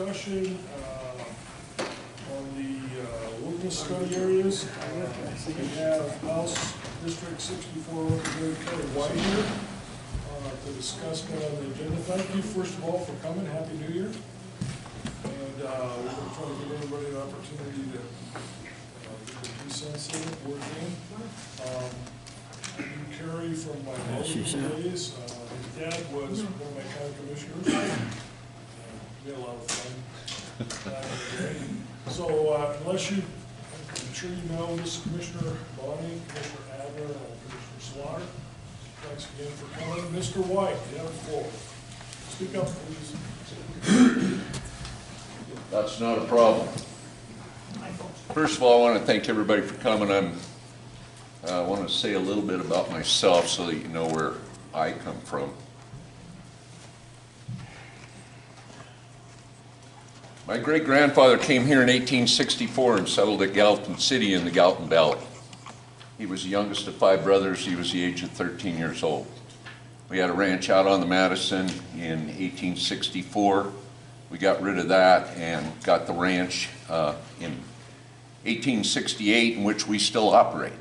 discussion on the wilderness study areas. We have House District 64 Representative Kerry White here to discuss that on the agenda. Thank you, first of all, for coming. Happy New Year. And we're going to try to give everybody an opportunity to get their 2 cents in, work in. Kerry from my early days. His dad was one of my county commissioners. We had a lot of fun back in the day. So unless you, I'm sure you know, this is Commissioner Bonnie, Commissioner Adler, and Commissioner Slaughter. Thanks again for coming. Mr. White, you have the floor. Speak up, please. That's not a problem. First of all, I want to thank everybody for coming. I want to say a little bit about myself so that you know where I come from. My great-grandfather came here in 1864 and settled at Gallatin City in the Gallatin Valley. He was the youngest of 5 brothers. He was the age of 13 years old. We had a ranch out on the Madison in 1864. We got rid of that and got the ranch in 1868, in which we still operate.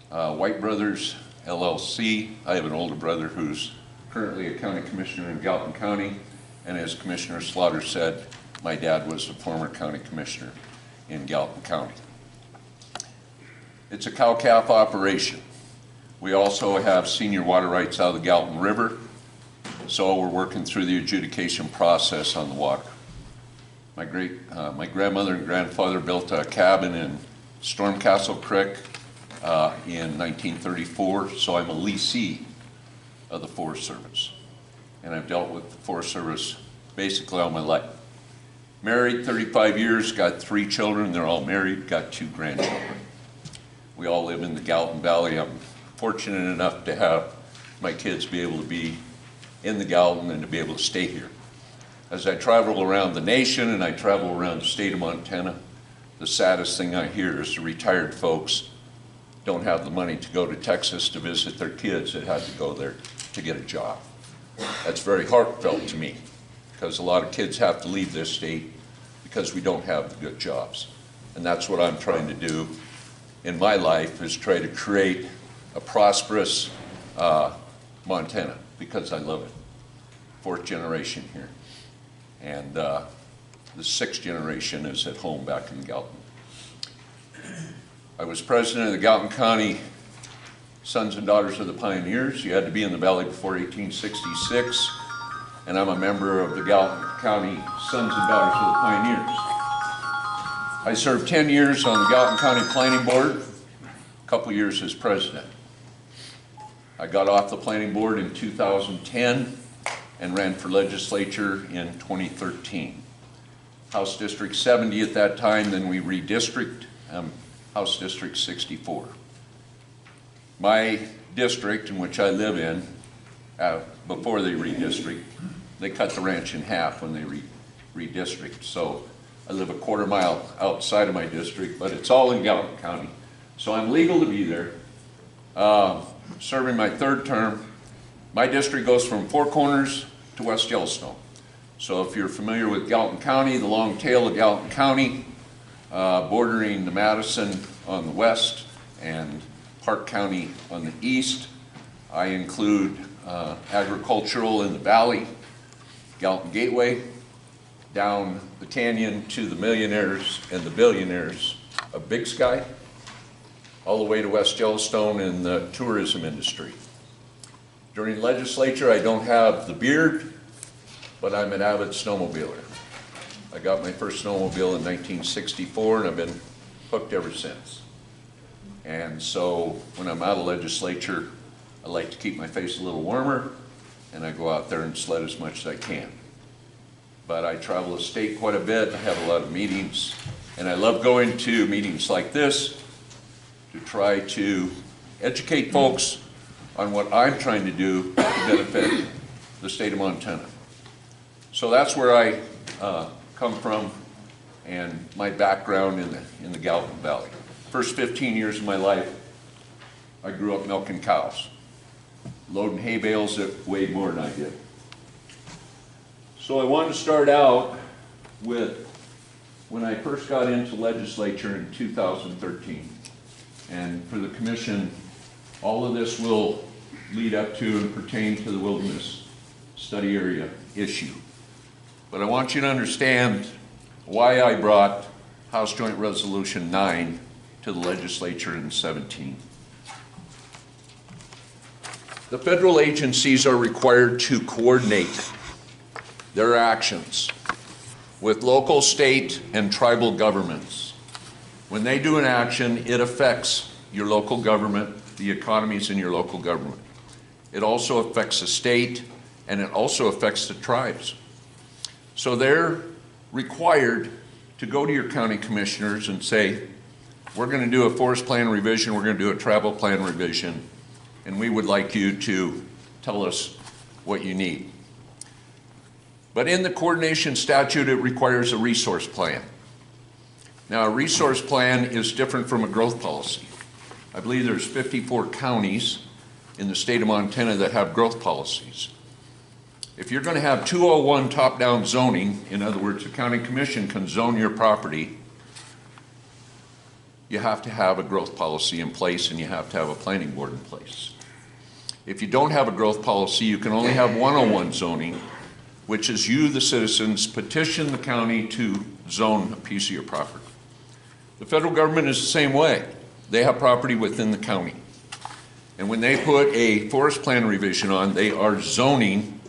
White Brothers LLC. I have an older brother who's currently a county commissioner in Gallatin County, and as Commissioner Slaughter said, my dad was a former county commissioner in Gallatin County. It's a cow-calf operation. We also have senior water rights out of the Gallatin River, so we're working through the adjudication process on the water. My grandmother and grandfather built a cabin in Stormcastle Creek in 1934, so I'm a leasee of the Forest Service. And I've dealt with the Forest Service basically all my life. Married 35 years, got 3 children, they're all married, got 2 grandchildren. We all live in the Gallatin Valley. I'm fortunate enough to have my kids be able to be in the Gallatin and to be able to stay here. As I travel around the nation and I travel around the state of Montana, the saddest thing I hear is the retired folks don't have the money to go to Texas to visit their kids that had to go there to get a job. That's very heartfelt to me, because a lot of kids have to leave this state because we don't have the good jobs. And that's what I'm trying to do in my life, is try to create a prosperous Montana, because I love it. 4th generation here. And the 6th generation is at home back in Gallatin. I was president of the Gallatin County Sons and Daughters of the Pioneers. You had to be in the valley before 1866. And I'm a member of the Gallatin County Sons and Daughters of the Pioneers. I served 10 years on the Gallatin County Planning Board, a couple years as president. I got off the planning board in 2010 and ran for legislature in 2013. House District 70 at that time, then we redistricted House District 64. My district, in which I live in, before they redistrict, they cut the ranch in half when they redistrict. So I live a quarter mile outside of my district, but it's all in Gallatin County. So I'm legal to be there. Serving my 3rd term. My district goes from Four Corners to West Yellowstone. So if you're familiar with Gallatin County, the long tail of Gallatin County, bordering the Madison on the west and Park County on the east, I include agricultural in the valley, Gallatin Gateway, down the canyon to the millionaires and the billionaires of Big Sky, all the way to West Yellowstone in the tourism industry. During legislature, I don't have the beard, but I'm an avid snowmobiler. I got my first snowmobile in 1964, and I've been hooked ever since. And so when I'm out of legislature, I like to keep my face a little warmer, and I go out there and sled as much as I can. But I travel the state quite a bit. I have a lot of meetings, and I love going to meetings like this to try to educate folks on what I'm trying to do to benefit the state of Montana. So that's where I come from, and my background in the Gallatin Valley. First 15 years of my life, I grew up milking cows, loading hay bales that weighed more than I did. So I wanted to start out when I first got into legislature in 2013. And for the commission, all of this will lead up to and pertain to the wilderness study area issue. But I want you to understand why I brought House Joint Resolution 9 to the legislature in 17. The federal agencies are required to coordinate their actions with local, state, and tribal governments. When they do an action, it affects your local government, the economies in your local government. It also affects the state, and it also affects the tribes. So they're required to go to your county commissioners and say, we're going to do a forest plan revision, we're going to do a travel plan revision, and we would like you to tell us what you need. But in the coordination statute, it requires a resource plan. Now, a resource plan is different from a growth policy. I believe there's 54 counties in the state of Montana that have growth policies. If you're going to have 201 top-down zoning, in other words, the county commission can zone your property, you have to have a growth policy in place and you have to have a planning board in place. If you don't have a growth policy, you can only have 101 zoning, which is you, the citizens, petition the county to zone a piece of your property. The federal government is the same way. They have property within the county. And when they put a forest plan revision on, they are zoning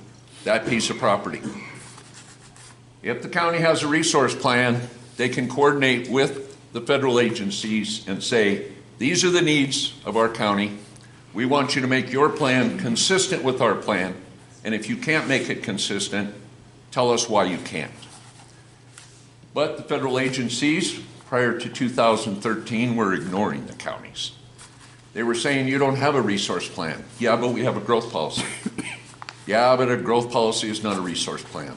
that piece of property. If the county has a resource plan, they can coordinate with the federal agencies and say, these are the needs of our county. We want you to make your plan consistent with our plan. And if you can't make it consistent, tell us why you can't. But the federal agencies, prior to 2013, were ignoring the counties. They were saying, you don't have a resource plan. Yeah, but we have a growth policy. Yeah, but a growth policy is not a resource plan.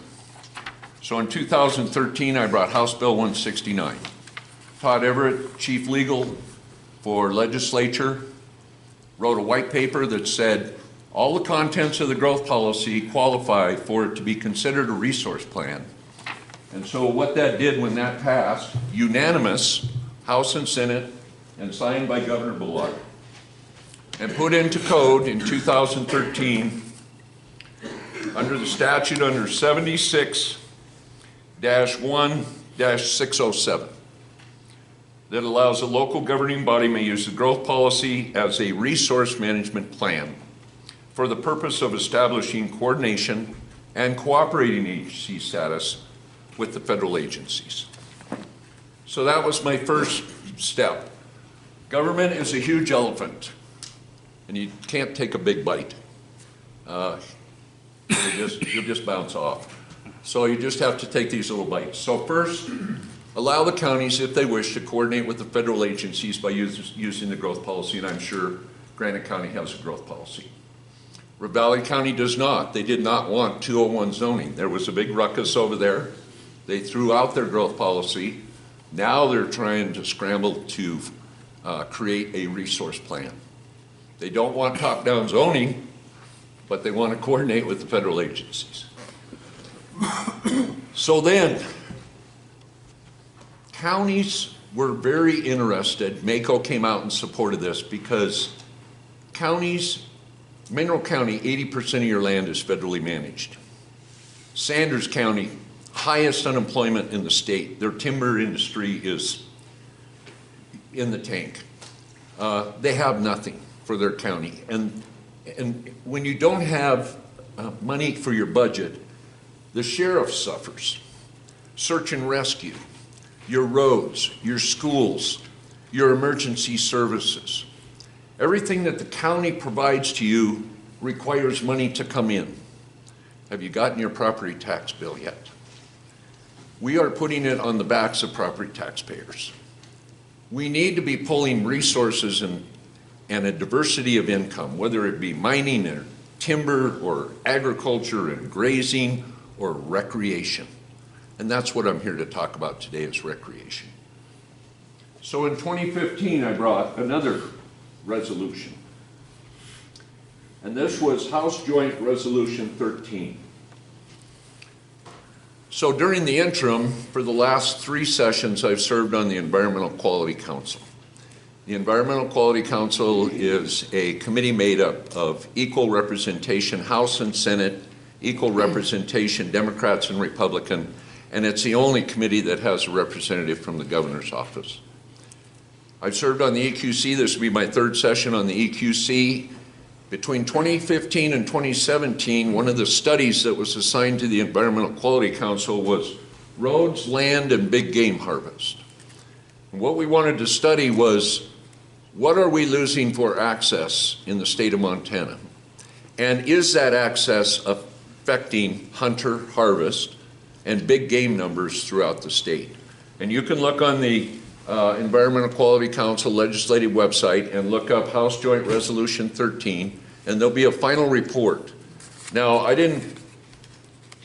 So in 2013, I brought House Bill 169. Todd Everett, Chief Legal for Legislature, wrote a white paper that said all the contents of the growth policy qualify for it to be considered a resource plan. And so what that did when that passed, unanimous, House and Senate, and signed by Governor Bullock, and put into code in 2013 under the statute under 76-1-607 that allows a local governing body may use the growth policy as a resource management plan for the purpose of establishing coordination and cooperating agency status with the federal agencies. So that was my first step. Government is a huge elephant, and you can't take a big bite. You'll just bounce off. So you just have to take these little bites. So first, allow the counties, if they wish, to coordinate with the federal agencies by using the growth policy, and I'm sure Granite County has a growth policy. Ravalli County does not. They did not want 201 zoning. There was a big ruckus over there. They threw out their growth policy. Now they're trying to scramble to create a resource plan. They don't want top-down zoning, but they want to coordinate with the federal agencies. So then, counties were very interested. MACO came out and supported this because counties, Mineral County, 80% of your land is federally managed. Sanders County, highest unemployment in the state. Their timber industry is in the tank. They have nothing for their county. And when you don't have money for your budget, the sheriff suffers. Search and rescue, your roads, your schools, your emergency services. Everything that the county provides to you requires money to come in. Have you gotten your property tax bill yet? We are putting it on the backs of property taxpayers. We need to be pulling resources and a diversity of income, whether it be mining or timber or agriculture and grazing or recreation. And that's what I'm here to talk about today, is recreation. So in 2015, I brought another resolution. And this was House Joint Resolution 13. So during the interim, for the last 3 sessions, I've served on the Environmental Quality Council. The Environmental Quality Council is a committee made up of equal representation, House and Senate, equal representation, Democrats and Republican, and it's the only committee that has a representative from the governor's office. I've served on the EQC. This will be my 3rd session on the EQC. Between 2015 and 2017, one of the studies that was assigned to the Environmental Quality Council was roads, land, and big game harvest. And what we wanted to study was, what are we losing for access in the state of Montana? And is that access affecting hunter harvest and big game numbers throughout the state? And you can look on the Environmental Quality Council legislative website and look up House Joint Resolution 13, and there'll be a final report. Now, I didn't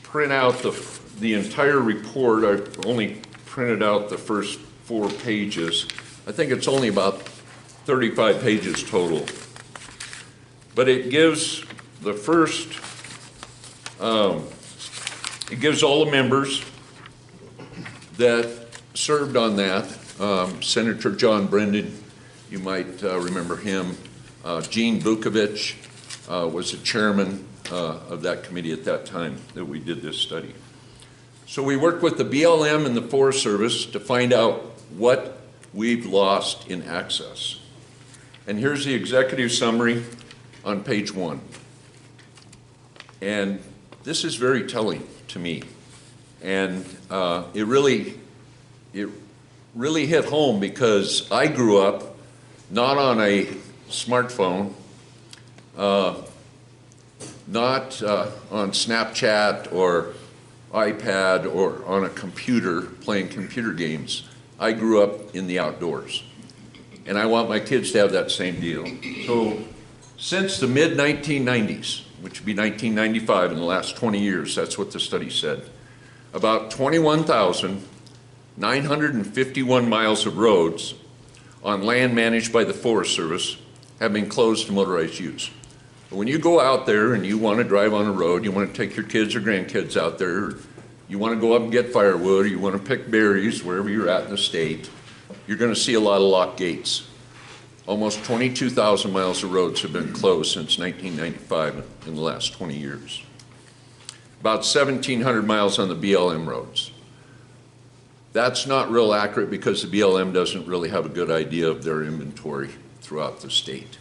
print out the entire report. I only printed out the first 4 pages. I think it's only about 35 pages total. But it gives the first, it gives all the members that served on that. Senator John Brendan, you might remember him. Gene Vukovich was the chairman of that committee at that time that we did this study. So we worked with the BLM and the Forest Service to find out what we've lost in access. And here's the executive summary on page 1. And this is very telling to me. And it really hit home because I grew up not on a smartphone, not on Snapchat or iPad or on a computer playing computer games. I grew up in the outdoors. And I want my kids to have that same deal. So since the mid-1990s, which would be 1995, in the last 20 years, that's what the study said, about 21,951 miles of roads on land managed by the Forest Service have been closed to motorized use. But when you go out there and you want to drive on a road, you want to take your kids or grandkids out there, or you want to go up and get firewood, or you want to pick berries wherever you're at in the state, you're going to see a lot of locked gates. Almost 22,000 miles of roads have been closed since 1995 in the last 20 years. About 1,700 miles on the BLM roads. That's not real accurate because the BLM doesn't really have a good idea of their inventory throughout the state.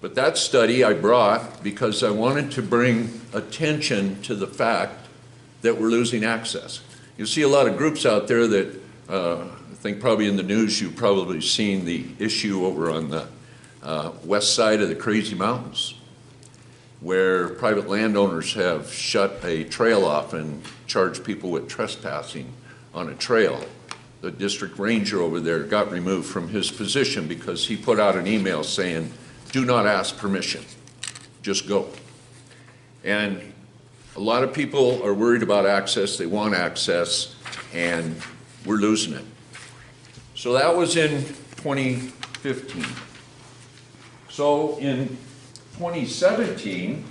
But that study I brought because I wanted to bring attention to the fact that we're losing access. You see a lot of groups out there that I think probably in the news you've probably seen the issue over on the west side of the Crazy Mountains, where private landowners have shut a trail off and charged people with trespassing on a trail. The district ranger over there got removed from his position because he put out an email saying, do not ask permission, just go. And a lot of people are worried about access, they want access, and we're losing it. So that was in 2015. So in 2017,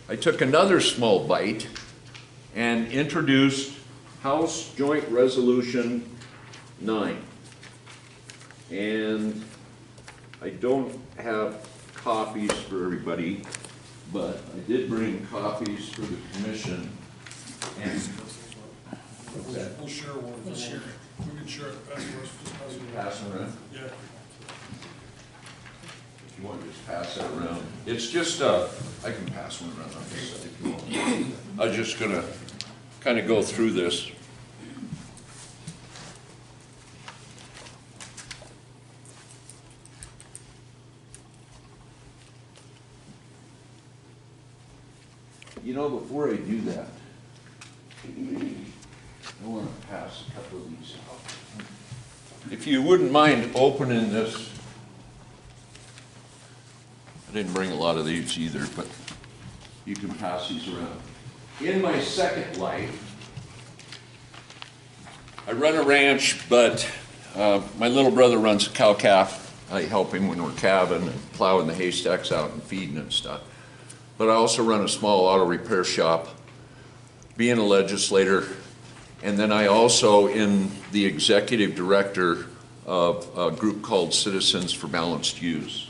I took another small bite and introduced House Joint Resolution 9. And I don't have copies for everybody, but I did bring copies for the commission. And We'll share one. We'll share it. We can share it. Pass it around. Pass them around. Yeah. If you want to just pass that around. It's just, I can pass one around on this side if you want. I was just gonna kind of go through this. You know, before I do that, I want to pass a couple of these out. If you wouldn't mind opening this. I didn't bring a lot of these either, but you can pass these around. In my second life, I run a ranch, but my little brother runs a cow-calf. I help him when we're calving and plowing the haystacks out and feeding and stuff. But I also run a small auto repair shop. being a legislator, and then I also am the executive director of a group called Citizens for Balanced Use.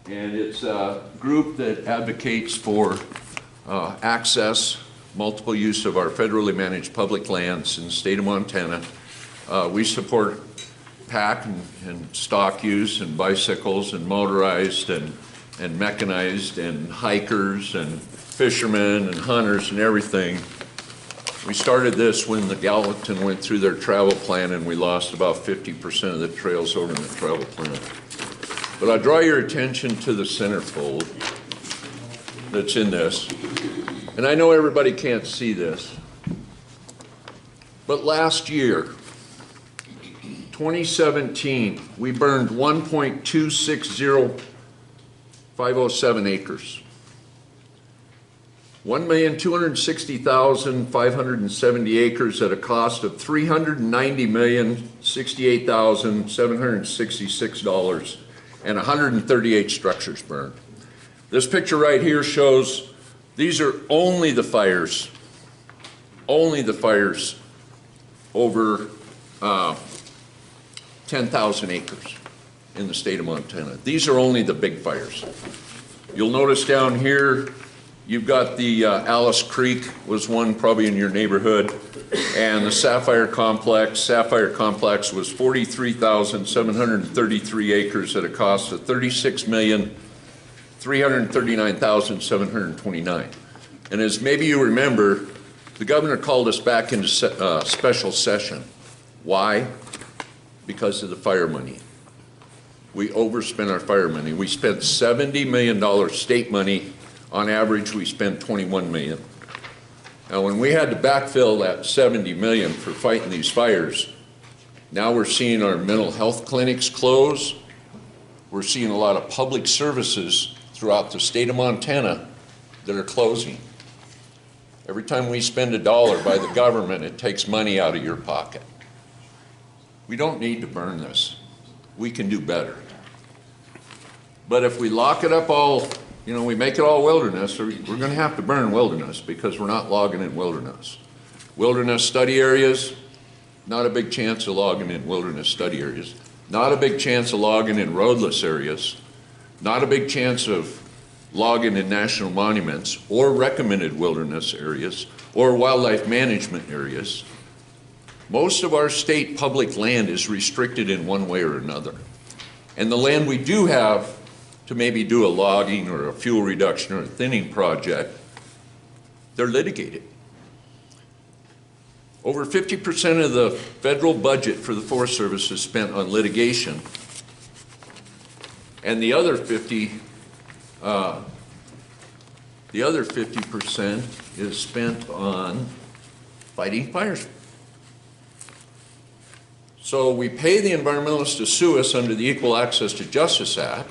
And it's a group that advocates for access, multiple use of our federally managed public lands in the state of Montana. We support pack and stock use and bicycles and motorized and mechanized and hikers and fishermen and hunters and everything. We started this when the Gallatin went through their travel plan, and we lost about 50% of the trails over in the travel plan. But I draw your attention to the centerfold that's in this. And I know everybody can't see this, but last year, 2017, we burned 1.260507 acres. 1,260,570 acres at a cost of $390,068,766 and 138 structures burned. This picture right here shows these are only the fires over 10,000 acres in the state of Montana. These are only the big fires. You'll notice down here, you've got the Alice Creek was one probably in your neighborhood, and the Sapphire Complex. Sapphire Complex was 43,733 acres at a cost of $36,339,729. And as maybe you remember, the governor called us back into special session. Why? Because of the fire money. We overspent our fire money. We spent $70 million state money. On average, we spent $21 million. Now, when we had to backfill that $70 million for fighting these fires, now we're seeing our mental health clinics close. We're seeing a lot of public services throughout the state of Montana that are closing. Every time we spend a dollar by the government, it takes money out of your pocket. We don't need to burn this. We can do better. But if we lock it up all, we make it all wilderness, we're going to have to burn wilderness because we're not logging in wilderness. Wilderness study areas, not a big chance of logging in wilderness study areas. Not a big chance of logging in roadless areas. Not a big chance of logging in national monuments or recommended wilderness areas or wildlife management areas. Most of our state public land is restricted in one way or another. And the land we do have to maybe do a logging or a fuel reduction or a thinning project, they're litigated. Over 50% of the federal budget for the Forest Service is spent on litigation, and the other 50% is spent on fighting fires. So we pay the environmentalists to sue us under the Equal Access to Justice Act.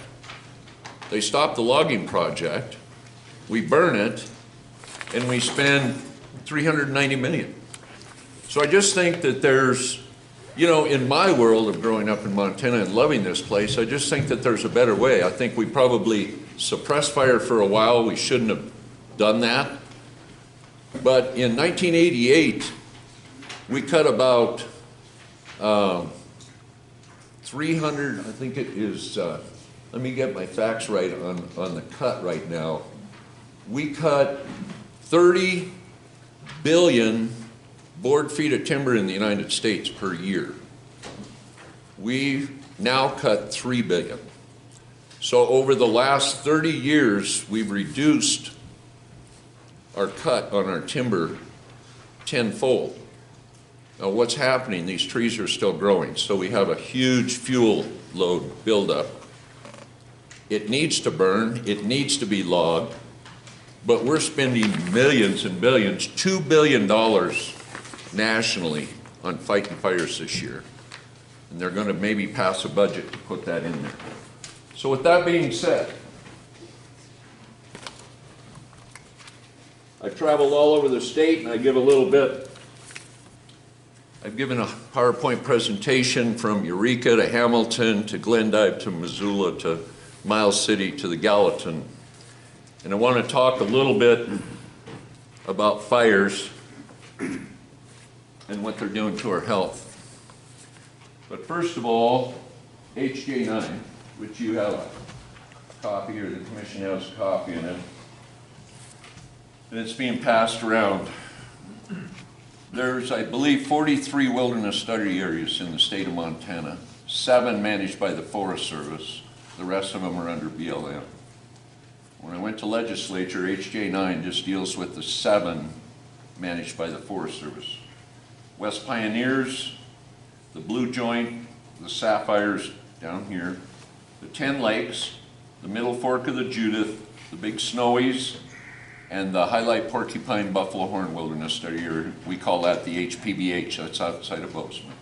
They stop the logging project, we burn it, and we spend $390 million. So I just think that there's, in my world of growing up in Montana and loving this place, I just think that there's a better way. I think we probably suppressed fire for a while. We shouldn't have done that. But in 1988, we cut about 300, I think it is, let me get my facts right on the cut right now. We cut 30 billion board feet of timber in the United States per year. We now cut 3 billion. So over the last 30 years, we've reduced our cut on our timber tenfold. Now what's happening? These trees are still growing, so we have a huge fuel load buildup. It needs to burn, it needs to be logged, but we're spending millions and billions, $2 billion nationally on fighting fires this year. And they're going to maybe pass a budget to put that in there. So with that being said, I've traveled all over the state, and I give a little bit. I've given a PowerPoint presentation from Eureka to Hamilton to Glendive to Missoula to Miles City to the Gallatin. And I want to talk a little bit about fires and what they're doing to our health. But first of all, HJ9, which you have a copy, or the commission has a copy in it, and it's being passed around. There's, I believe, 43 wilderness study areas in the state of Montana, 7 managed by the Forest Service. The rest of them are under BLM. When I went to legislature, HJ9 just deals with the 7 managed by the Forest Service. West Pioneers, the Blue Joint, the Sapphires down here, the 10 Lakes, the Middle Fork of the Judith, the Big Snowies, and the Highlight Porcupine Buffalo Horn Wilderness Study Area. We call that the HPBH, that's outside of Bozeman.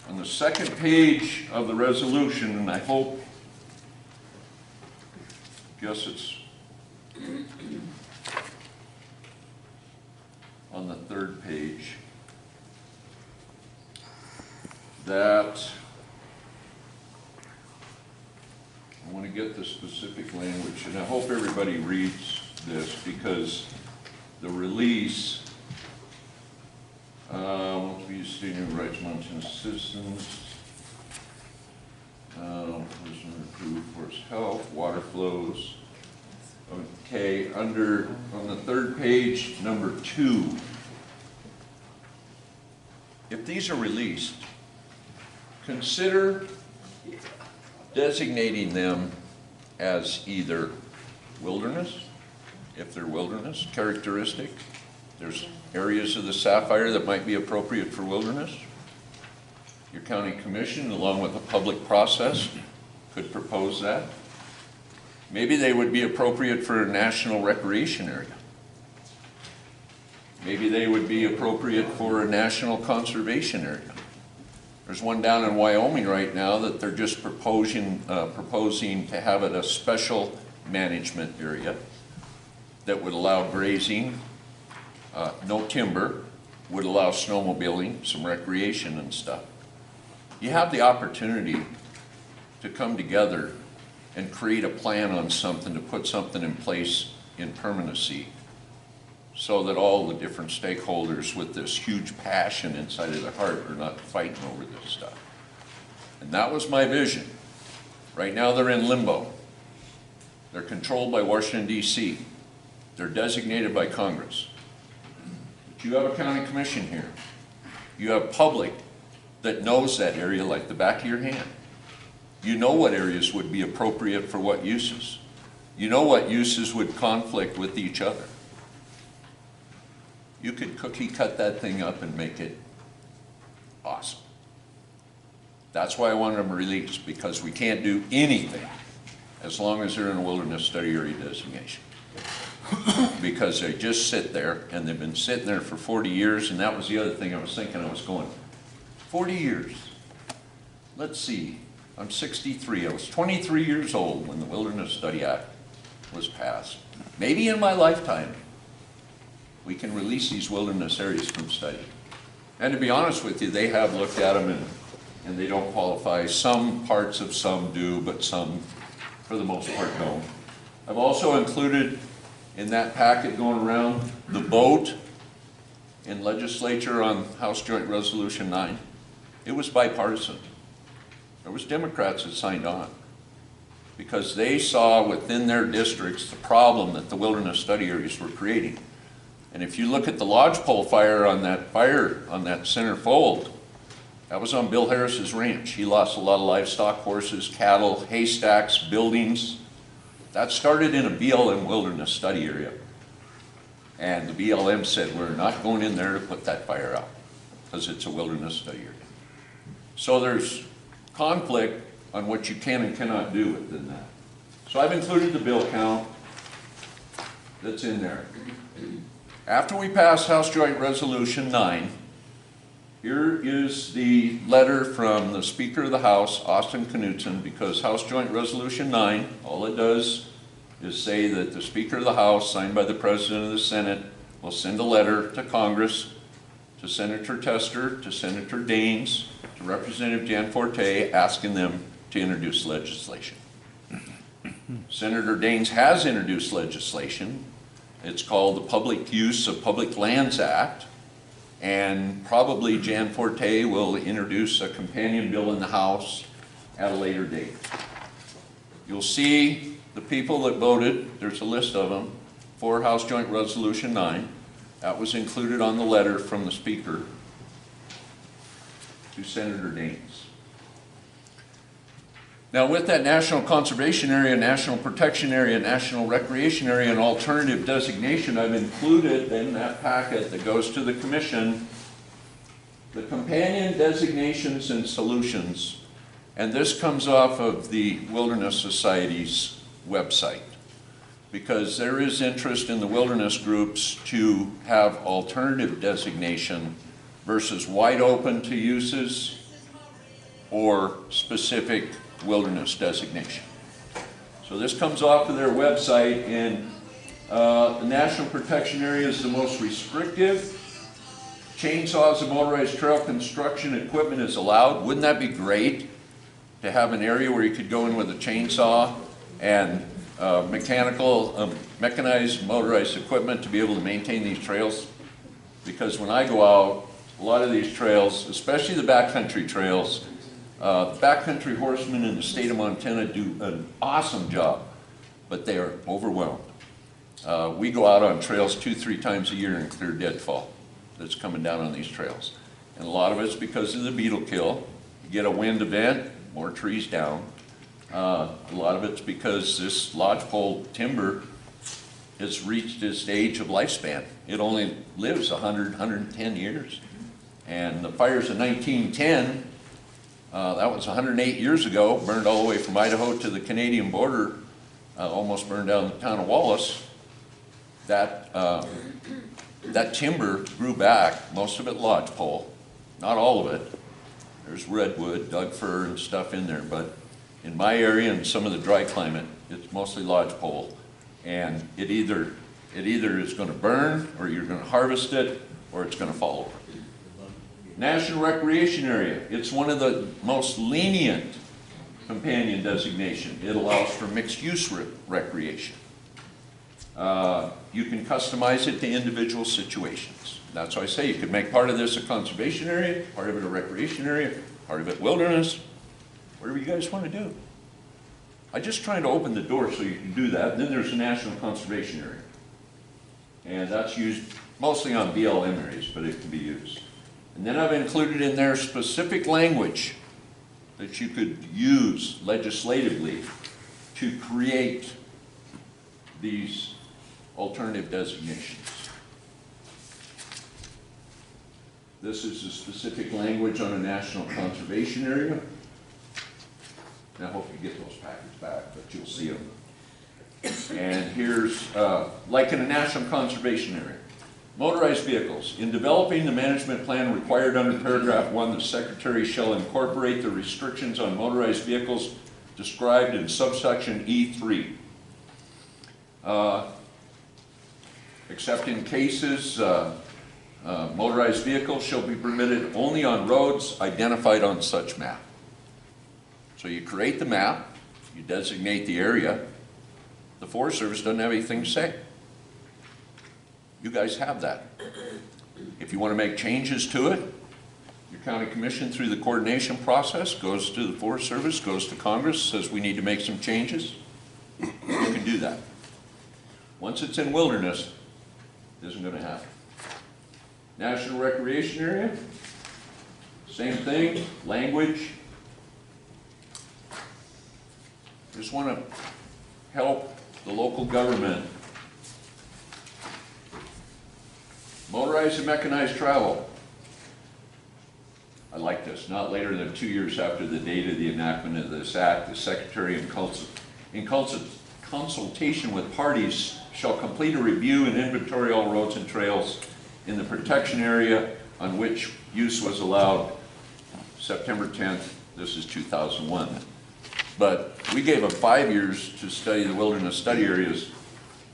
On the second page of the resolution, and I hope, guess it's on the third page, that I want to get the specific language, and I hope everybody reads this, because the release, wants to be stating rights of Montana citizens, prisoner approved forest health, water flows. Okay, on the third page, number 2, if these are released, consider designating them as either wilderness, if they're wilderness characteristic. There's areas of the Sapphire that might be appropriate for wilderness. Your county commission, along with a public process, could propose that. Maybe they would be appropriate for a national recreation area. Maybe they would be appropriate for a national conservation area. There's one down in Wyoming right now that they're just proposing to have it a special management area that would allow grazing, no timber, would allow snowmobiling, some recreation and stuff. You have the opportunity to come together and create a plan on something, to put something in place in permanency, so that all the different stakeholders with this huge passion inside of their heart are not fighting over this stuff. And that was my vision. Right now they're in limbo. They're controlled by Washington, D.C. They're designated by Congress. But you have a county commission here. You have public that knows that area like the back of your hand. You know what areas would be appropriate for what uses. You know what uses would conflict with each other. You could cookie cut that thing up and make it awesome. That's why I wanted them released, because we can't do anything as long as they're in a wilderness study area designation. Because they just sit there, and they've been sitting there for 40 years, and that was the other thing I was thinking. I was going, 40 years. Let's see, I'm 63. I was 23 years old when the Wilderness Study Act was passed. Maybe in my lifetime, we can release these wilderness areas from study. And to be honest with you, they have looked at them and they don't qualify. Some parts of some do, but some, for the most part, don't. I've also included in that packet going around the vote in legislature on House Joint Resolution 9. It was bipartisan. There was Democrats that signed on because they saw within their districts the problem that the wilderness study areas were creating. And if you look at the lodgepole fire on that center fold, that was on Bill Harris's ranch. He lost a lot of livestock, horses, cattle, haystacks, buildings. That started in a BLM wilderness study area. And the BLM said, we're not going in there to put that fire out because it's a wilderness study area. So there's conflict on what you can and cannot do within that. So I've included the bill count that's in there. After we pass House Joint Resolution 9, here is the letter from the Speaker of the House, Austin Knudsen, because House Joint Resolution 9, all it does is say that the Speaker of the House, signed by the President of the Senate, will send a letter to Congress, to Senator Tester, to Senator Daines, to Representative Gianforte, asking them to introduce legislation. Senator Daines has introduced legislation, It's called the Public Use of Public Lands Act, and probably Jan Forte will introduce a companion bill in the House at a later date. You'll see the people that voted, there's a list of them, for House Joint Resolution 9. That was included on the letter from the Speaker to Senator Daines. Now, with that National Conservation Area, National Protection Area, National Recreation Area, and alternative designation, I've included in that packet that goes to the Commission the companion designations and solutions, and this comes off of the Wilderness Society's website, because there is interest in the wilderness groups to have alternative designation versus wide open to uses or specific wilderness designation. So this comes off of their website, and the National Protection Area is the most restrictive. Chainsaws and motorized trail construction equipment is allowed. Wouldn't that be great to have an area where you could go in with a chainsaw and mechanized motorized equipment to be able to maintain these trails? Because when I go out, a lot of these trails, especially the backcountry trails, the backcountry horsemen in the state of Montana do an awesome job, but they are overwhelmed. We go out on trails 2-3 times a year and clear deadfall that's coming down on these trails. And a lot of it's because of the beetle kill. You get a wind event, more trees down. A lot of it's because this lodgepole timber has reached its age of lifespan. It only lives 100, 110 years. And the fires of 1910, that was 108 years ago, burned all the way from Idaho to the Canadian border, almost burned down the town of Wallace. That timber grew back, most of it lodgepole, not all of it. There's redwood, Doug fir and stuff in there, but in my area and some of the dry climate, it's mostly lodgepole. And it either is going to burn, or you're going to harvest it, or it's going to fall over. National Recreation Area, it's one of the most lenient companion designation. It allows for mixed-use recreation. You can customize it to individual situations. That's why I say you could make part of this a conservation area, part of it a recreation area, part of it wilderness, whatever you guys want to do. I'm just trying to open the door so you can do that. And then there's a National Conservation Area. And that's used mostly on BLM areas, but it can be used. And then I've included in there specific language that you could use legislatively to create these alternative designations. This is the specific language on a national conservation area. And I hope you get those packets back, but you'll see them. And here's, like in a national conservation area, motorized vehicles. In developing the management plan required under paragraph 1, the Secretary shall incorporate the restrictions on motorized vehicles described in subsection E3. Except in cases, motorized vehicles shall be permitted only on roads identified on such map. So you create the map, you designate the area. The Forest Service doesn't have anything to say. You guys have that. If you want to make changes to it, your county commission through the coordination process goes to the Forest Service, goes to Congress, says we need to make some changes. You can do that. Once it's in wilderness, it isn't going to happen. National Recreation Area, same thing, language. Just want to help the local government. Motorized and mechanized travel. I like this. Not later than 2 years after the date of the enactment of this act, the Secretary in consultation with parties shall complete a review and inventory all roads and trails in the protection area on which use was allowed September 10th. This is 2001. But we gave them 5 years to study the wilderness study areas.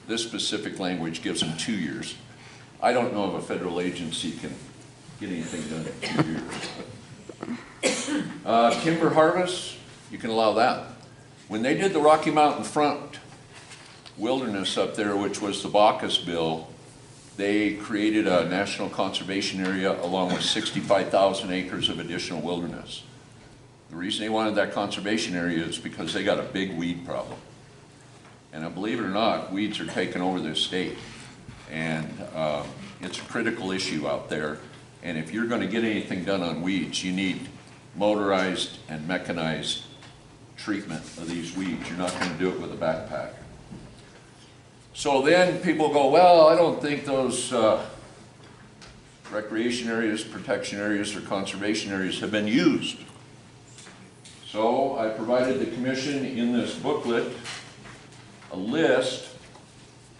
This specific language gives them 2 years. I don't know if a federal agency can get anything done in 2 years. Timber harvest, you can allow that. When they did the Rocky Mountain Front wilderness up there, which was the Baucus bill, they created a national conservation area along with 65,000 acres of additional wilderness. The reason they wanted that conservation area is because they got a big weed problem. And believe it or not, weeds are taking over this state. And it's a critical issue out there. And if you're going to get anything done on weeds, you need motorized and mechanized treatment of these weeds. You're not going to do it with a backpack. So then people go, well, I don't think those recreation areas, protection areas, or conservation areas have been used. So I provided the commission in this booklet a list,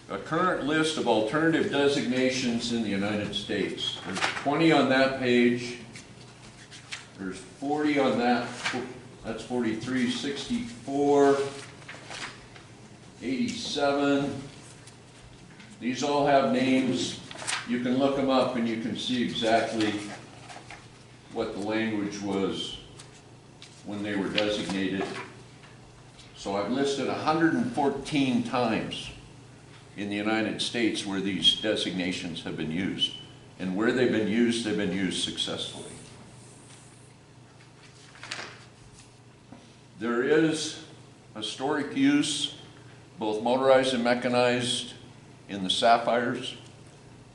a current list of alternative designations in the United States. There's 20 on that page. There's 40 on that. That's 43, 64, 87. These all have names. You can look them up and you can see exactly what the language was when they were designated. So I've listed 114 times in the United States where these designations have been used. And where they've been used successfully. There is historic use, both motorized and mechanized, in the sapphires.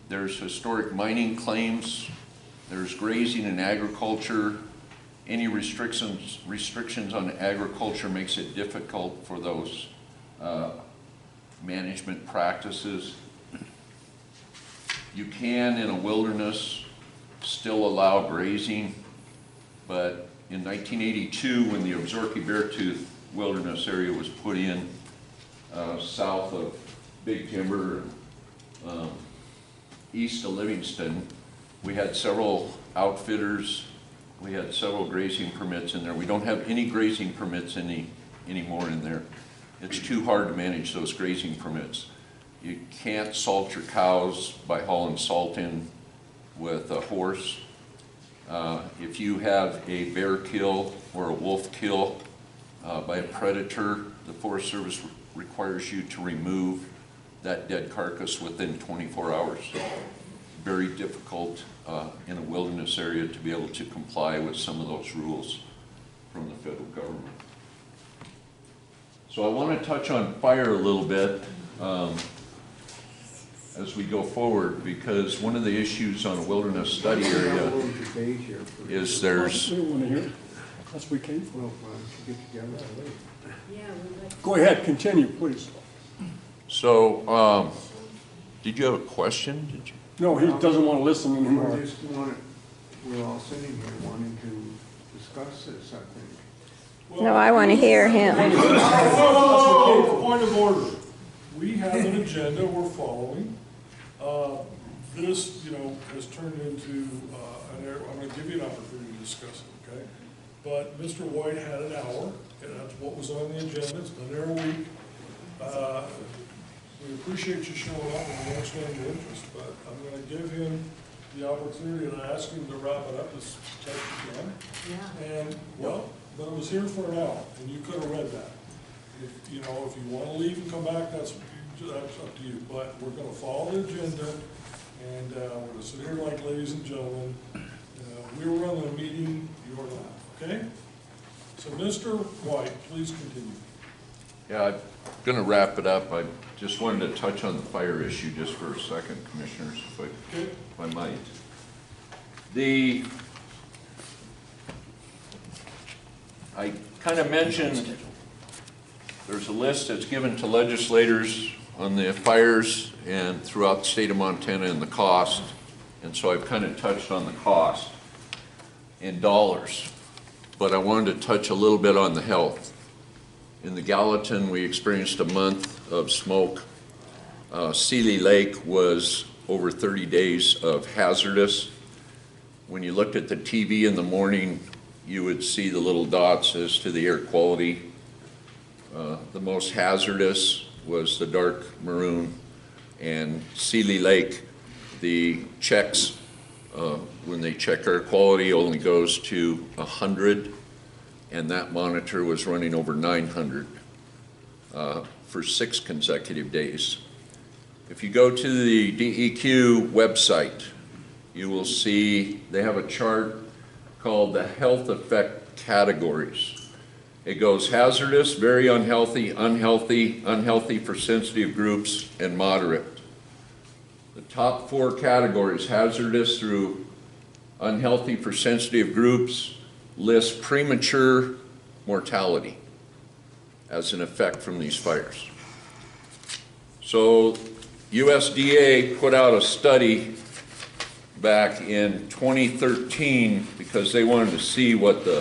There's historic mining claims. There's grazing and agriculture. Any restrictions on agriculture makes it difficult for those management practices. You can, in a wilderness, still allow grazing, but in 1982, when the Ozarky Beartooth Wilderness area was put in south of Big Timber, east of Livingston, we had several outfitters. We had several grazing permits in there. We don't have any grazing permits anymore in there. It's too hard to manage those grazing permits. You can't salt your cows by hauling salt in with a horse. If you have a bear kill or a wolf kill by a predator, the Forest Service requires you to remove that dead carcass within 24 hours. Very difficult in a wilderness area to be able to comply with some of those rules from the federal government. So I want to touch on fire a little bit as we go forward, because one of the issues on a wilderness study area is there's... We don't want to hear it. That's what we came for. Go ahead, continue, please. So, did you have a question? Did you? No, he doesn't want to listen anymore. We're all sitting here wanting to discuss this, I think. No, I want to hear him. Point of order. We have an agenda we're following. This, has turned into an area. I'm going to give you an opportunity to discuss it, okay? But Mr. White had an hour, and that's what was on the agenda. It's been there a week. We appreciate you showing up and we understand your interest, but I'm going to give him the opportunity and ask him to wrap it up as best you can. Yeah. And, but it was here for an hour, and you could have read that. If you want to leave and come back, that's up to you. But we're going to follow the agenda, and we're going to sit here like ladies and gentlemen. We were running a meeting, you're not, okay? So, Mr. White, please continue. Yeah, I'm going to wrap it up. I just wanted to touch on the fire issue just for a second, Commissioners, if I might. I kind of mentioned there's a list that's given to legislators on the fires and throughout the state of Montana and the cost. And so I've kind of touched on the cost in dollars, but I wanted to touch a little bit on the health. In the Gallatin, we experienced a month of smoke. Seeley Lake was over 30 days of hazardous. When you looked at the TV in the morning, you would see the little dots as to the air quality. The most hazardous was the dark maroon, and Seeley Lake, the checks, when they check air quality, only goes to 100, and that monitor was running over 900. for 6 consecutive days. If you go to the DEQ website, you will see they have a chart called the health effect categories. It goes hazardous, very unhealthy, unhealthy, unhealthy for sensitive groups, and moderate. The top 4 categories, hazardous through unhealthy for sensitive groups, list premature mortality as an effect from these fires. So USDA put out a study back in 2013 because they wanted to see what the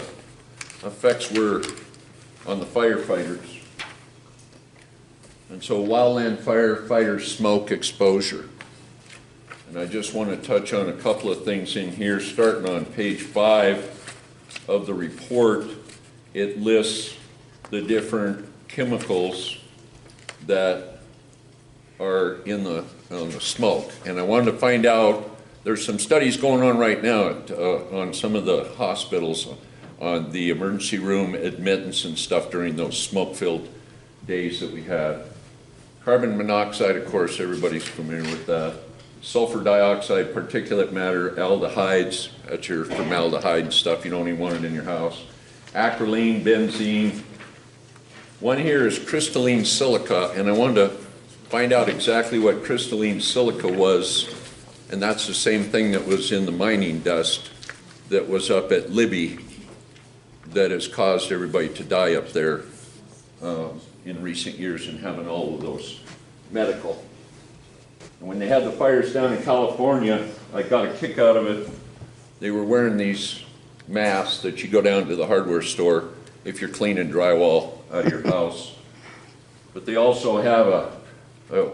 effects were on the firefighters. And so wildland firefighter smoke exposure. And I just want to touch on a couple of things in here, starting on page 5 of the report. It lists the different chemicals that are in the smoke. And I wanted to find out, there's some studies going on right now on some of the hospitals on the emergency room admittance and stuff during those smoke-filled days that we had. Carbon monoxide, of course, everybody's familiar with that. Sulfur dioxide, particulate matter, aldehydes, that's your formaldehyde and stuff, you don't even want it in your house. Acrolein, benzene. One here is crystalline silica, and I wanted to find out exactly what crystalline silica was, and that's the same thing that was in the mining dust that was up at Libby that has caused everybody to die up there in recent years and having all of those medical. And when they had the fires down in California, I got a kick out of it. They were wearing these masks that you go down to the hardware store if you're cleaning drywall out of your house. But they also have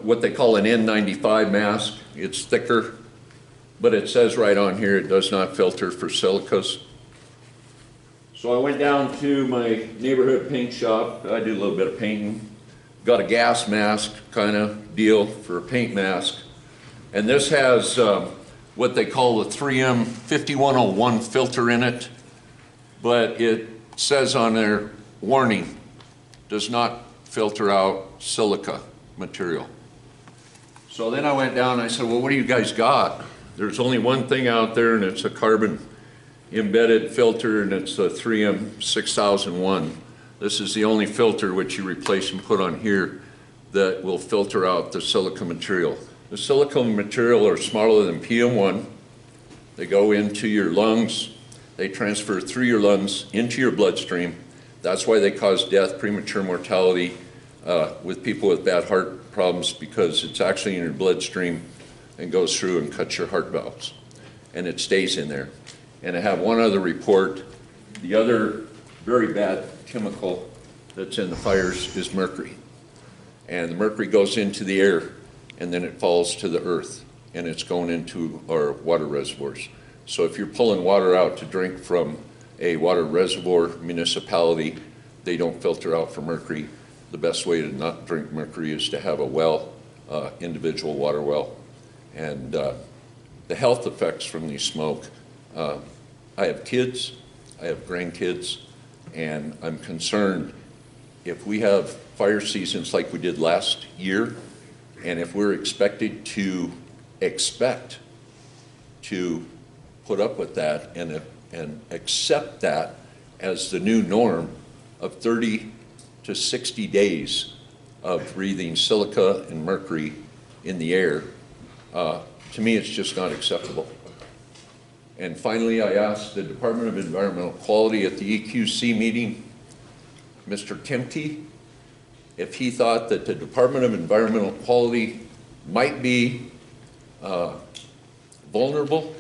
what they call an N95 mask. It's thicker, but it says right on here it does not filter for silicas. So I went down to my neighborhood paint shop. I do a little bit of painting. Got a gas mask kind of deal for a paint mask. And this has what they call the 3M 5101 filter in it, but it says on their warning, does not filter out silica material. So then I went down and I said, well, what do you guys got? There's only one thing out there, and it's a carbon embedded filter, and it's the 3M 6001. This is the only filter which you replace and put on here that will filter out the silica material. The silica material are smaller than PM1. They go into your lungs. They transfer through your lungs into your bloodstream. That's why they cause death, premature mortality with people with bad heart problems, because it's actually in your bloodstream and goes through and cuts your heart valves. And it stays in there. And I have one other report. The other very bad chemical that's in the fires is mercury. And the mercury goes into the air and then it falls to the earth, and it's going into our water reservoirs. So if you're pulling water out to drink from a water reservoir municipality, they don't filter out for mercury. The best way to not drink mercury is to have a well, individual water well. And the health effects from the smoke, I have kids, I have grandkids, and I'm concerned if we have fire seasons like we did last year, and if we're expect to put up with that and accept that as the new norm of 30 to 60 days of breathing silica and mercury in the air, to me it's just not acceptable. And finally, I asked the Department of Environmental Quality at the EQC meeting, Mr. Timke, if he thought that the Department of Environmental Quality might be vulnerable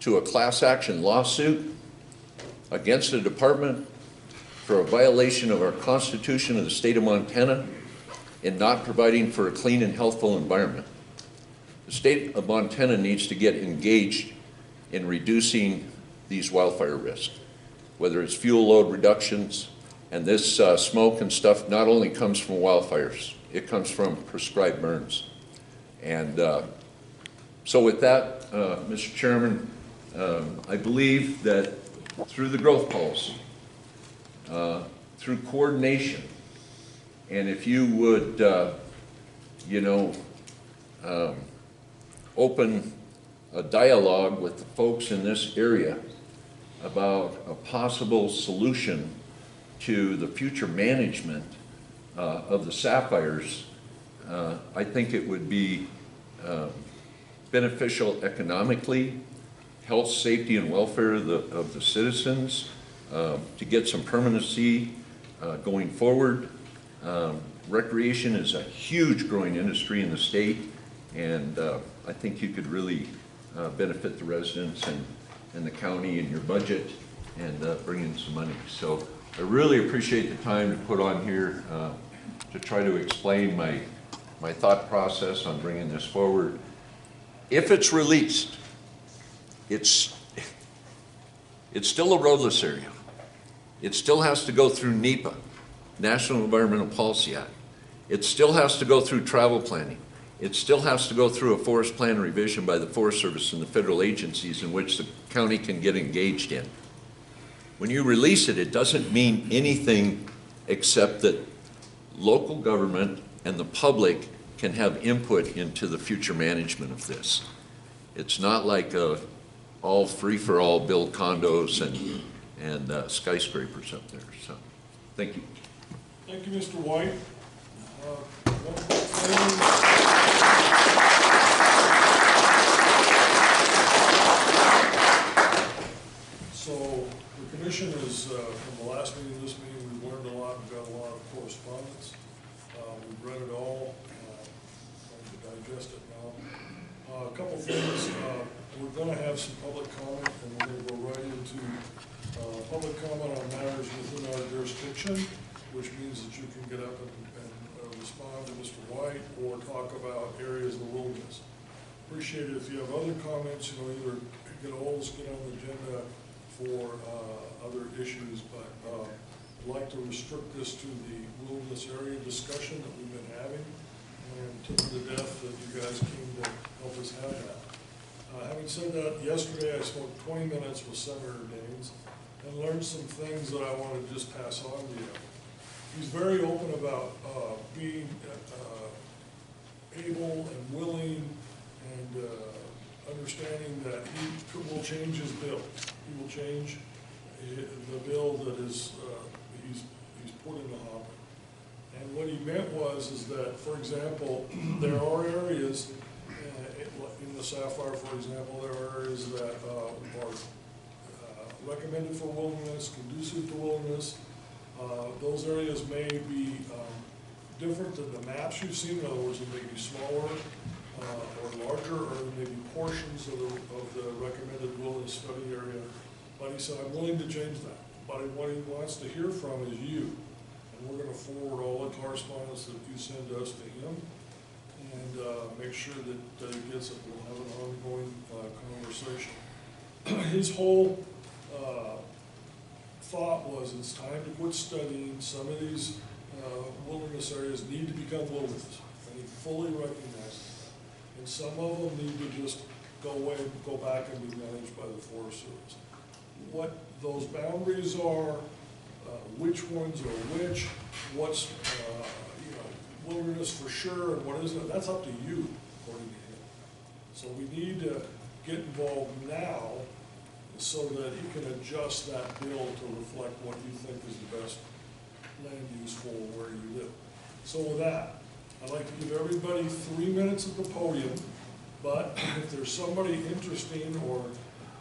to a class action lawsuit against the department for a violation of our Constitution of the state of Montana in not providing for a clean and healthful environment. The state of Montana needs to get engaged in reducing these wildfire risks, whether it's fuel load reductions, and this smoke and stuff not only comes from wildfires, it comes from prescribed burns. And so with that, Mr. Chairman, I believe that through the growth policy, through coordination And if you would, you know, open a dialogue with the folks in this area about a possible solution to the future management of the sapphires, I think it would be beneficial economically, health, safety, and welfare of the citizens, to get some permanency going forward. Recreation is a huge growing industry in the state, and I think you could really benefit the residents and the county and your budget and bring in some money. So I really appreciate the time to put on here to try to explain my thought process on bringing this forward. If it's released, it's still a roadless area. It still has to go through NEPA, National Environmental Policy Act. It still has to go through travel planning. It still has to go through a forest plan revision by the Forest Service and the federal agencies in which the county can get engaged in. When you release it, it doesn't mean anything except that local government and the public can have input into the future management of this. It's not like all free-for-all build condos and skyscrapers up there. So, thank you. Thank you, Mr. White. One quick thing. So the commission is, from the last meeting to this meeting, we've learned a lot, we've got a lot of correspondence. We've read it all, going to digest it now. A couple things, we're going to have some public comment, and we're going to go right into public comment on matters within our jurisdiction, which means that you can get up and respond to Mr. White or talk about areas of the wilderness. Appreciate it if you have other comments, you know, either get on the agenda for other issues, but I'd like to restrict this to the wilderness area discussion that we've been having, and to the death that you guys came to help us have that. Having said that, yesterday I spoke 20 minutes with Senator Daines and learned some things that I want to just pass on to you. He's very open about being able and willing and understanding that he will change his bill. He will change the bill that is he's put in the hopper. And what he meant is that, for example, there are areas in the Sapphire, for example, there are areas that are recommended for wilderness, conducive to wilderness. Those areas may be different than the maps you've seen. In other words, they may be smaller or larger, or there may be portions of the recommended wilderness study area. But he said, I'm willing to change that. But what he wants to hear from is you. And we're going to forward all the correspondence that you send us to him and make sure that he gets it. We'll have an ongoing conversation. His whole thought was it's time to quit studying. Some of these wilderness areas need to become wilderness, and he fully recognizes that. And some of them need to just go back and be managed by the Forest Service. What those boundaries are, which ones are which, what's wilderness for sure and what isn't, that's up to you, according to him. So we need to get involved now so that he can adjust that bill to reflect what you think is the best land use for where you live. So with that, I'd like to give everybody 3 minutes at the podium, but if there's somebody interesting or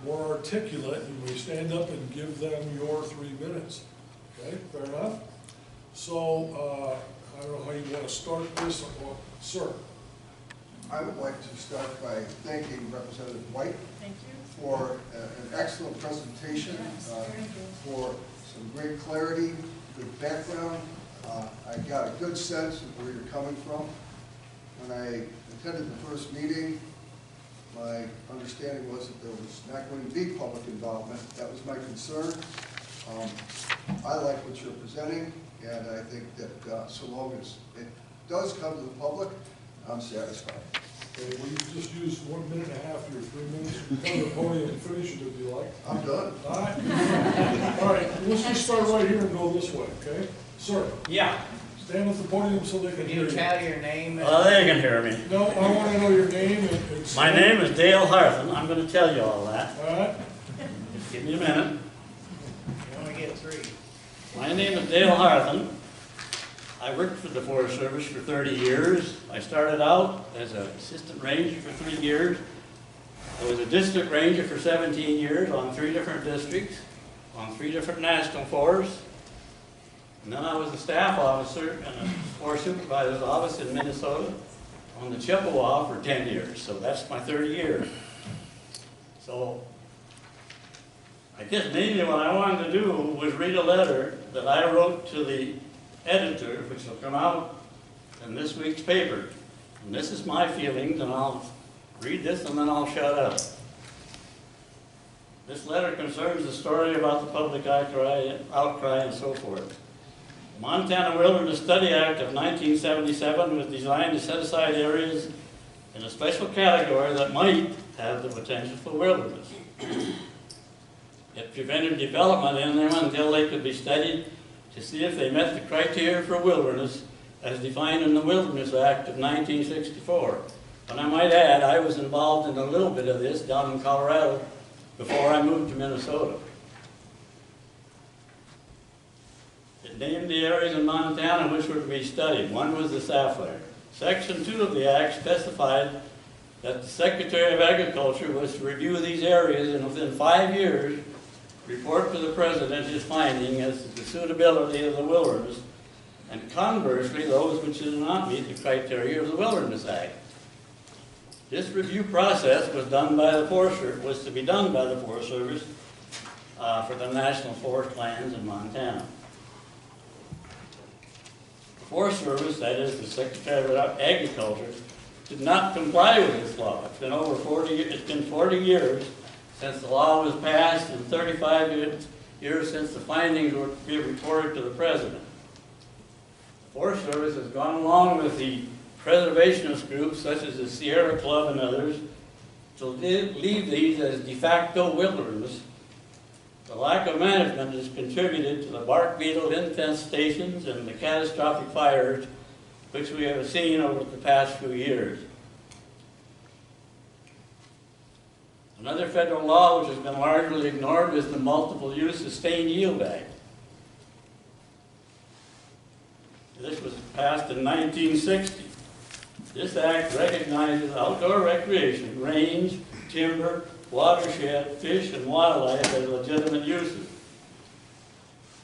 more articulate, you may stand up and give them your 3 minutes. Okay, fair enough? So, I don't know how you want to start this. Sir. I would like to start by thanking Representative White Thank you. for an excellent presentation, for some great clarity, good background. I got a good sense of where you're coming from. When I attended the first meeting, my understanding was that there was not going to be public involvement. That was my concern. I like what you're presenting, and I think that so long as it does come to the public, I'm satisfied. Okay, well, you just use 1.5 minutes of your 3 minutes. You come to the podium and finish it if you like. I'm done. All right. All right, let's just start right here and go this way, okay? Sir. Yeah, stand at the podium so they can Could hear you you. tell your name? Well, they can hear me. No, I want to know your name. It's- My name is Dale Harthen. I'm going to tell you all that. All right, Just give me a minute. You only get 3. My name is Dale Harthen. I worked for the Forest Service for 30 years. I started out as an assistant ranger for 3 years. I was a district ranger for 17 years on 3 different districts, on 3 different national forests. And then I was a staff officer in a forest supervisor's office in Minnesota on the Chippewa for 10 years. So that's my 30 years. So I guess mainly what I wanted to do was read a letter that I wrote to the editor, which will come out in this week's paper. And this is my feelings, and I'll read this and then I'll shut up. This letter concerns the story about the public outcry and so forth. The Montana Wilderness Study Act of 1977 was designed to set aside areas in a special category that might have the potential for wilderness. It prevented development in them until they could be studied to see if they met the criteria for wilderness as defined in the Wilderness Act of 1964. And I might add, I was involved in a little bit of this down in Colorado before I moved to Minnesota. It named the areas in Montana which were to be studied. One was the sapphire. Section 2 of the Act specified that the Secretary of Agriculture was to review these areas and within 5 years report to the President his finding as to the suitability of the wilderness, and conversely those which did not meet the criteria of the Wilderness Act. This review process was done by the Forest Service for the national forest lands in Montana. The Forest Service, that is the Secretary of Agriculture, did not comply with this law. It's been 40 years since the law was passed and 35 years since the findings were to be reported to the President. The Forest Service has gone along with the preservationist groups such as the Sierra Club and others to leave these as de facto wilderness. The lack of management has contributed to the bark beetle infestations and the catastrophic fires which we have seen over the past few years. Another federal law which has been largely ignored is the Multiple Use Sustained Yield Act. This was passed in 1960. This act recognizes outdoor recreation, range, timber, watershed, fish, and wildlife as legitimate uses.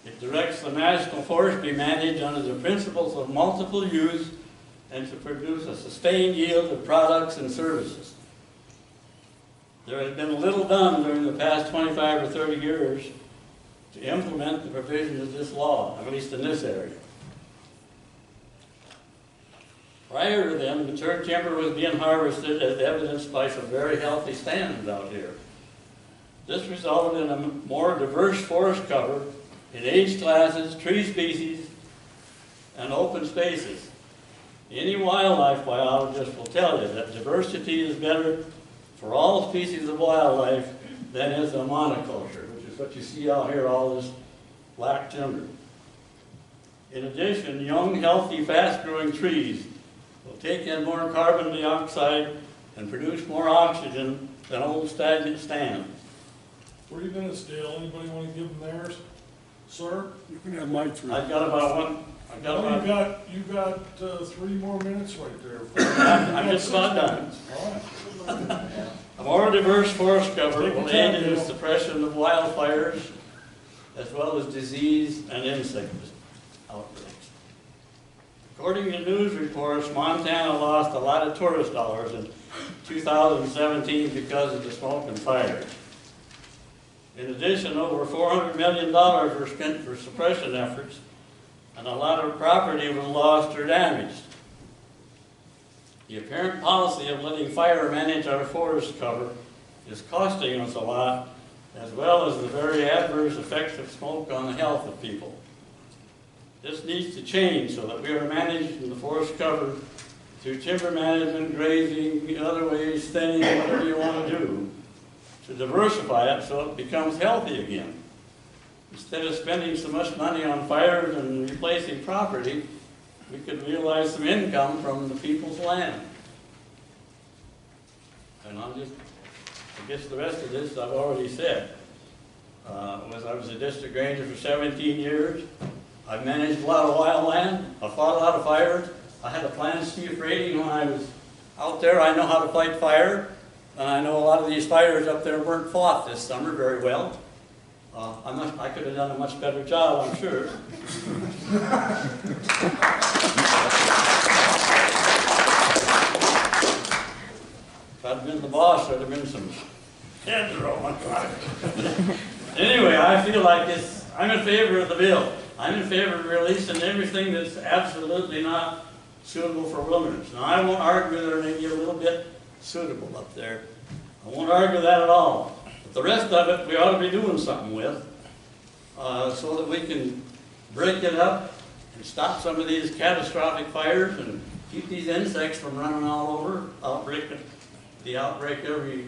It directs the national forest be managed under the principles of multiple use and to produce a sustained yield of products and services. There has been little done during the past 25 or 30 years to implement the provisions of this law, at least in this area. Prior to then, mature timber was being harvested as evidenced by some very healthy stands out here. This resulted in a more diverse forest cover in age classes, tree species, and open spaces. Any wildlife biologist will tell you that diversity is better for all species of wildlife than is a monoculture, which is what you see out here, all this black timber. In addition, young, healthy, fast-growing trees will take in more carbon dioxide and produce more oxygen than old stagnant stands. 3 minutes, Dale. Anybody want to give them theirs? Sir? You can have my 3. I've got about one. I've got No, about. you got 3 more minutes right there. I'm just about done. All right. A more diverse forest cover Take your will time, aid in the Dale. suppression of wildfires as well as disease and insect outbreaks. According to news reports, Montana lost a lot of tourist dollars in 2017 because of the smoke and fires. In addition, over $400 million were spent for suppression efforts, and a lot of property was lost or damaged. The apparent policy of letting fire manage our forest cover is costing us a lot, as well as the very adverse effects of smoke on the health of people. This needs to change so that we are managing the forest cover through timber management, grazing, other ways, thinning, whatever you want to do, to diversify it so it becomes healthy again. Instead of spending so much money on fires and replacing property, we could realize some income from the people's land. And I guess the rest of this I've already said. I was a district ranger for 17 years. I've managed a lot of wildland. I fought a lot of fires. I had a plans chief rating when I was out there. I know how to fight fire. And I know a lot of these fires up there weren't fought this summer very well. I could have done a much better job, I'm sure. If I'd been the boss, there'd have been some heads rolling. Anyway, I feel like I'm in favor of the bill. I'm in favor of releasing everything that's absolutely not suitable for wilderness. Now, I won't argue that there may be a little bit suitable up there. I won't argue that at all. But the rest of it, we ought to be doing something with, so that we can break it up and stop some of these catastrophic fires and keep these insects from running all over, the outbreak every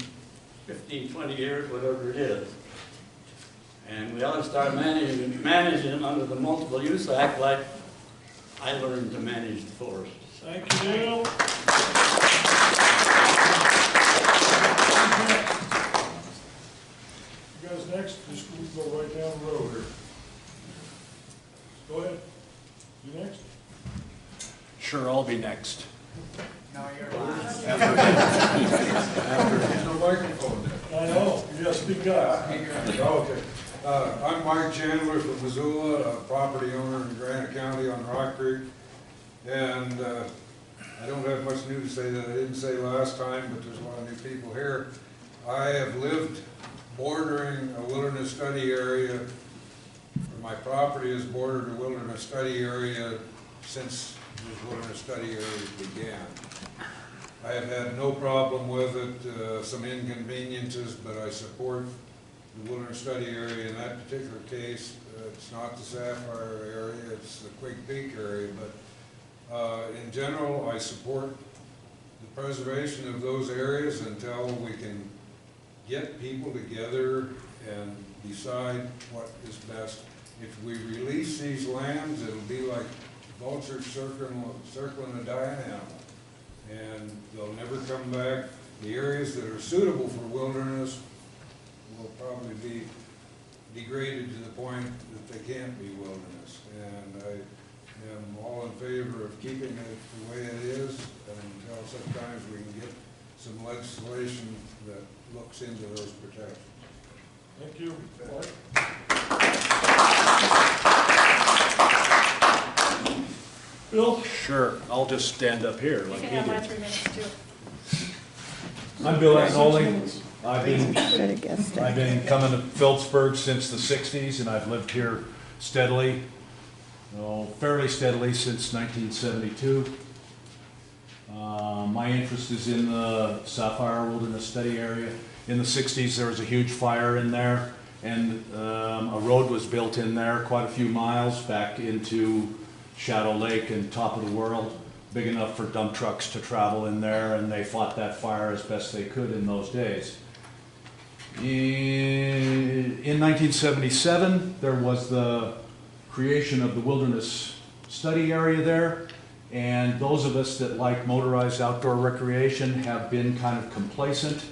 15, 20 years, whatever it is. And we ought to start managing under the Multiple Use Act like I learned to manage the forest. Thank you, Neil. You guys next, just go right down the road here. Go ahead. You next? Sure, I'll be next. No, you're last. There's no microphone there. I know, you gotta speak up. Okay. I'm Mike Chandler from Missoula, a property owner in Granite County on Rock Creek. And I don't have much new to say that I didn't say last time, but there's a lot of new people here. I have lived bordering a wilderness study area. My property is bordered a wilderness study area since this wilderness study area began. I have had no problem with it, some inconveniences, but I support the wilderness study area in that particular case. It's not the Sapphire area, it's the Quake Peak area, but in general, I support the preservation of those areas until we can get people together and decide what is best. If we release these lands, it'll be like vultures circling a dying animal, and they'll never come back. The areas that are suitable for wilderness will probably be degraded to the point that they can't be wilderness. And I am all in favor of keeping it the way it is until sometimes we can get some legislation that looks into those protections. Thank you. Mark? Bill? Sure, I'll just stand up here like You he can have my did. 3 minutes too. I'm Bill Agnoli. I've been coming to Phillipsburg since the 60s, and I've lived here steadily, fairly steadily since 1972. My interest is in the Sapphire Wilderness Study Area. In the 60s, there was a huge fire in there, and a road was built in there quite a few miles back into Shadow Lake and Top of the World, big enough for dump trucks to travel in there, and they fought that fire as best they could in those days. In 1977, there was the creation of the Wilderness Study Area there, and those of us that like motorized outdoor recreation have been kind of complacent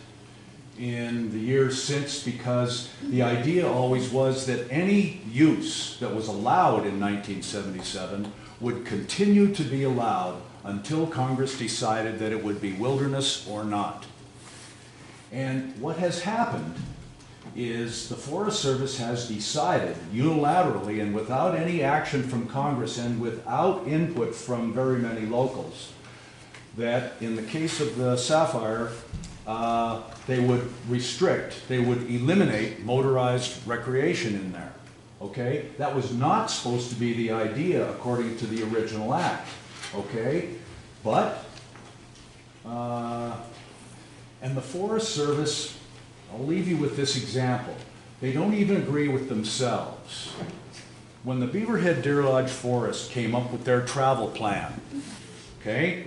in the years since, because the idea always was that any use that was allowed in 1977 would continue to be allowed until Congress decided that it would be wilderness or not. And what has happened is the Forest Service has decided unilaterally and without any action from Congress and without input from very many locals that in the case of the Sapphire, they would restrict, they would eliminate motorized recreation in there, okay? That was not supposed to be the idea according to the original act, okay? But, and the Forest Service, I'll leave you with this example. They don't even agree with themselves. When the Beaverhead Deer Lodge Forest came up with their travel plan, okay?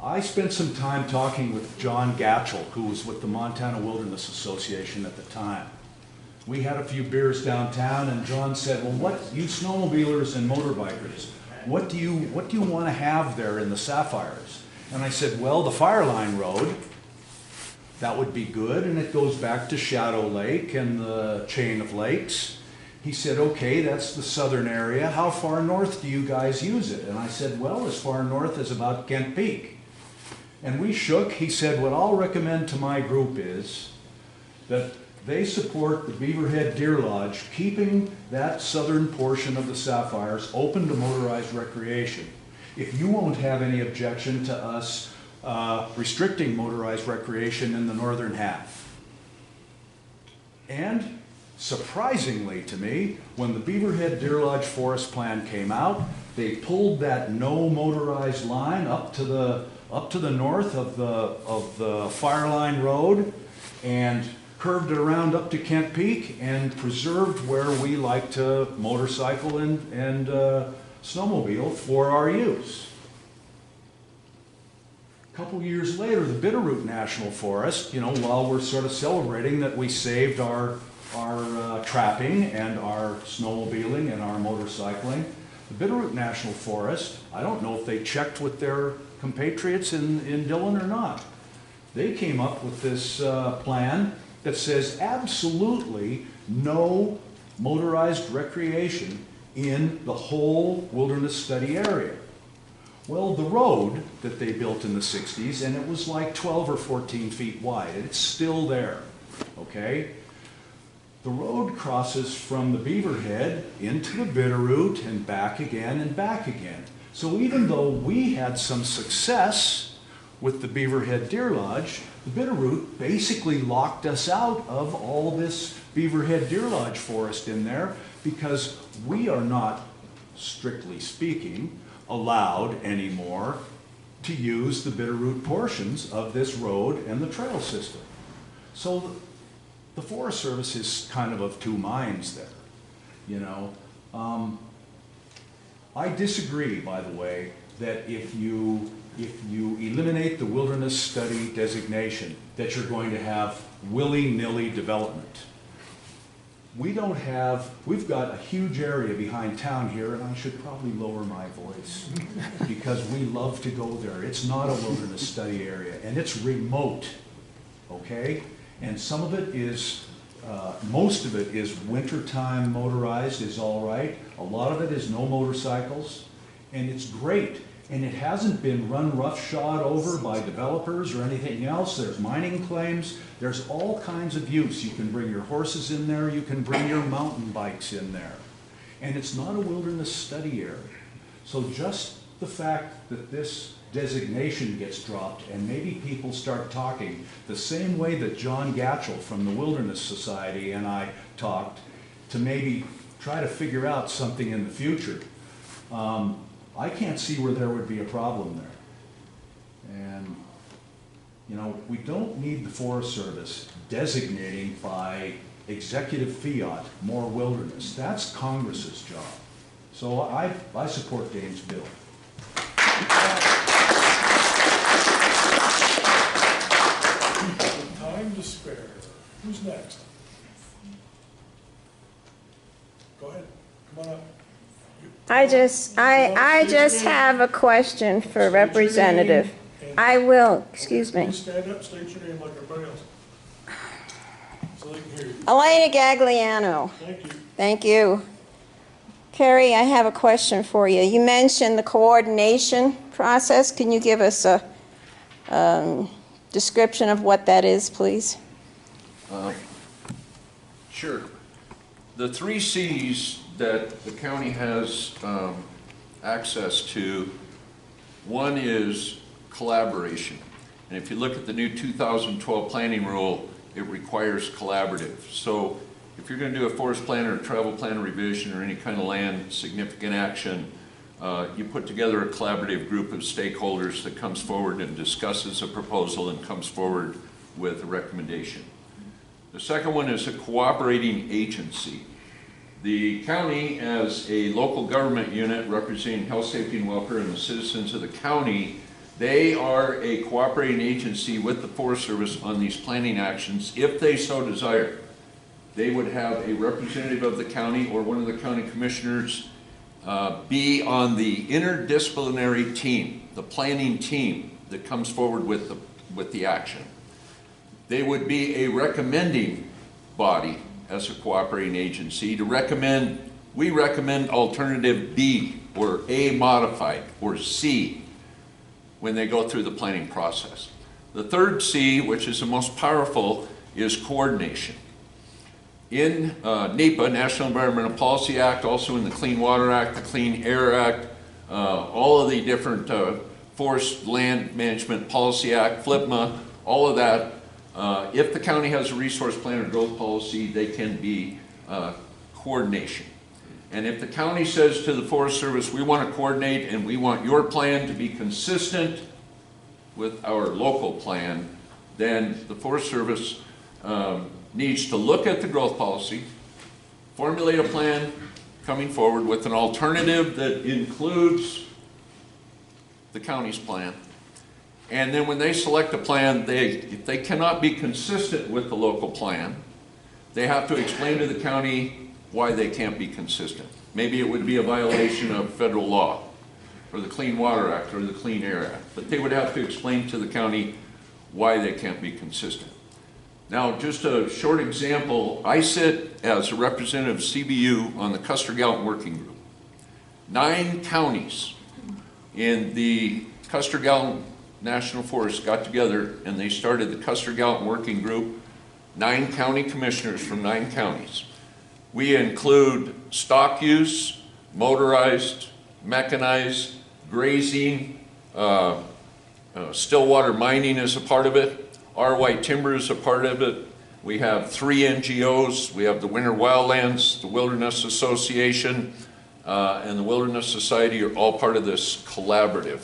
I spent some time talking with John Gatchell, who was with the Montana Wilderness Association at the time. We had a few beers downtown, and John said, well, what, you snowmobilers and motorbikers, what do you want to have there in the sapphires? And I said, well, the Fire Line Road, that would be good, and it goes back to Shadow Lake and the chain of lakes. He said, okay, that's the southern area. How far north do you guys use it? And I said, well, as far north as about Kent Peak. And we shook. He said, what I'll recommend to my group is that they support the Beaverhead Deer Lodge, keeping that southern portion of the sapphires open to motorized recreation. If you won't have any objection to us restricting motorized recreation in the northern half. And surprisingly to me, when the Beaverhead Deer Lodge Forest Plan came out, they pulled that no motorized line up to the north of the Fire Line Road and curved it around up to Kent Peak and preserved where we like to motorcycle and snowmobile for our use. A couple years later, the Bitterroot National Forest, while we're sort of celebrating that we saved our trapping and our snowmobiling and our motorcycling, the Bitterroot National Forest, I don't know if they checked with their compatriots in Dillon or not. They came up with this plan that says absolutely no motorized recreation in the whole wilderness study area. Well, the road that they built in the 60s, and it was like 12 or 14 feet wide, and it's still there, okay? The road crosses from the Beaverhead into the Bitterroot and back again and back again. So even though we had some success with the Beaverhead Deer Lodge, the Bitterroot basically locked us out of all this Beaverhead Deer Lodge forest in there because we are not, strictly speaking, allowed anymore to use the Bitterroot portions of this road and the trail system. So the Forest Service is kind of two minds there, I disagree, by the way, that if you eliminate the wilderness study designation, that you're going to have willy-nilly development. We've got a huge area behind town here, and I should probably lower my voice because we love to go there. It's not a wilderness study area, and it's remote, okay? And some of it is, most of it is wintertime motorized is all right. A lot of it is no motorcycles, and it's great. And it hasn't been run roughshod over by developers or anything else. There's mining claims. There's all kinds of use. You can bring your horses in there. You can bring your mountain bikes in there. And it's not a wilderness study area. So just the fact that this designation gets dropped and maybe people start talking the same way that John Gatchell from the Wilderness Society and I talked to maybe try to figure out something in the future. I can't see where there would be a problem there. And, we don't need the Forest Service designating by executive fiat more wilderness. That's Congress's job. So I support Daines' bill. Time to spare. Who's next? Go ahead, come on up. I just have a question for Representative. I will, excuse me. Stand up, state your name like everybody else. So they can hear you. Elena Gagliano. Thank you. Thank you. Kerry, I have a question for you. You mentioned the coordination process. Can you give us a description of what that is, please? Sure. The 3 C's that the county has access to, one is collaboration. And if you look at the new 2012 planning rule, it requires collaborative. So if you're going to do a forest plan or a travel plan revision or any kind of land significant action, you put together a collaborative group of stakeholders that comes forward and discusses a proposal and comes forward with a recommendation. The second one is a cooperating agency. The county, as a local government unit representing health, safety, and welfare and the citizens of the county, they are a cooperating agency with the Forest Service on these planning actions if they so desire. They would have a representative of the county or one of the county commissioners be on the interdisciplinary team, the planning team that comes forward with the action. They would be a recommending body as a cooperating agency to recommend, we recommend alternative B or A modified or C when they go through the planning process. The third C, which is the most powerful, is coordination. In NEPA, National Environmental Policy Act, also in the Clean Water Act, the Clean Air Act, all of the different Forest Land Management Policy Act, FLPMA, all of that, if the county has a resource plan or growth policy, they can be coordination. And if the county says to the Forest Service, we want to coordinate and we want your plan to be consistent with our local plan, then the Forest Service needs to look at the growth policy, formulate a plan coming forward with an alternative that includes the county's plan. And then when they select a plan, if they cannot be consistent with the local plan, they have to explain to the county why they can't be consistent. Maybe it would be a violation of federal law, or the Clean Water Act, or the Clean Air Act. But they would have to explain to the county why they can't be consistent. Now, just a short example, I sit as a representative of CBU on the Custer-Gallatin Working Group. 9 counties in the Custer-Gallatin National Forest got together and they started the Custer-Gallatin Working Group, 9 county commissioners from 9 counties. We include stock use, motorized, mechanized, grazing, stillwater mining is a part of it. Our White Timber is a part of it. We have 3 NGOs. We have the Winter Wildlands, the Wilderness Association, and the Wilderness Society are all part of this collaborative.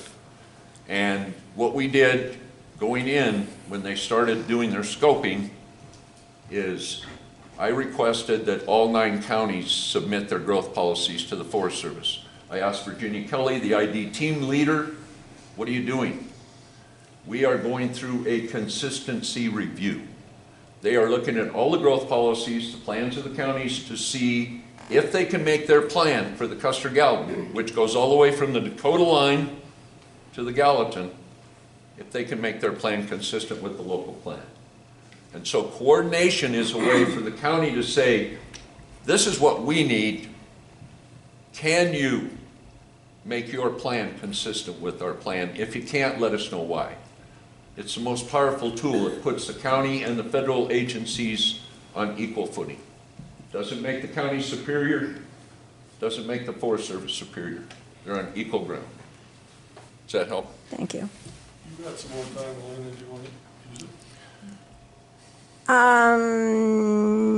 And what we did going in when they started doing their scoping is I requested that all 9 counties submit their growth policies to the Forest Service. I asked Virginia Kelly, the ID team leader, what are you doing? We are going through a consistency review. They are looking at all the growth policies, the plans of the counties to see if they can make their plan for the Custer-Gallatin, which goes all the way from the Dakota line to the Gallatin, if they can make their plan consistent with the local plan. And so coordination is a way for the county to say, this is what we need. Can you make your plan consistent with our plan? If you can't, let us know why. It's the most powerful tool. It puts the county and the federal agencies on equal footing. Doesn't make the county superior, doesn't make the Forest Service superior. They're on equal ground. Does that help? Thank you. You've got some more time, Elena, do you want to use it?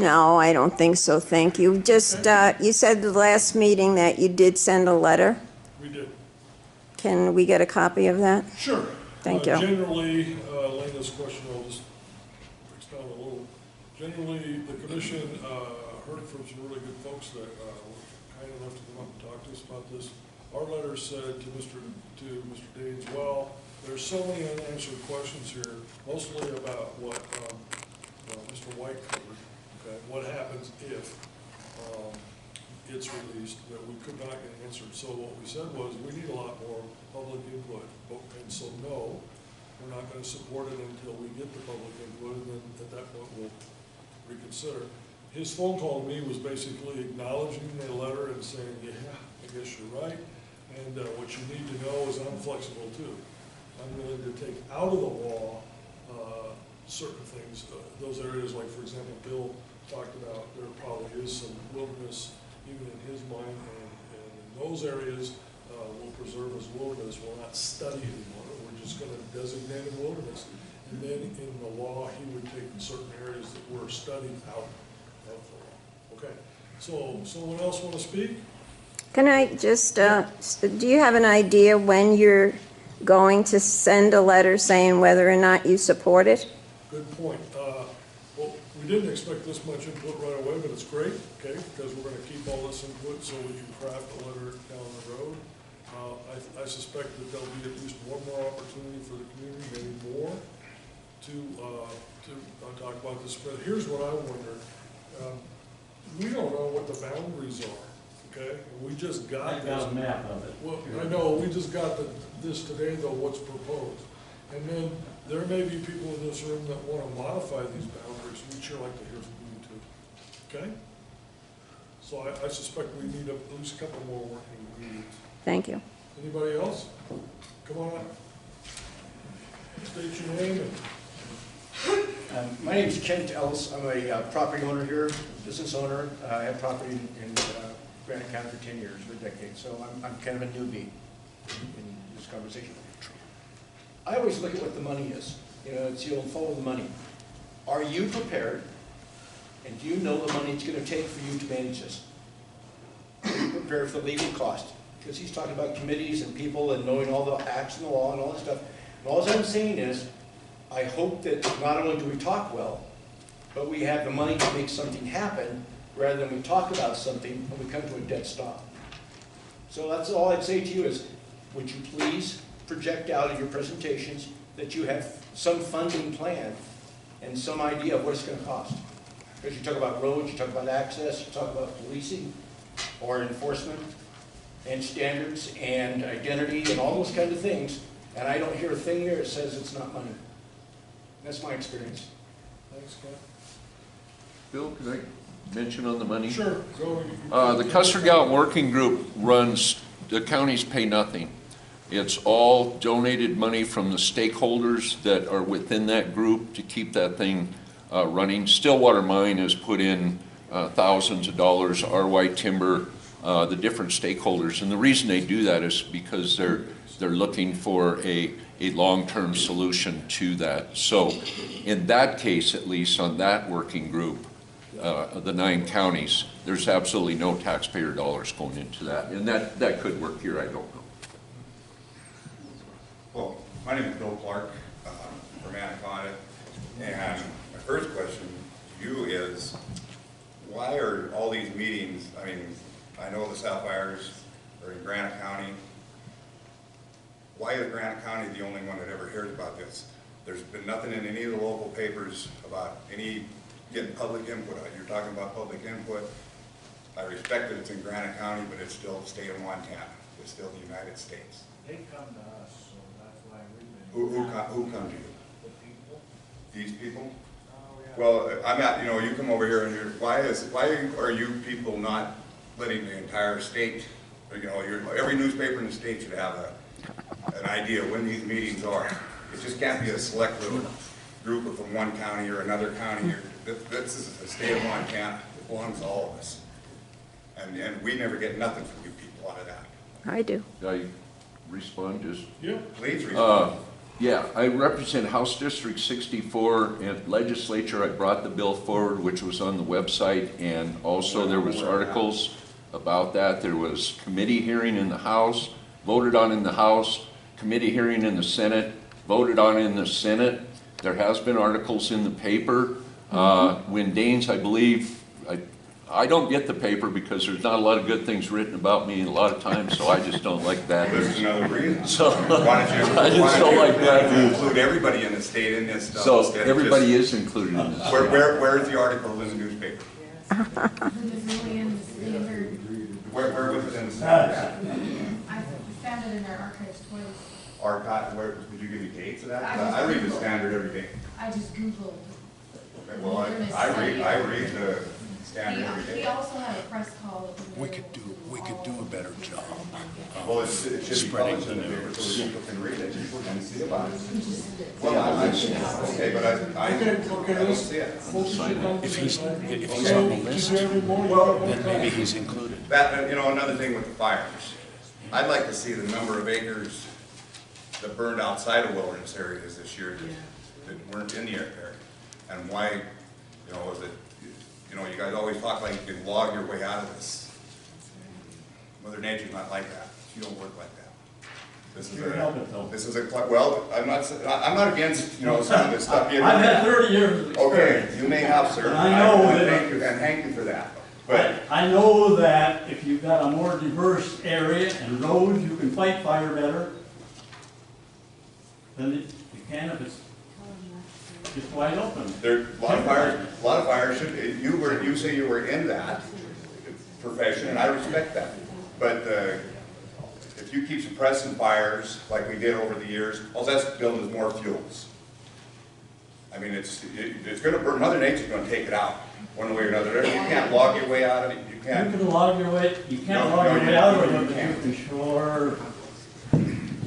No, I don't think so, thank you. Just, you said the last meeting that you did send a letter. We did. Can we get a copy of that? Sure. Thank you. Generally, Elena's question, I'll just expound a little. Generally, the commission heard from some really good folks that were kind enough to come up and talk to us about this. Our letter said to Mr. Daines, well, there's so many unanswered questions here, mostly about what Mr. White covered. Okay, what happens if it's released that we could not get answered? So what we said was we need a lot more public input, and so no, we're not going to support it until we get the public input, and then at that point we'll reconsider. His phone call to me was basically acknowledging the letter and saying, yeah, I guess you're right, and what you need to know is I'm flexible too. I'm willing to take out of the law certain things, those areas, like for example, Bill talked about, there probably is some wilderness even in his mind, and in those areas we'll preserve as wilderness. We'll not study anymore. We're just going to designate it wilderness. And then in the law, he would take certain areas that were studied out of the law. Okay. So someone else want to speak? Can I just, do you have an idea when you're going to send a letter saying whether or not you support it? Good point. Well, we didn't expect this much input right away, but it's great, okay, because we're going to keep all this input so we can craft a letter down the road. I suspect that there'll be at least one more opportunity for the community, maybe more, to talk about this. But here's what I wonder. We don't know what the boundaries are okay? And we just got I this. got a map of it. Well, I know, we just got this today, though, what's proposed. And then there may be people in this room that want to modify these boundaries. We'd sure like to hear from you too, okay? So I suspect we need at least a couple more working meetings. Thank you. Anybody else? Come on up. State your name and My name is Kent Ellis. I'm a property owner here, business owner. I have property in Granite County for 10 years, for a decade, so I'm kind of a newbie in this conversation. I always look at what the money is. You know, it's you'll follow the money. Are you prepared, and do you know the money it's going to take for you to manage this? Are you prepared for the legal cost? Because he's talking about committees and people and knowing all the acts and the law and all that stuff. And all I'm saying is, I hope that not only do we talk well, but we have the money to make something happen, rather than we talk about something and we come to a dead stop. So that's all I'd say to you is, would you please project out in your presentations that you have some funding plan and some idea of what it's going to cost? Because you talk about roads, you talk about access, you talk about policing or enforcement and standards and identity and all those kind of things, and I don't hear a thing there that says it's not money. That's my experience. thanks, Ken. Bill, could I mention on the money? Sure, go. The Custer Gallup Working Group runs, the counties pay nothing. It's all donated money from the stakeholders that are within that group to keep that thing running. Stillwater Mine has put in thousands of dollars, RY Timber, the different stakeholders. And the reason they do that is because they're looking for a long-term solution to that. So in that case, at least on that working group, the 9 counties, there's absolutely no taxpayer dollars going into that. And that could work here, I don't know. Well, my name is Bill Clark from Anaconda, and my first question to you is, why are all these meetings, I mean, I know the Sapphires are in Granite County. Why is Granite County the only one that ever hears about this? There's been nothing in any of the local papers about any getting public input. You're talking about public input. I respect that it's in Granite County, but it's still the state of Montana. It's still the United States. They come to us, so that's why we've been. Who come to you? The people. These people? Oh, yeah. Well, I'm at, you know, you come over here and why are you people not letting the entire state, you know, every newspaper in the state should have an idea when these meetings are. It just can't be a select little group from one county or another county. This is the state of Montana. It belongs to all of us. And we never get nothing from you people out of that. I do. Did I respond just? Yeah. Please respond. Yeah, I represent House District 64 and legislature. I brought the bill forward, which was on the website, and also there was articles about that. There was committee hearing in the House, voted on in the House, committee hearing in the Senate, voted on in the Senate. There has been articles in the paper. When Daines, I believe, I don't get the paper because there's not a lot of good things written about me a lot of times, so I just don't like that. There's another reason. So, why don't I just don't like that. include everybody in the state in this stuff? So everybody is included in this. Where's the article in the newspaper? Where was it in the Senate? I found it in our archives twice. Archive, did you give me dates of that? I read the Standard every day. I just Googled. Okay, well, I read the Standard every He day. also had a press call. We could do a better job. Well, it should be published in the paper so that people can read it and see about it. Well, okay, but I don't see it. If he's on the list, then maybe he's included. That, you know, another thing with the fires, I'd like to see the number of acres that burned outside of wilderness areas this year that weren't in the area. And why, you know, is it, you know, you guys always talk like you can log your way out of this. Mother Nature's not like that. She don't work like that. This is a, well, I'm not against, you know, some of this stuff. I've had 30 years of experience. Okay, you may have, sir. And I know that. Thank you for that. But I know that if you've got a more diverse area and roads, you can fight fire better than you can if it's just wide open. there, a lot of fires should, you say you were in that. profession, and I respect that. But if you keep suppressing fires like we did over the years, all that's building is more fuels. I mean, it's going to burn. Mother Nature's going to take it out one way or another. You can't log your way out of it. You You can't. can log your way, you can't No, log no, your you- way out of you it, but can't. you can sure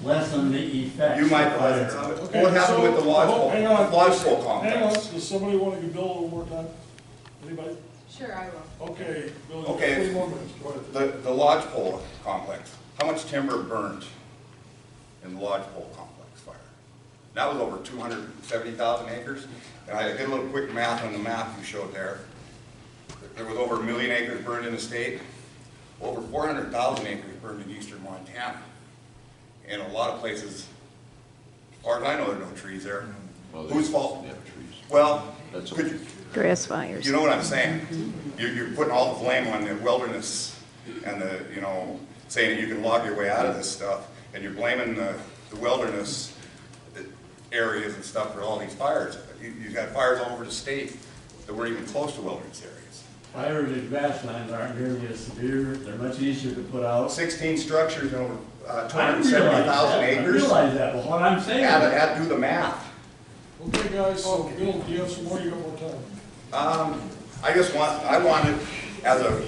lessen the effects. You might. of fire. Okay, What happened so- with the lodgepole? hang on. Lodgepole Hang on, complex. does somebody want to bill a little more time? Anybody? Sure, I will. Okay, Bill, you have Okay. 3 more minutes, go ahead. The lodgepole complex. How much timber burned in the lodgepole complex fire? That was over 270,000 acres. And I did a little quick math on the map you showed there. There was over 1 million acres burned in the state. Over 400,000 acres burned in eastern Montana. And a lot of places, as far as I know, there are no trees there. Well, Whose fault? they have trees. Well, That's could you, Grass fires. you know what I'm saying? You're putting all the blame on the wilderness and the, saying that you can log your way out of this stuff, and you're blaming the wilderness areas and stuff for all these fires. You've got fires all over the state that weren't even close to wilderness areas. Fires in grasslands aren't nearly as severe, they're much easier to put out. 16 structures and over I 270,000 acres. realize that, but what I'm saying. Add do the math. Okay, guys, so Bill, do you have some more? You got more time? I wanted, as a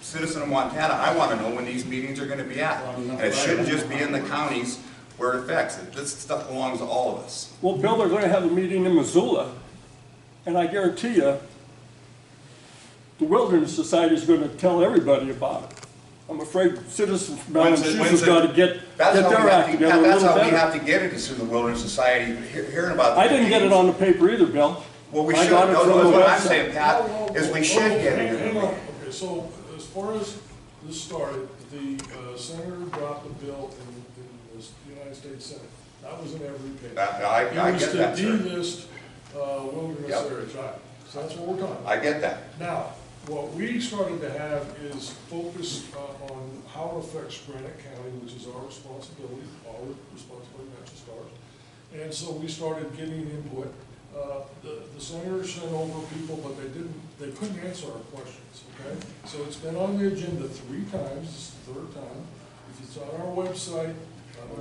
citizen of Montana, I want to know when these meetings are going to be at. And it shouldn't just be in the counties where it affects it. This stuff belongs to all of us. Well, Bill, they're going to have a meeting in Missoula, and I guarantee you, the Wilderness Society is going to tell everybody about it. I'm afraid citizens from Massachusetts got to get their act together a That's little how we better. have to get it, is through the Wilderness Society, hearing about the I didn't get it meetings. on the paper either, Bill. Well, we I should, got it no, from that's the what I'm website. saying, Pat, is we should get it. Hang on, okay, so as far as this started, the senator dropped a bill in the United States Senate. That was in every page. I get that, sir. It was to delist wilderness Yep. areas, right? So that's what we're talking about. I get that. Now, what we started to have is focus on how it affects Granite County, which is our responsibility, not just ours. And so we started getting input. The senator sent over people, but they couldn't answer our questions, okay? So it's been on the agenda 3 times, this is the 3rd time. If it's on our website,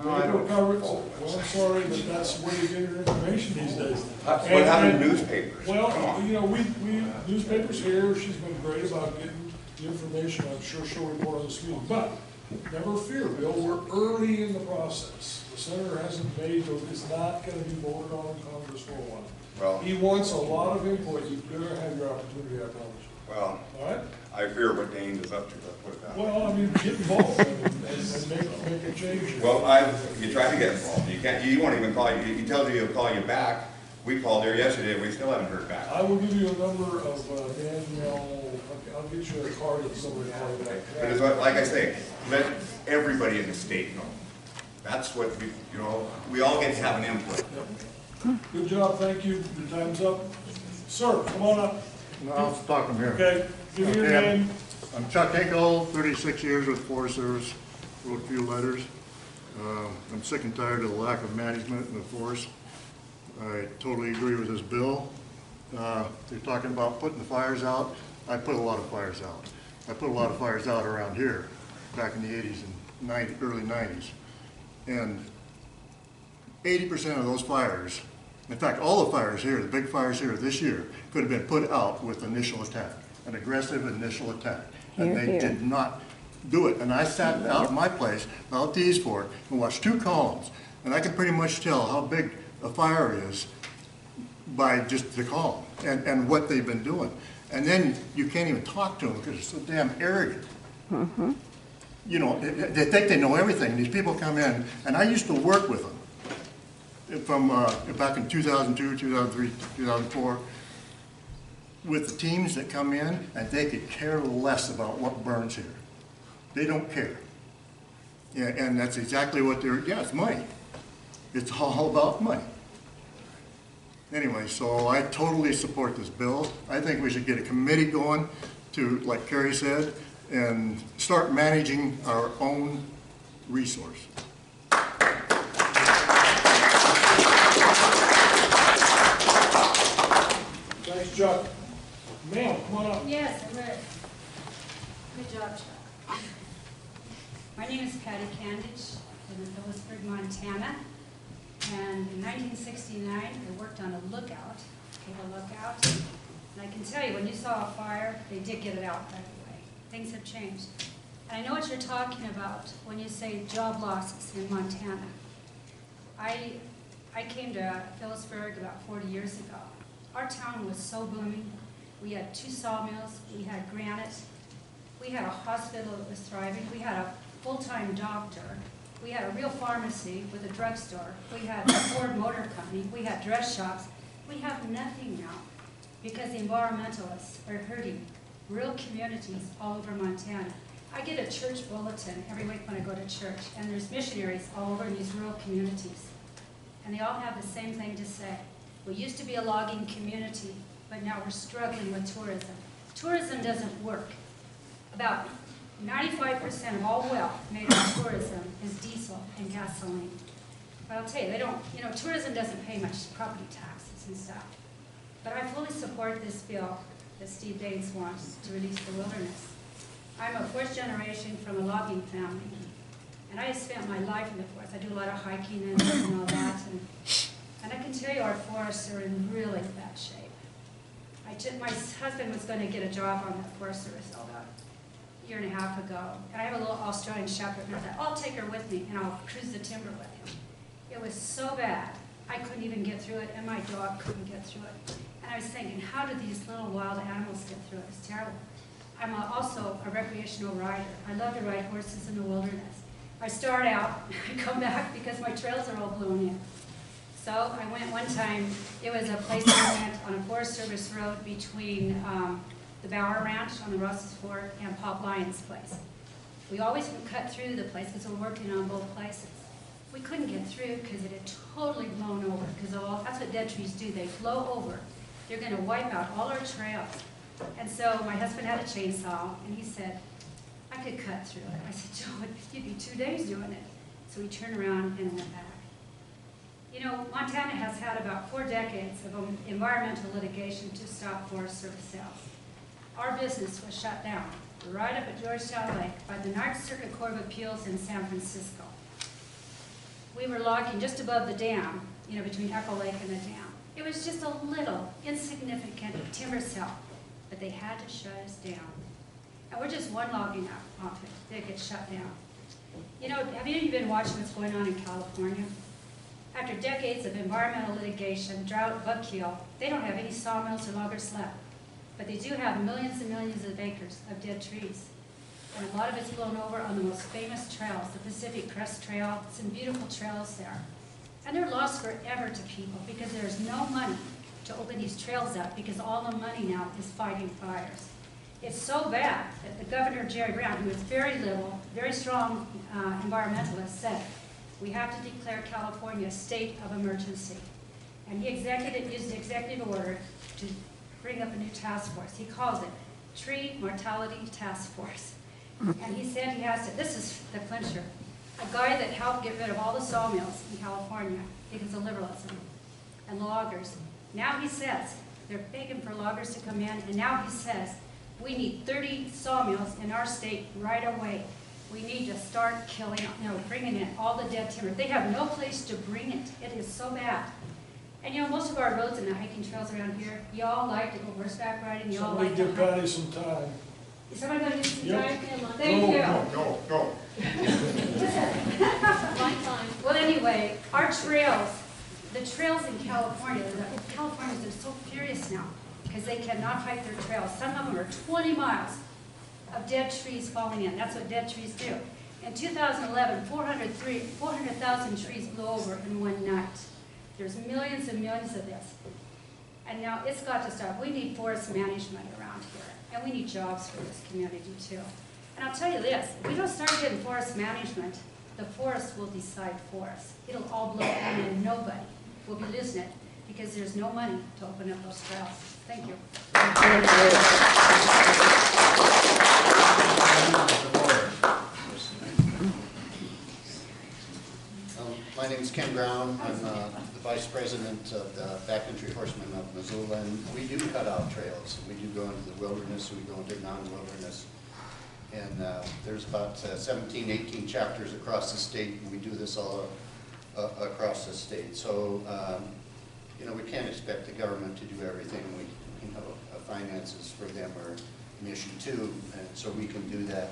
No, I don't cover it. follow Well, I'm sorry, but that's where you get your information these days. What happened to newspapers? Come Well, on. we newspapers here, she's been great about getting the information, I'm sure she'll report on this meeting. But never fear, Bill, we're early in the process. The senator hasn't made, it's not gonna be voted on in Congress for a while. Well, He wants a lot of input, you better have your opportunity, I promise you. well, All right? I fear what Daines is up to, let's put it that way. Well, I mean, get involved and make a change here. Well, you tried to get involved. You can't, you won't even call you, he tells you he'll call you back. We called there yesterday, and we still haven't heard back. I will give you a number of Danielle, I'll get you a card of somebody call you back. But it's what, like I say, let everybody in the state know. That's what we all get to have an input. Good job, thank you, your time's up. Sir, come on up. No, I'll talk from here. Okay, give me your Okay, name. I'm Chuck Hinkle, 36 years with Forest Service, wrote a few letters. I'm sick and tired of the lack of management in the forest. I totally agree with this bill. They're talking about putting the fires out. I put a lot of fires out. I put a lot of fires out around here back in the 80s and early 90s. And 80% of those fires, in fact, all the fires here, the big fires here this year, could have been put out with initial attack, an aggressive initial attack. And Here, they here. did not do it. And I sat out at my place, out to Eastport, and watched 2 columns. And I can pretty much tell how big a fire is by just the column and what they've been doing. And then you can't even talk to them because they're so damn arrogant. You know, they think they know everything. These people come in, and I used to work with them from back in 2002, 2003, 2004, with the teams that come in, and they could care less about what burns here. They don't care. Yeah, and that's exactly what they're, yeah, it's money. It's all about money. Anyway, so I totally support this bill. I think we should get a committee going to, like Kerry said, and start managing our own resource. Thanks, Chuck. Ma'am, come on up. Yes, Rick. Good job, Chuck. My name is Patty Candich. I live in Phillipsburg, Montana. And in 1969, I worked on a lookout, cable lookout. And I can tell you, when you saw a fire, they did get it out right away. Things have changed. And I know what you're talking about when you say job losses in Montana. I came to Phillipsburg about 40 years ago. Our town was so booming. We had 2 sawmills, we had granite, we had a hospital that was thriving, we had a full-time doctor, we had a real pharmacy with a drugstore, we had a Ford Motor Company, we had dress shops. We have nothing now because the environmentalists are hurting real communities all over Montana. I get a church bulletin every week when I go to church, and there's missionaries all over in these rural communities. And they all have the same thing to say. We used to be a logging community, but now we're struggling with tourism. Tourism doesn't work. About 95% of all wealth made from tourism is diesel and gasoline. But I'll tell you, tourism doesn't pay much property taxes and stuff. But I fully support this bill that Steve Daines wants to release the wilderness. I'm a 4th generation from a logging family, and I have spent my life in the forest. I do a lot of hiking and all that, and I can tell you our forests are in really bad shape. My husband was going to get a job on the Forest Service about a year and a half ago, and I have a little Australian Shepherd, and I thought, I'll take her with me, and I'll cruise the timber with him. It was so bad, I couldn't even get through it, and my dog couldn't get through it. And I was thinking, how do these little wild animals get through it? It's terrible. I'm also a recreational rider. I love to ride horses in the wilderness. I start out, I come back because my trails are all blown in. So I went one time, it was a place I went on a Forest Service road between the Bower Ranch on the Russell's Fort and Pop Lyon's place. We always would cut through the place because we're working on both places. We couldn't get through because it had totally blown over, because that's what dead trees do, they blow over. They're going to wipe out all our trails. And so my husband had a chainsaw, and he said, I could cut through it. I said, Joe, it'd be 2 days doing it. So we turned around and went back. You know, Montana has had about 4 decades of environmental litigation to stop Forest Service sales. Our business was shut down right up at Georgetown Lake by the Ninth Circuit Court of Appeals in San Francisco. We were logging just above the dam, between Echo Lake and the dam. It was just a little insignificant timber sale, but they had to shut us down. And we're just one logging outfit that gets shut down. Have any of you been watching what's going on in California? After decades of environmental litigation, drought, bug kill, they don't have any sawmills or loggers left. But they do have millions and millions of acres of dead trees. And a lot of it's blown over on the most famous trails, the Pacific Crest Trail, some beautiful trails there. And they're lost forever to people because there's no money to open these trails up because all the money now is fighting fires. It's so bad that the Governor Jerry Brown, who is very liberal, very strong environmentalist, said, we have to declare California a state of emergency. And he used the executive order to bring up a new task force. He calls it Tree Mortality Task Force. And he said he has to, this is the clincher, a guy that helped get rid of all the sawmills in California because of liberalism and loggers. Now he says, they're begging for loggers to come in, and now he says, we need 30 sawmills in our state right away. We need to start bringing in all the dead timber. They have no place to bring it. It is so bad. And most of our roads and the hiking trails around here, you all like to go horseback riding. You all like to give Patty some time. Is somebody going to give some time? Thank you. Go. Well, anyway, our trails, the trails in California, Californians are so furious now because they cannot hike their trails. Some of them are 20 miles of dead trees falling in. That's what dead trees do. In 2011, 400,000 trees blew over in one night. There's millions and millions of this. And now it's got to stop. We need forest management around here. And we need jobs for this community too. And I'll tell you this, if we don't start getting forest management, the forest will decide for us. It'll all blow in and nobody will be losing it because there's no money to open up those trails. Thank you. My name is Ken Brown. I'm the Vice President of the Backcountry Horsemen of Missoula, and we do cut out trails. We do go into the wilderness, we go into non-wilderness. And there's about 17, 18 chapters across the state, and we do this all across the state. So, you know, we can't expect the government to do everything. You know, finances for them are an issue too, and so we can do that.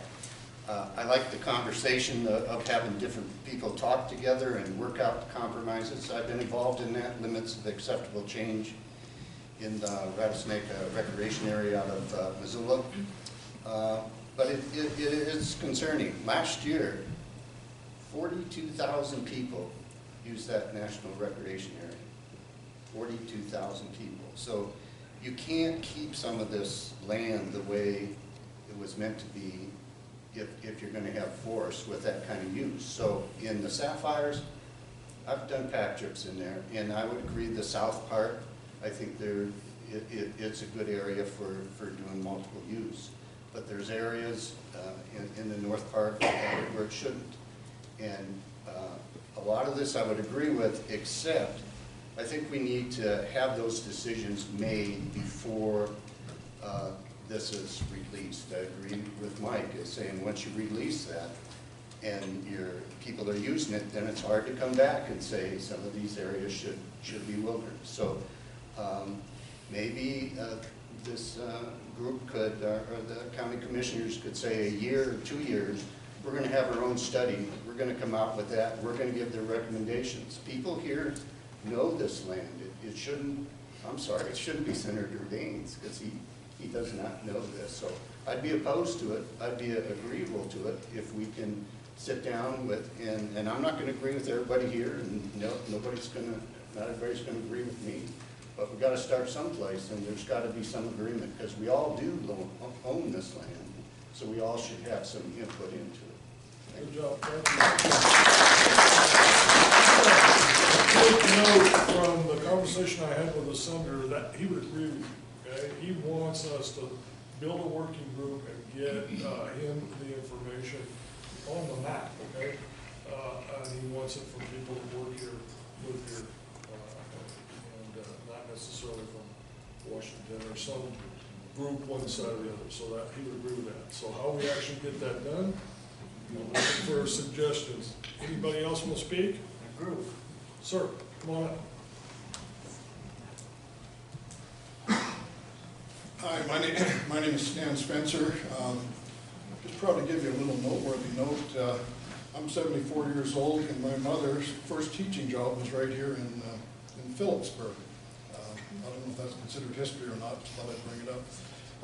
I like the conversation of having different people talk together and work out the compromises. I've been involved in that, limits of acceptable change in the rattlesnake recreation area out of Missoula. But it is concerning. Last year, 42,000 people used that national recreation area. 42,000 people. So you can't keep some of this land the way it was meant to be if you're going to have forests with that kind of use. So in the Sapphires, I've done pack trips in there, and I would agree the south part, I think it's a good area for doing multiple use. But there's areas in the north part where it shouldn't. And a lot of this I would agree with, except I think we need to have those decisions made before this is released. I agree with Mike is saying once you release that and your people are using it, then it's hard to come back and say some of these areas should be wilderness. So maybe this group could, or the county commissioners could say a year or 2 years, we're going to have our own study, we're going to come out with that, we're going to give their recommendations. People here know this land. It shouldn't, I'm sorry, it shouldn't be Senator Daines, because he does not know this. So I'd be opposed to it. I'd be agreeable to it if we can sit down with, and I'm not going to agree with everybody here, and not everybody's going to agree with me, but we've got to start someplace, and there's got to be some agreement, because we all do own this land, so we all should have some input into it. Good job. Thank you. Take note from the conversation I had with the senator that he would agree with you. Okay? He wants us to build a working group and get him the information on the map. Okay, and he wants it from people who work here, live here, and not necessarily from Washington or some group one side or the other. So that he would agree with that. So how we actually get that done? I'm looking for suggestions. Anybody else want to speak? A group. Sir, come on up. Hi, my name is Stan Spencer. Just proud to give you a little noteworthy note. I'm 74 years old, and my mother's first teaching job was right here in Phillipsburg. I don't know if that's considered history or not, just thought I'd bring it up.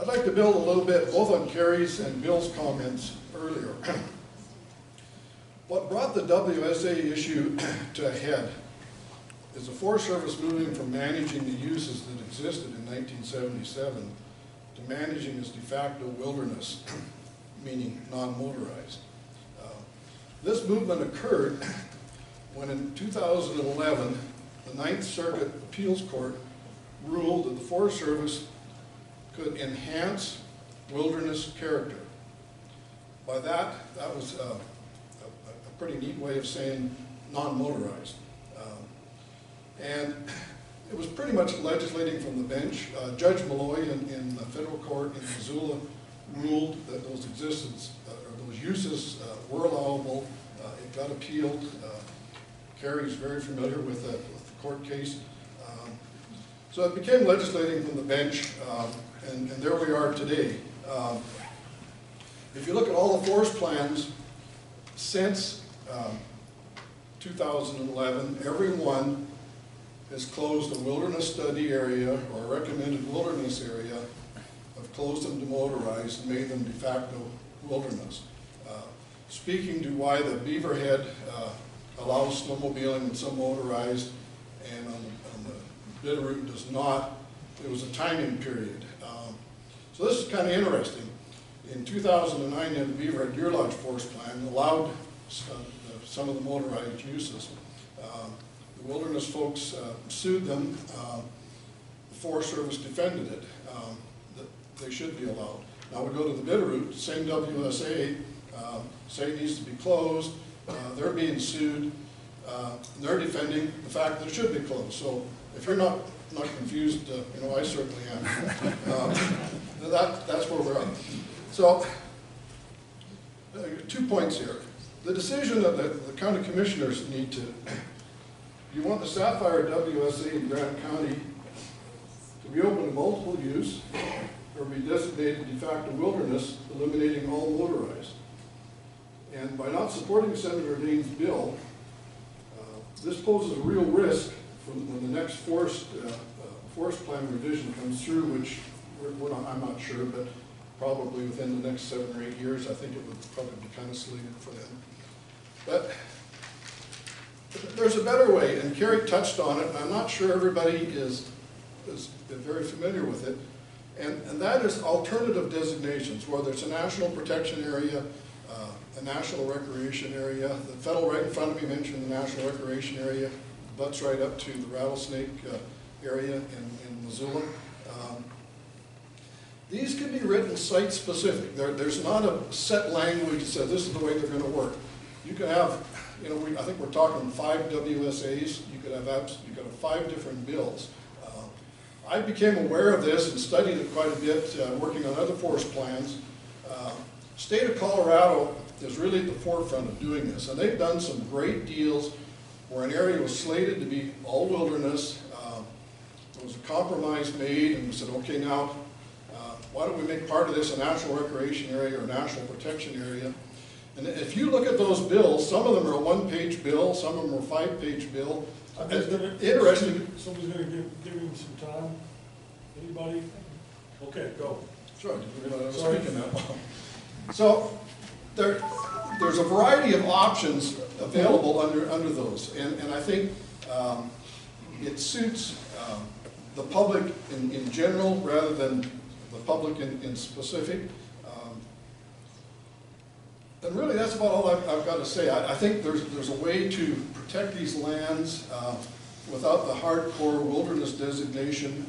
I'd like to build a little bit both on Kerry's and Bill's comments earlier. What brought the WSA issue to a head is the Forest Service moving from managing the uses that existed in 1977 to managing as de facto wilderness, meaning non-motorized. This movement occurred when in 2011, the Ninth Circuit Appeals Court ruled that the Forest Service could enhance wilderness character. By that was a pretty neat way of saying non-motorized. And it was pretty much legislating from the bench. Judge Malloy in the federal court in Missoula ruled that those uses were allowable. It got appealed. Kerry's very familiar with the court case. So it became legislating from the bench, and there we are today. If you look at all the forest plans since 2011, every one has closed a wilderness study area or a recommended wilderness area, have closed them to motorized and made them de facto wilderness. Speaking to why the Beaverhead allows snowmobiling and some motorized, and on the Bitterroot does not, it was a timing period. So this is kind of interesting. In 2009, the Beaverhead Deer Lodge Forest Plan allowed some of the motorized uses. The wilderness folks sued them. The Forest Service defended it, that they should be allowed. Now we go to the Bitterroot, same WSA, say it needs to be closed. They're being sued. They're defending the fact that it should be closed. So if you're not confused, I certainly am. That's where we're at. So 2 points here. The decision that the county commissioners need to, you want the Sapphire WSA in Granite County to be open to multiple use or be designated de facto wilderness, eliminating all motorized. And by not supporting Senator Daines' bill, this poses a real risk when the next forest plan revision comes through, which I'm not sure, but probably within the next 7 or 8 years. I think it would probably be kind of slated for them. But there's a better way, and Kerry touched on it, and I'm not sure everybody is very familiar with it, and that is alternative designations, whether it's a national protection area, a national recreation area. The fellow right in front of me mentioned the national recreation area, butts right up to the rattlesnake area in Missoula. These can be written site-specific. There's not a set language that says this is the way they're going to work. You can have, you know, I think we're talking 5 WSAs. You could have 5 different bills. I became aware of this and studied it quite a bit, working on other forest plans. State of Colorado is really at the forefront of doing this, and they've done some great deals where an area was slated to be all wilderness. There was a compromise made, and we said, okay, now why don't we make part of this a national recreation area or a national protection area? And if you look at those bills, some of them are a 1-page bill, some of them are a 5-page bill. Interesting. Somebody's gonna give him some time? Anybody? Okay, go. Sure, I didn't realize I was speaking that long. So there's a variety of options available under those, and I think it suits the public in general rather than the public in specific. And really, that's about all I've got to say. I think there's a way to protect these lands without the hardcore wilderness designation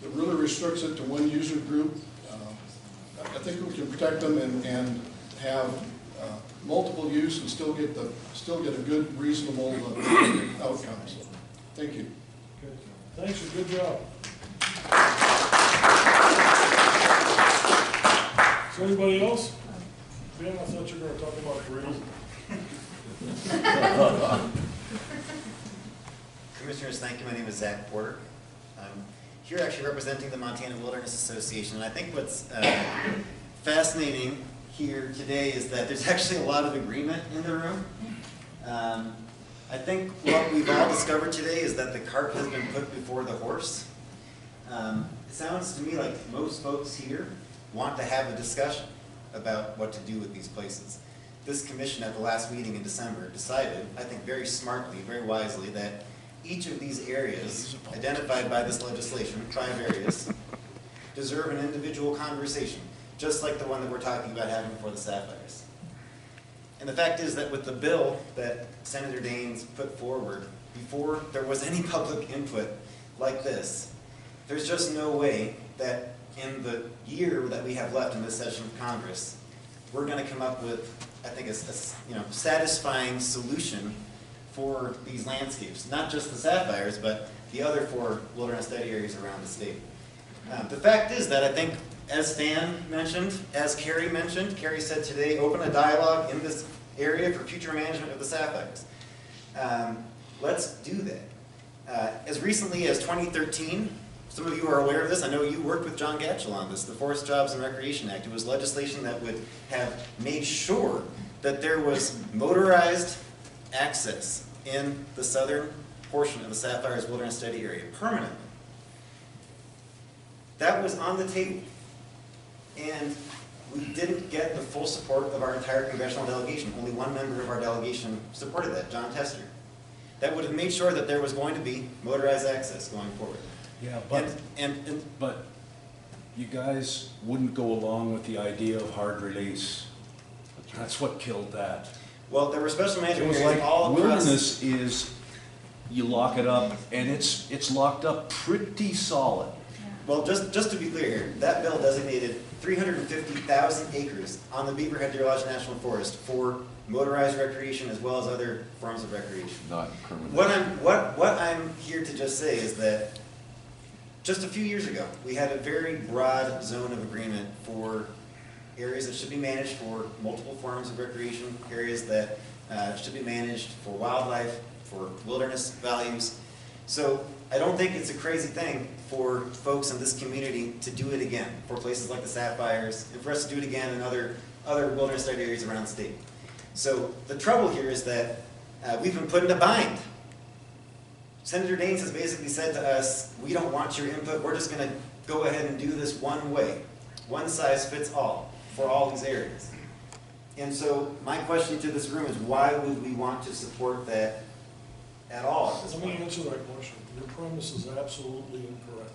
that really restricts it to one user group. I think we can protect them and have multiple use and still get a good, reasonable outcome. So, thank you. Okay. Thanks, and good job. Is there anybody else? Ben, I thought you were going to talk about grills. Commissioners, thank you. My name is Zach Porter. I'm here actually representing the Montana Wilderness Association, and I think what's fascinating here today is that there's actually a lot of agreement in the room. I think what we've all discovered today is that the cart has been put before the horse. It sounds to me like most folks here want to have a discussion about what to do with these places. This commission at the last meeting in December decided, I think very smartly, very wisely, that each of these areas identified by this legislation, 5 areas, deserve an individual conversation, just like the one that we're talking about having for the Sapphires. And the fact is that with the bill that Senator Daines put forward, before there was any public input like this, there's just no way that in the year that we have left in this session of Congress, we're going to come up with, I think, a satisfying solution for these landscapes, not just the Sapphires, but the other 4 wilderness study areas around the state. The fact is that I think, as Stan mentioned, as Kerry mentioned, Kerry said today, open a dialogue in this area for future management of the Sapphires. Let's do that. As recently as 2013, some of you are aware of this. I know you worked with John Gatchell on this, the Forest Jobs and Recreation Act. It was legislation that would have made sure that there was motorized access in the southern portion of the Sapphires Wilderness Study Area permanently. That was on the table, and we didn't get the full support of our entire congressional delegation. Only one member of our delegation supported that, John Tester. That would have made sure that there was going to be motorized access going forward. Yeah, but you guys wouldn't go along with the idea of hard release. That's what killed that. Well, there were special management It was areas like all across. wilderness is, you lock it up, and it's locked up pretty solid. Well, just to be clear here, that bill designated 350,000 acres on the Beaverhead Deer Lodge National Forest for motorized recreation as well as other forms of recreation. Not permanent. What I'm here to just say is that just a few years ago, we had a very broad zone of agreement for areas that should be managed for multiple forms of recreation, areas that should be managed for wildlife, for wilderness values. So I don't think it's a crazy thing for folks in this community to do it again, for places like the Sapphires, and for us to do it again in other wilderness site areas around the state. So the trouble here is that we've been put in a bind. Senator Daines has basically said to us, we don't want your input, we're just going to go ahead and do this one way. One size fits all for all these areas. And so my question to this room is, why would we want to support that at all at this Let point? me answer that question. Your premise is absolutely incorrect.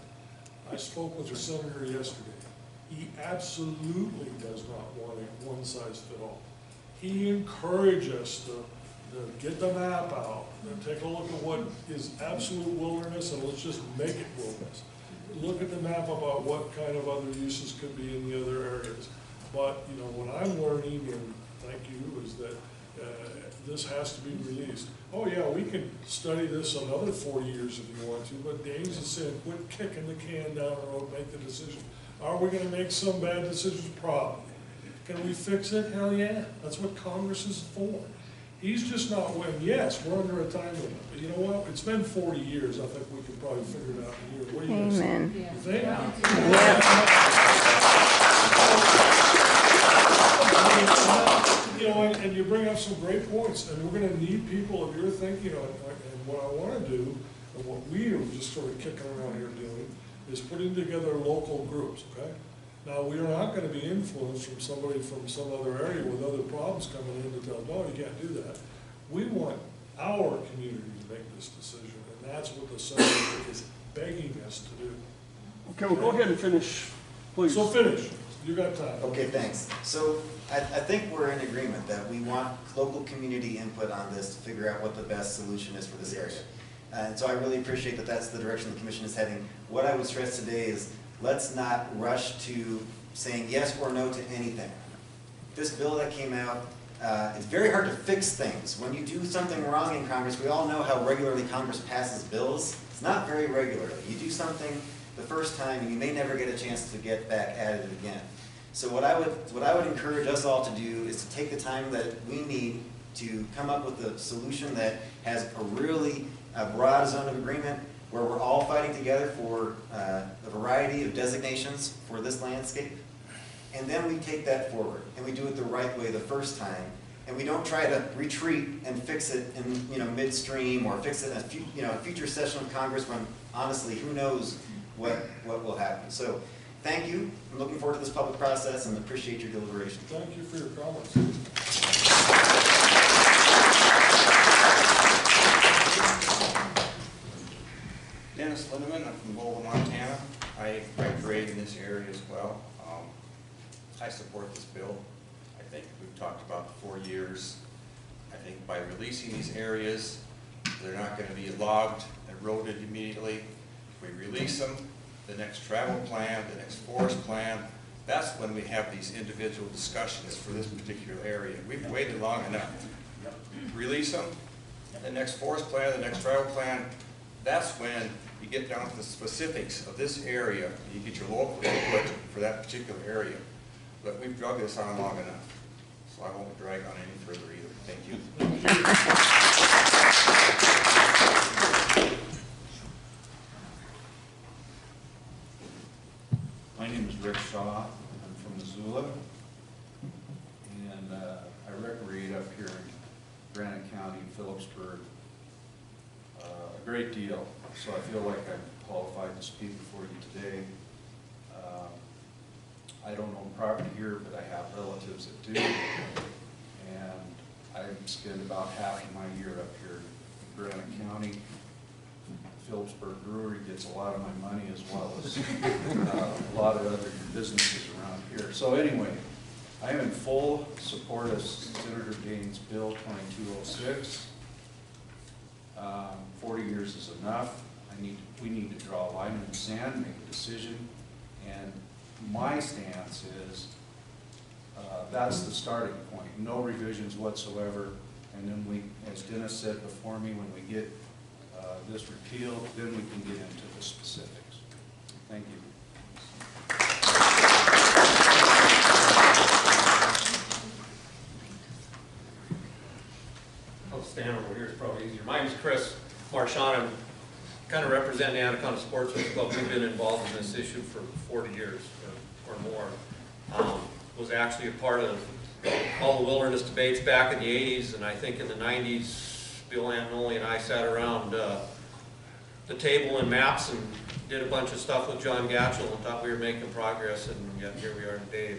I spoke with the senator yesterday. He absolutely does not want a one-size-fits-all. He encouraged us to get the map out and take a look at what is absolute wilderness, and let's just make it wilderness. Look at the map about what kind of other uses could be in the other areas. But, you know, what I'm learning, and thank you, is that this has to be released. Oh yeah, we can study this another 4 years if you want to, but Daines is saying, quit kicking the can down the road, make the decision. Are we gonna make some bad decisions? Probably. Can we fix it? Hell yeah. That's what Congress is for. He's just not winning. Yes, we're under a time limit, but you know what? It's been 40 years. I think we can probably figure it out in a year. What do you guys think? Amen. You think? You know, and you bring up some great points, and we're gonna need people of your thinking on, and what I wanna do, and what we are just sort of kicking around here doing, is putting together local groups, okay? Now, we are not gonna be influenced from somebody from some other area with other problems coming in to tell, no, you can't do that. We want our community to make this decision, and that's what the senator is begging us to do. Okay, well, go ahead and finish, please. So finish, you got time. Okay, thanks. So I think we're in agreement that we want local community input on this to figure out what the best solution is for this area. And so I really appreciate that that's the direction the commission is heading. What I would stress today is, let's not rush to saying yes or no to anything. This bill that came out, it's very hard to fix things. When you do something wrong in Congress, we all know how regularly Congress passes bills. It's not very regularly. You do something the first time and you may never get a chance to get back at it again. So what I would encourage us all to do is to take the time that we need to come up with a solution that has a really broad zone of agreement, where we're all fighting together for a variety of designations for this landscape. And then we take that forward, and we do it the right way the first time, and we don't try to retreat and fix it in midstream, or fix it in a future session of Congress when, honestly, who knows what will happen. So thank you. I'm looking forward to this public process and appreciate your deliberation. Thank you for your comments. Dennis Lindeman, I'm from Lowell, Montana. I grade in this area as well. I support this bill. I think we've talked about it for 4 years. I think by releasing these areas, they're not going to be logged, eroded immediately. If we release them, the next travel plan, the next forest plan, that's when we have these individual discussions for this particular area. We've waited long enough. Release them, the next forest plan, the next travel plan, that's when you get down to the specifics of this area, and you get your local input for that particular area. But we've drug this on long enough, so I won't drag on any further either. Thank you. My name is Rick Shaw. I'm from Missoula, and I recreate up here in Granite County, Phillipsburg, a great deal. So I feel like I'm qualified to speak before you today. I don't own property here, but I have relatives that do, and I spend about half of my year up here in Granite County. Phillipsburg Brewery gets a lot of my money, as well as a lot of other businesses around here. So anyway, I am in full support of Senator Daines' Bill 2206. 40 years is enough. We need to draw a line in the sand, make a decision, and my stance is that's the starting point. No revisions whatsoever, and then we, as Dennis said before me, when we get this repealed, then we can get into the specifics. Thank you. easier. My name's Chris Marchand. I'm kind of representing Anaconda Sportsman's Club. We've been involved in this issue for 40 years or more. Was actually a part of all the wilderness debates back in the 80s, and I think in the 90s, Bill Antonelli and I sat around the table and maps and did a bunch of stuff with John Gatchell and thought we were making progress, and yet here we are today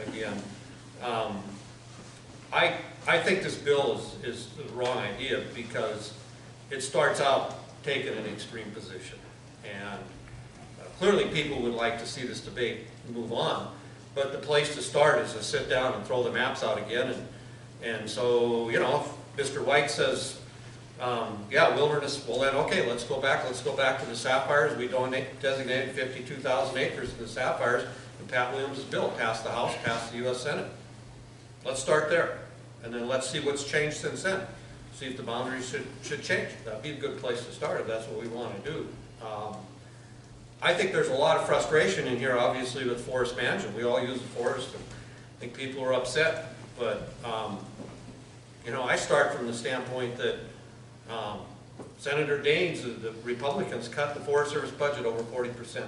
again. I think this bill is the wrong idea because it starts out taking an extreme position. And clearly people would like to see this debate move on, but the place to start is to sit down and throw the maps out again. And so, you know, if Mr. White says, yeah, wilderness, well then, okay, let's go back to the Sapphires. We designated 52,000 acres in the Sapphires, and Pat Williams' bill passed the House, passed the US Senate. Let's start there, and then let's see what's changed since then. See if the boundaries should change. That'd be a good place to start if that's what we want to do. I think there's a lot of frustration in here, obviously, with forest management. We all use the forest, and I think people are upset. But, you know, I start from the standpoint that Senator Daines, the Republicans, cut the Forest Service budget over 40%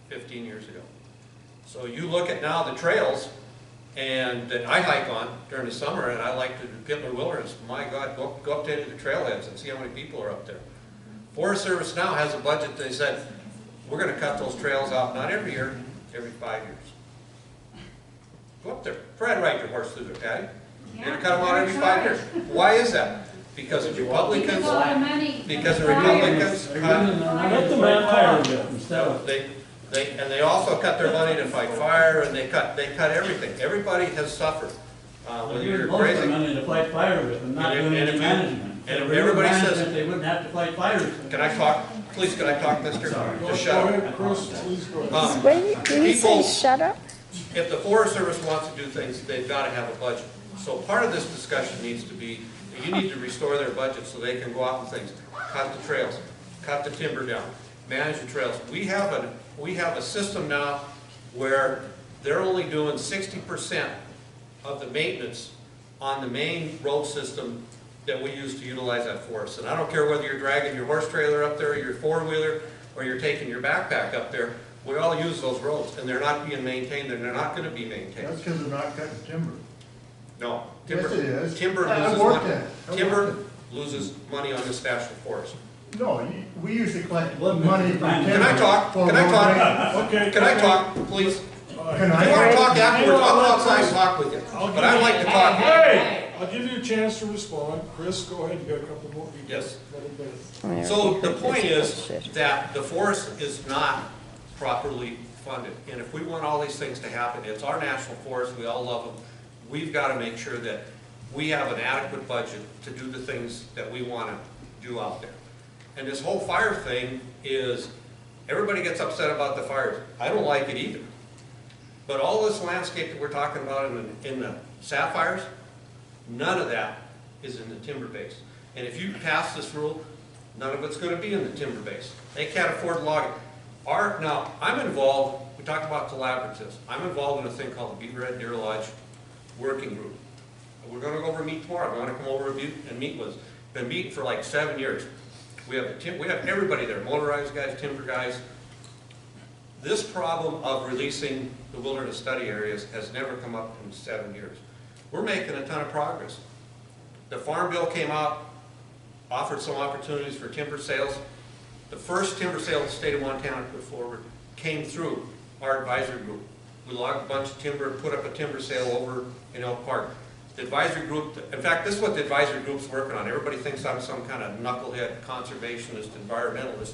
15 years ago. So you look at now the trails, and that I hike on during the summer, and I like to do Pitler Wilderness. My God, go up to any of the trailheads and see how many people are up there. Forest Service now has a budget. They said, we're going to cut those trails out, not every year, every 5 years. Go up there. Try to ride your horse through there, Patty. You're going to cut them out every 5 years. Why is that? Because the Republicans, because the Republicans Let the man fire a bit instead of. They also cut their money to fight fire, and they cut everything. Everybody has suffered. Whether you're crazy. Money to fight fire with, and not doing any management. And if everybody says they wouldn't have to fight fires. Can I talk? Please, can I talk, Mister? Just shut up. Did you say shut up? If the Forest Service wants to do things, they've got to have a budget. So part of this discussion needs to be that you need to restore their budget so they can go out and things, cut the trails, cut the timber down, manage the trails. We have a system now where they're only doing 60% of the maintenance on the main road system that we use to utilize that forest. And I don't care whether you're dragging your horse trailer up there, or your four-wheeler, or you're taking your backpack up there, we all use those roads, and they're not being maintained, and they're not going to be maintained. That's because they're not cutting timber. No. Yes, it is. Timber loses money. Timber loses money on this national forest. No, we usually collect money from timber. Can I talk? Can I talk? Okay. Can I talk, please? Can If you want to talk afterwards, I'll go outside and talk with you. But I like to talk. Hey, I'll give you a chance to respond. Chris, go ahead, you got a couple more. Yes. So the point is that the forest is not properly funded. And if we want all these things to happen, it's our national forest, we all love them. We've got to make sure that we have an adequate budget to do the things that we want to do out there. And this whole fire thing is, everybody gets upset about the fires. I don't like it either. But all this landscape that we're talking about in the Sapphires, none of that is in the timber base. And if you pass this rule, none of it's going to be in the timber base. They can't afford to log it. Now, I'm involved, we talked about collaboratives. I'm involved in a thing called the Big Red Deer Lodge Working Group. We're going to go over and meet tomorrow. We're going to come over and meet with us. Been meeting for like 7 years. We have everybody there, motorized guys, timber guys. This problem of releasing the wilderness study areas has never come up in 7 years. We're making a ton of progress. The Farm Bill came out, offered some opportunities for timber sales. The first timber sale the state of Montana put forward came through our advisory group. We logged a bunch of timber, put up a timber sale over in Elk Park. The advisory group, in fact, this is what the advisory group's working on. Everybody thinks I'm some kind of knucklehead, conservationist, environmentalist.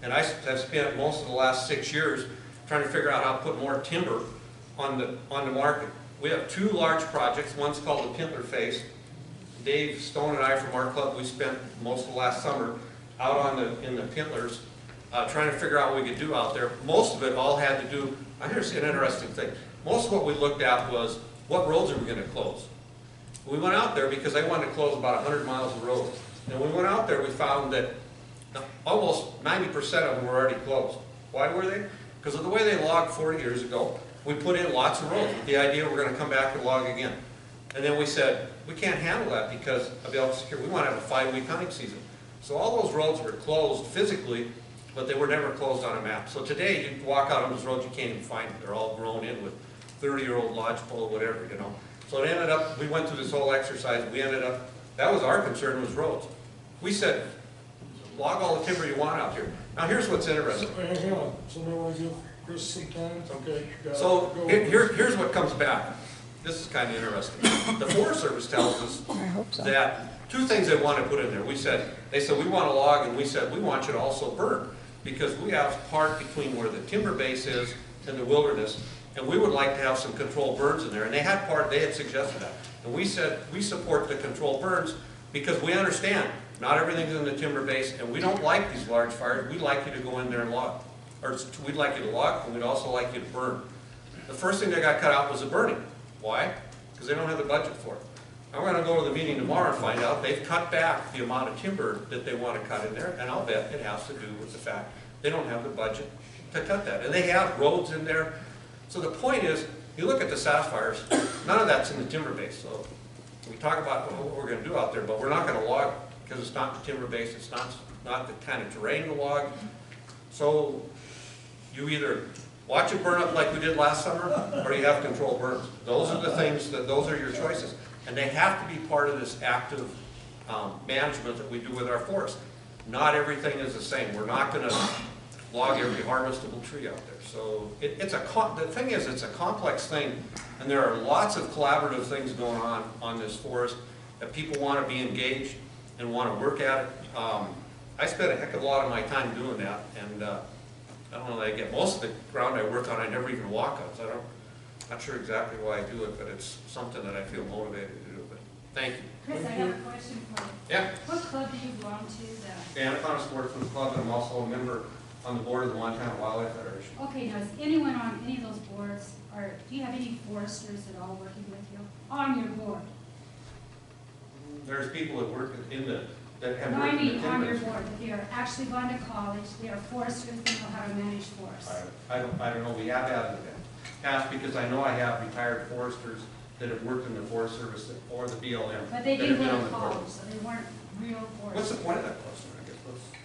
And I've spent most of the last 6 years trying to figure out how to put more timber on the market. We have 2 large projects. One's called the Pintler Phase. Dave Stone and I from our club, we spent most of the last summer out in the Pintlers trying to figure out what we could do out there. Most of it all had to do, here's an interesting thing. Most of what we looked at was, what roads are we going to close? We went out there because they wanted to close about 100 miles of road. And when we went out there, we found that almost 90% of them were already closed. Why were they? Because of the way they logged 40 years ago. We put in lots of roads with the idea we're going to come back and log again. And then we said, we can't handle that because of the security. We want to have a 5-week hunting season. So all those roads were closed physically, but they were never closed on a map. So today, you walk out on those roads, you can't even find them. They're all grown in with 30-year-old lodgepole, whatever, you know. So it ended up, we went through this whole exercise, we ended up, that was our concern, was roads. We said, log all the timber you want out here. Now here's what's interesting. Hang on, somebody want to give Chris some time? Okay. So here's what comes back. This is kind of interesting. The Forest Service tells us that 2 things they want to put in there. They said, we want to log, and we said, we want you to also burn, because we have part between where the timber base is and the wilderness, and we would like to have some controlled burns in there. And they had suggested that. And we said, we support the controlled burns because we understand not everything's in the timber base, and we don't like these large fires. We'd like you to go in there and log. Or we'd like you to log, and we'd also like you to burn. The first thing that got cut out was the burning. Why? Because they don't have the budget for it. I'm going to go to the meeting tomorrow and find out they've cut back the amount of timber that they want to cut in there, and I'll bet it has to do with the fact they don't have the budget to cut that. And they have roads in there. So the point is, you look at the sapphires, none of that's in the timber base. So we talk about what we're going to do out there, but we're not going to log because it's not the timber base, it's not the kind of terrain to log. So you either watch it burn up like we did last summer, or you have controlled burns. Those are the things, those are your choices. And they have to be part of this active management that we do with our forest. Not everything is the same. We're not going to log every harvestable tree out there. So the thing is, it's a complex thing, and there are lots of collaborative things going on this forest that people want to be engaged and want to work at it. I spend a heck of a lot of my time doing that, and I don't know that I get most of the ground I work on, I never even walk on, so I'm not sure exactly why I do it, but it's something that I feel motivated to do. But thank you. Chris, I have a question for you. Yeah. What club do you belong to? The Anaconda Sportsman's Club, and I'm also a member on the board of the Montana Wildlife Federation. Okay, now is anyone on any of those boards, or do you have any foresters at all working with you on your board? There's people that work that have No, worked I in the mean on your timber. board, that they are actually gone to college, they are foresters, they know how to manage forests. I don't know, we have had it past, because I know I have retired foresters that have worked in the Forest Service or the BLM. But they that didn't have been go on to the board. college, so they weren't real foresters. What's the point of that question, I guess?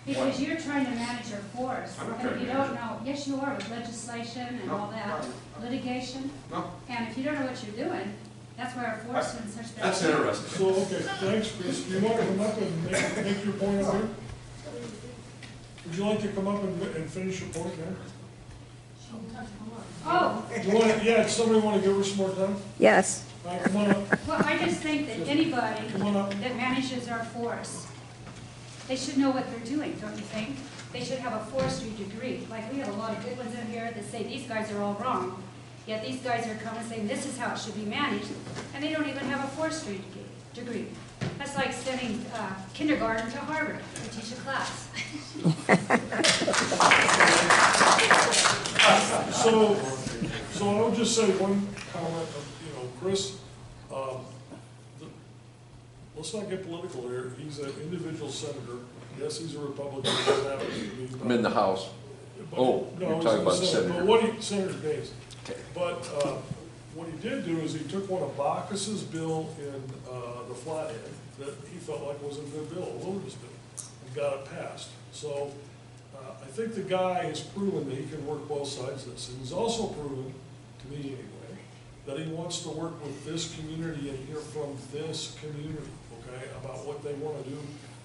Because you're trying to manage your forest, I'm not and trying if to you manage don't know, yes you are, with legislation and No, all that, litigation, No. and if you don't know what you're doing, that's why our forests are in such bad That's shape. interesting. So, okay, thanks, Chris. Do you want to come up and make your point up here? Would you like to come up and finish your point there? Oh, Yeah, somebody want to give her some more time? Yes. All right, come on up. well, I just think that anybody Come on up. that manages our forests, they should know what they're doing, don't you think? They should have a forestry degree. Like, we have a lot of good ones in here that say these guys are all wrong, yet these guys are coming saying this is how it should be managed, and they don't even have a forestry degree. That's like sending kindergarten to Harvard to teach a class. So I would just say one comment, Chris, let's not get political here. He's an individual senator. Yes, he's a Republican. He doesn't have to be, I'm in the House. no, you're he's talking in about the the Senate. senator. But Senator Daines. Okay. But what he did do is he took one of Bacchus's bill in the Flathead that he felt like was a good bill, a wilderness bill, and got it passed. So I think the guy has proven that he can work both sides of this. And he's also proven, to me anyway, that he wants to work with this community and hear from this community, okay, about what they want to do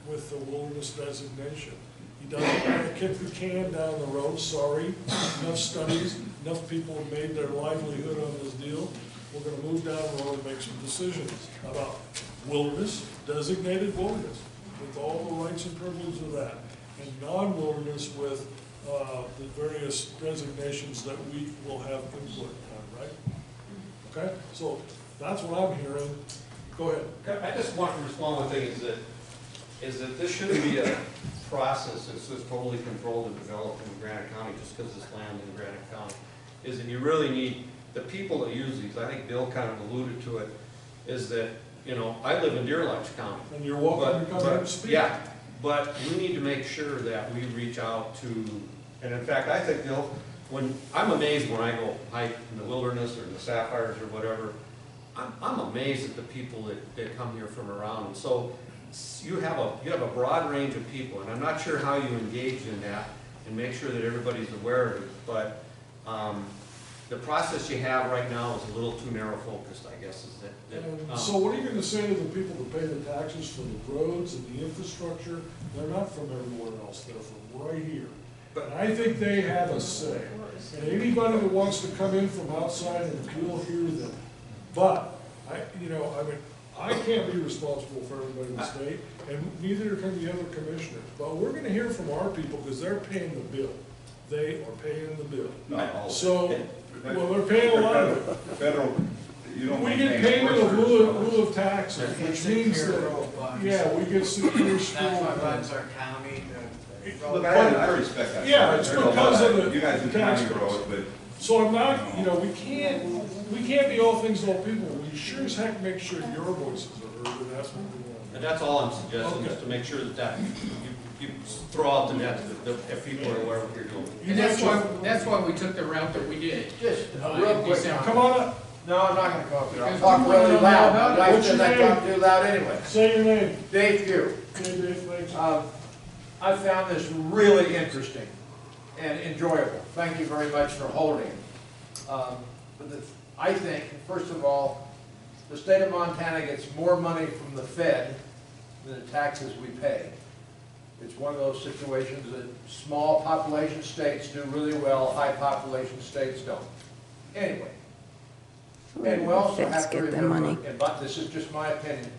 with the wilderness designation. He doesn't want to kick the can down the road, sorry. Enough studies, enough people have made their livelihood on this deal. We're going to move down the road and make some decisions about wilderness, designated wilderness, with all the rights and privileges of that, and non-wilderness with the various designations that we will have input on, right? Okay, so that's what I'm hearing. Go ahead. I just want to respond one thing is that this shouldn't be a process that's just totally controlled and developed in Granite County just because it's land in Granite County. Is that you really need the people that use these. I think Bill kind of alluded to it. Is that I live in Deer Lodge County. And you're welcome to come here and speak. Yeah, but we need to make sure that we reach out to, and in fact, I think Bill, I'm amazed when I go hike in the wilderness or in the sapphires or whatever, I'm amazed at the people that come here from around. And so you have a broad range of people, and I'm not sure how you engage in that and make sure that everybody's aware of it, but the process you have right now is a little too narrow focused, I guess, is that. So what are you gonna say to the people that pay the taxes for the roads and the infrastructure? They're not from everywhere else, they're from right here. And I think they have a say. And anybody that wants to come in from outside and appeal, hear them. But, I can't be responsible for everybody in the state, and neither can the other commissioners. But we're gonna hear from our people, because they're paying the bill. They are paying the bill. So, well, they're paying a lot of it. Federal, you don't. We get payment of lieu of taxes, which means that, yeah, we get secure school. That's what runs our county. Look, I respect that. Yeah, it's There's a because lot of the you guys do tax county roads, but. So I'm not, we can't be all things to all people. We sure as heck make sure your voices are heard, and that's what we want. And that's all I'm suggesting, is to make sure that you throw out the net, if people are aware of what you're doing. And that's why we took the route that we did. Just real quick. Come on up. No, I'm not gonna come up here. I'll Because talk we wanna really know loud. about My it. wife What's says your I name? talk too loud anyway. Say your name. Dave Pugh. Okay, Dave, thanks. I found this really interesting and enjoyable. Thank you very much for holding it. I think, first of all, the state of Montana gets more money from the Fed than the taxes we pay. It's one of those situations that small population states do really well, high population states don't. Anyway. And we also have to remember, but this is just my opinion,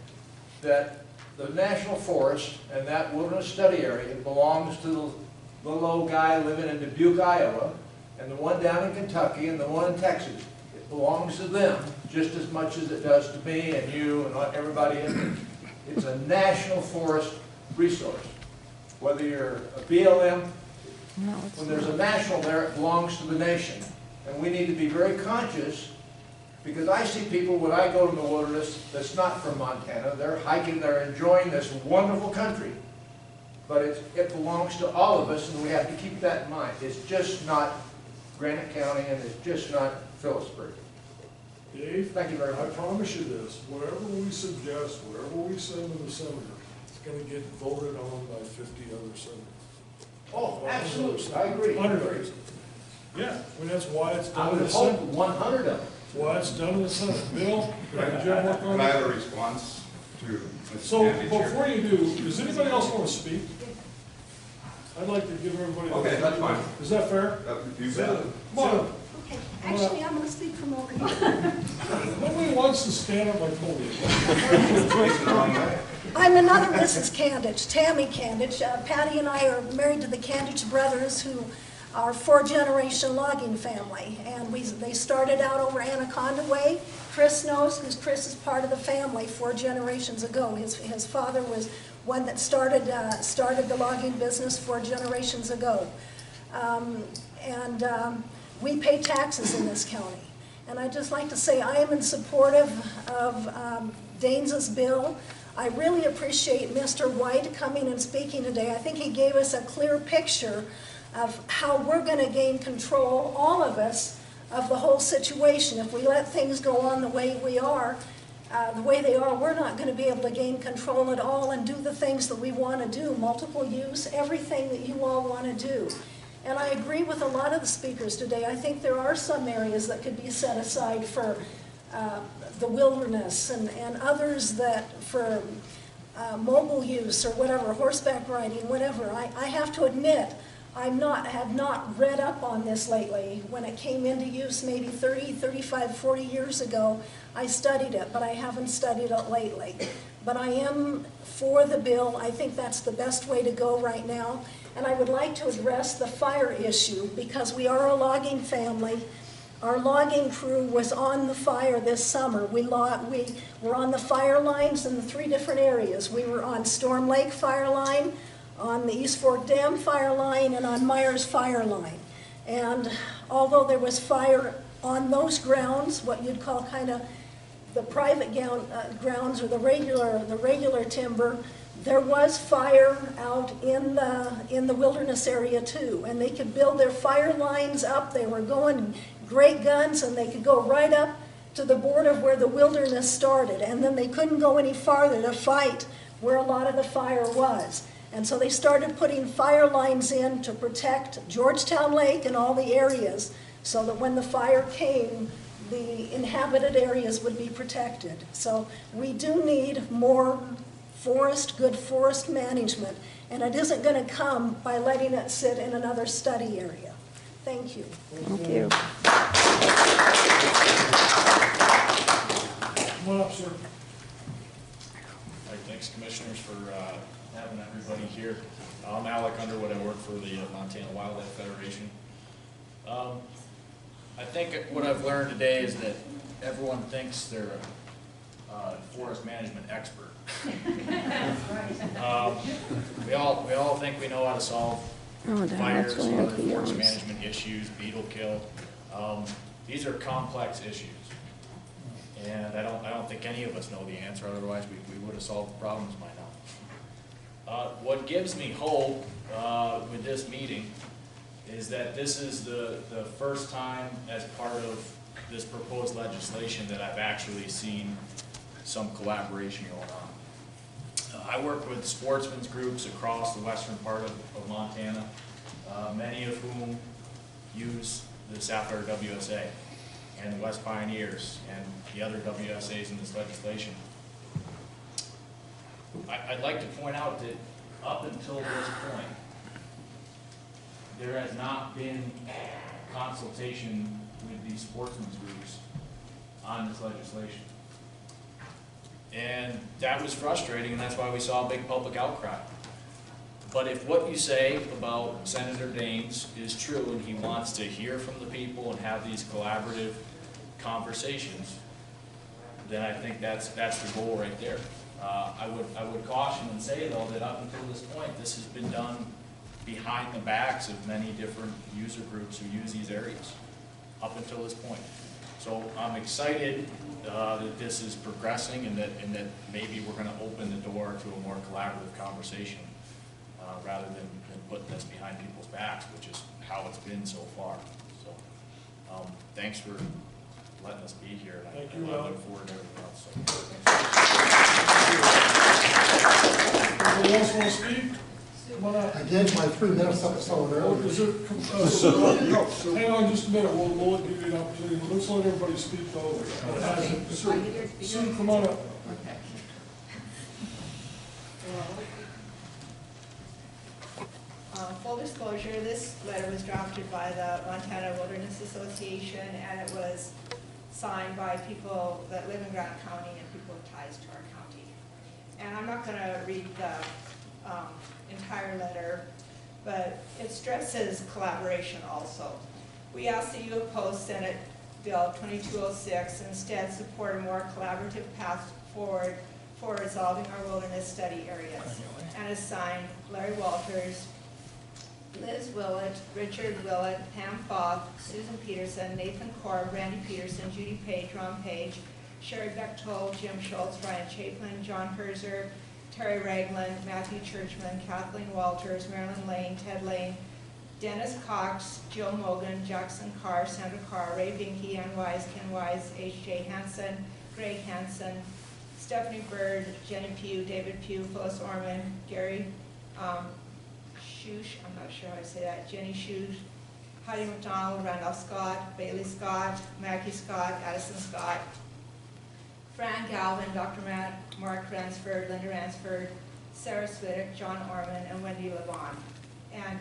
that the national forest and that wilderness study area belongs to the little guy living in Dubuque, Iowa, and the one down in Kentucky and the one in Texas. It belongs to them just as much as it does to me and you and everybody in there. It's a national forest resource. Whether you're a BLM, when there's a national there, it belongs to the nation. And we need to be very conscious, because I see people when I go to the wilderness that's not from Montana. They're hiking, they're enjoying this wonderful country. But it belongs to all of us, and we have to keep that in mind. It's just not Granite County, and it's just not Phillipsburg. Dave, thank you very much. I promise you this, whatever we suggest, whatever we send to the senator, it's gonna get voted on by 50 other senators. Oh, absolutely, I agree. 100. Yeah, that's why it's done I in would the hope Senate. 100 of them. That's why it's done in the Senate. Bill, did you have work on Can I have it? a response to? So, before you do, does anybody else want to speak? I'd like to give everybody. Okay, that's fine. Is that fair? You bet. Come on. Okay, actually, I'm gonna speak from over here. Nobody wants to stand up like Colby. I'm another Mrs. Candich, Tammy Candich. Patty and I are married to the Candich brothers, who are four-generation logging family. And they started out over Anaconda Way. Chris knows, because Chris is part of the family 4 generations ago. His father was one that started the logging business 4 generations ago. We pay taxes in this county. And I'd just like to say I am in support of Daines' bill. I really appreciate Mr. White coming and speaking today. I think he gave us a clear picture of how we're going to gain control, all of us, of the whole situation. If we let things go on the way they are, we're not going to be able to gain control at all and do the things that we want to do, multiple use, everything that you all want to do. And I agree with a lot of the speakers today. I think there are some areas that could be set aside for the wilderness, and others that for mobile use or whatever, horseback riding, whatever. I have to admit, have not read up on this lately. When it came into use maybe 30, 35, 40 years ago, I studied it, but I haven't studied it lately. But I am for the bill. I think that's the best way to go right now. And I would like to address the fire issue, because we are a logging family. Our logging crew was on the fire this summer. We were on the fire lines in the 3 different areas. We were on Storm Lake fire line, on the East Fork Dam fire line, and on Myers fire line. And although there was fire on those grounds, what you'd call kind of the private grounds or the regular timber, there was fire out in the wilderness area too. And they could build their fire lines up. They were going great guns, and they could go right up to the border where the wilderness started, and then they couldn't go any farther to fight where a lot of the fire was. And so they started putting fire lines in to protect Georgetown Lake and all the areas, so that when the fire came, the inhabited areas would be protected. So we do need more good forest management, and it isn't going to come by letting it sit in another study area. Thank you. Thank you. Come on up, sir. All right, thanks, Commissioners, for having everybody here. I'm Alec Underwood. I work for the Montana Wildlife Federation. I think what I've learned today is that everyone thinks they're a forest management expert. We all think we know how to solve fires, other forest management issues, beetle kill. These are complex issues, and I don't think any of us know the answer. Otherwise, we would have solved the problems by now. What gives me hope with this meeting is that this is the first time as part of this proposed legislation that I've actually seen some collaboration going on. I work with sportsmen's groups across the western part of Montana, many of whom use the Sapphire WSA and the West Pioneers and the other WSAs in this legislation. I'd like to point out that up until this point, there has not been consultation with these sportsmen's groups on this legislation. And that was frustrating, and that's why we saw a big public outcry. But if what you say about Senator Daines is true, and he wants to hear from the people and have these collaborative conversations, then I think that's the goal right there. I would caution and say, though, that up until this point, this has been done behind the backs of many different user groups who use these areas, up until this point. So I'm excited that this is progressing, and that maybe we're going to open the door to a more collaborative conversation rather than putting this behind people's backs, which is how it's been so far. So thanks for letting us be here. Thank and you, I look forward to everything else. Anyone else want to speak? Come on up. I gave my 3 minutes up to someone earlier. Hang on just a minute, we'll give you an opportunity. Let's let everybody speak though. Sue, come on up. Full disclosure, this letter was drafted by the Montana Wilderness Association, and it was signed by people that live in Granite County and people with ties to our county. And I'm not going to read the entire letter, but it stresses collaboration also. We ask that you oppose Senate Bill 2206 and instead support a more collaborative path forward for resolving our wilderness study areas. And is signed Larry Walters, Liz Willett, Richard Willett, Pam Foth, Susan Peterson, Nathan Korb, Randy Peterson, Judy Page, Ron Page, Sherry Bechtold, Jim Schultz, Ryan Chapin, John Herzer, Terry Ragland, Matthew Churchman, Kathleen Walters, Marilyn Lane, Ted Lane, Dennis Cox, Jill Mogan, Jackson Carr, Sandra Carr, Ray Binky, Ann Wise, Ken Wise, H.J. Hansen, Greg Hansen, Stephanie Bird, Jenny Pugh, David Pugh, Phyllis Orman, Gary Shush, I'm not sure how to say that, Jenny Shush, Heidi McDonald, Randolph Scott, Bailey Scott, Maggie Scott, Addison Scott, Fran Galvin, Dr. Mark Ransford, Linda Ransford, Sarah Swiddick, John Orman, and Wendy Levon. And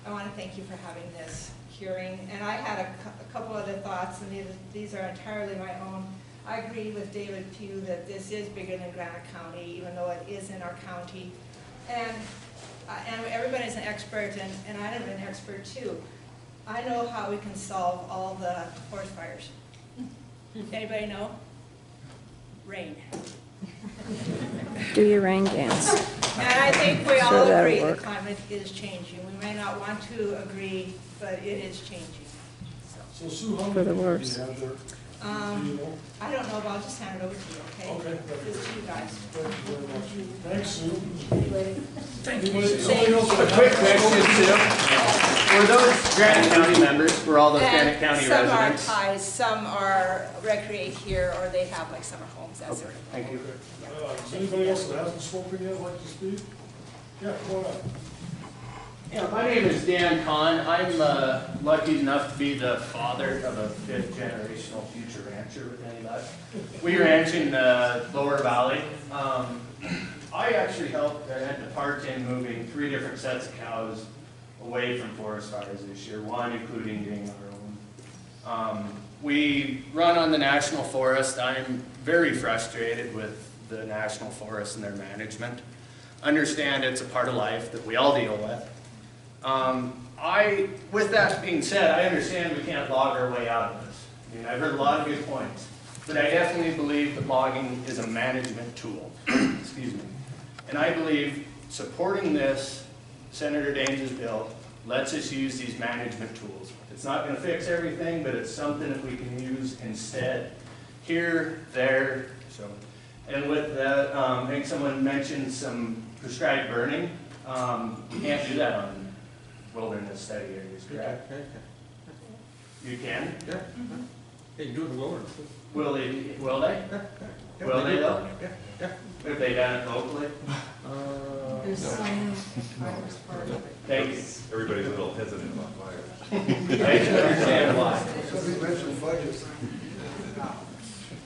I want to thank you for having this hearing. And I had a couple other thoughts, and these are entirely my own. I agree with David Pugh that this is bigger than Granite County, even though it is in our county. And everybody's an expert, and I'm an expert too. I know how we can solve all the forest fires. Anybody know? Rain. Do your rain dance. And I think we all Sure, agree that'll the work. climate is changing. We may not want to agree, but it is changing. So Sue, how For many the people do worse. you have there? Do you know? I don't know, but I'll just hand it over to you, okay? Okay. This is you guys. Thank you very much. Thanks, Sue. Thank you. Anybody else? A quick question, Tim. Were those Granite County members? Were all those And Granite County residents? Some are ties, some are recreate here, or they have like summer homes, that sort of thing. Thank you. Is anybody else that hasn't spoken yet like to speak? Yeah, come on up. Yeah, my name is Dan Kahn. I'm lucky enough to be the father of a fifth generational future rancher with any luck. We ranch in the Lower Valley. I actually helped and had the part in moving 3 different sets of cows away from forest fires this year, one including being our own. We run on the National Forest. I'm very frustrated with the National Forest and their management. Understand it's a part of life that we all deal with. With that being said, I understand we can't log our way out of this. I mean, I've heard a lot of good points, but I definitely believe that logging is a management tool. Excuse me. And I believe supporting this, Senator Daines' bill, lets us use these management tools. It's not going to fix everything, but it's something that we can use instead. Here, there, so. And with that, I think someone mentioned some prescribed burning. You can't do that on wilderness study areas, correct? You can? Yeah. Yeah, you do it in the wilderness. Will they? Will they? Yeah, Will they though? Yeah, yeah. Have they done it locally? No. Thank you. Everybody's a little hesitant about fire. I can understand why. Somebody mentioned budgets.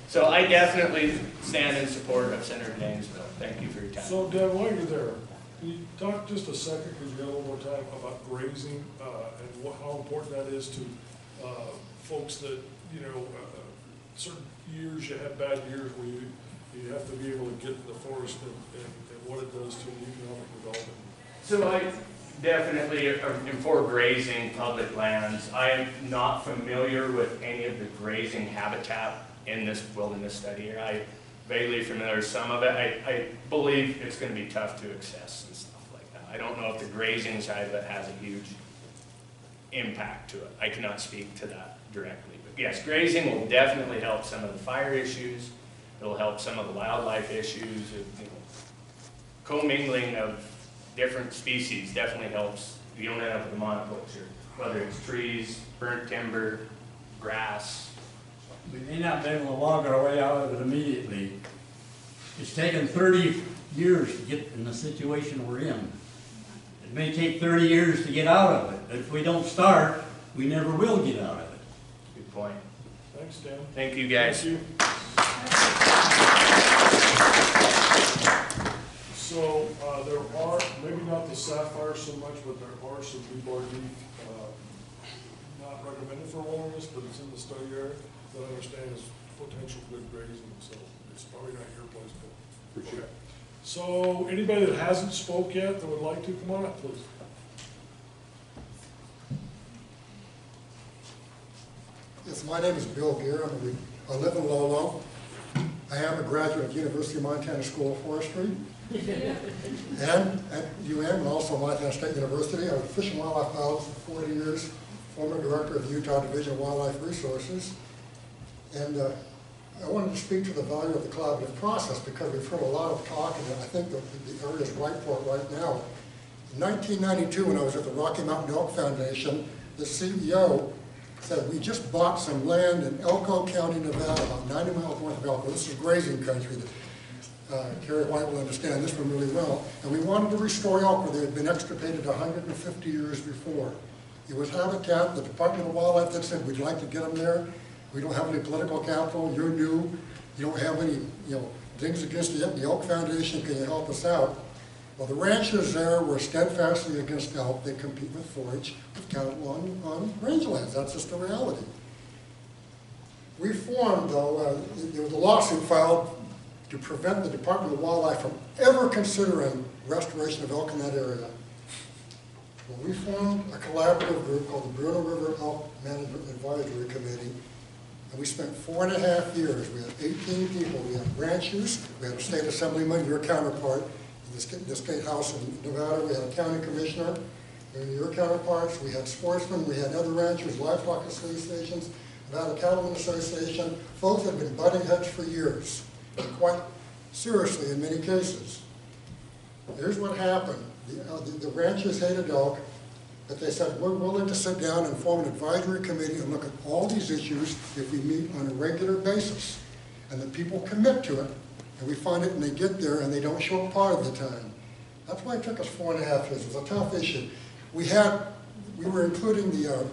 So I definitely stand in support of Senator Daines' bill. Thank you for your time. So Deb, while you're there, can you talk just a second, because you got a little more time, about grazing and how important that is to folks that, you know, certain years you have bad years where you have to be able to get in the forest and what it does to economic development. So I definitely am for grazing public lands. I am not familiar with any of the grazing habitat in this wilderness study area. I'm vaguely familiar with some of it. I believe it's going to be tough to access and stuff like that. I don't know if the grazing side of it has a huge impact to it. I cannot speak to that directly. But yes, grazing will definitely help some of the fire issues. It'll help some of the wildlife issues. You know, commingling of different species definitely helps. You don't end up with a monoculture, whether it's trees, burnt timber, grass. We may not be able to log our way out of it immediately. It's taken 30 years to get in the situation we're in. It may take 30 years to get out of it, but if we don't start, we never will get out of it. Good point. Thanks, Dan. Thank you, guys. Thank you. So there are, maybe not the sapphire so much, but there are some BRD not recommended for wilderness, but it's in the study area that I understand is potential good grazing, so it's probably not your place, but. For sure. So anybody that hasn't spoke yet that would like to, come on up, please. Yes, my name is Bill Gear. I live in Lolo. I am a graduate of University of Montana School of Forestry. And at UM and also Montana State University. I was a Fish and Wildlife biologist for 40 years, former director of the Utah Division of Wildlife Resources. And I wanted to speak to the value of the collaborative process because we've heard a lot of talk, and I think the area is right for it right now. In 1992, when I was at the Rocky Mountain Elk Foundation, the CEO said, we just bought some land in Elko County, Nevada, about 90 miles north of Elko. This is grazing country. Kerry White will understand this one really well. And we wanted to restore elk where they had been extirpated 150 years before. It was habitat. The Department of Wildlife that said, we'd like to get them there. We don't have any political capital. You're new. You don't have any, things against the Elk Foundation. Can you help us out? Well, the ranchers there were steadfastly against elk. They compete with forage, with cattle on rangelands. That's just the reality. We formed, though, there was a lawsuit filed to prevent the Department of Wildlife from ever considering restoration of elk in that area. Well, we formed a collaborative group called the Bruno River Elk Management Advisory Committee. And we spent 4.5 years. We had 18 people. We had ranchers, we had a state assemblyman, your counterpart, in the state house in Nevada. We had a county commissioner, and your counterparts. We had sportsmen. We had other ranchers, livestock associations, Nevada Cattlemen Association. Folks that had been butting heads for years, and quite seriously in many cases. Here's what happened. The ranchers hated elk. But they said, we're willing to sit down and form an advisory committee and look at all these issues if we meet on a regular basis. And the people commit to it, and we find it, and they get there, and they don't show up part of the time. That's why it took us 4.5 years. It was a tough issue. We were including the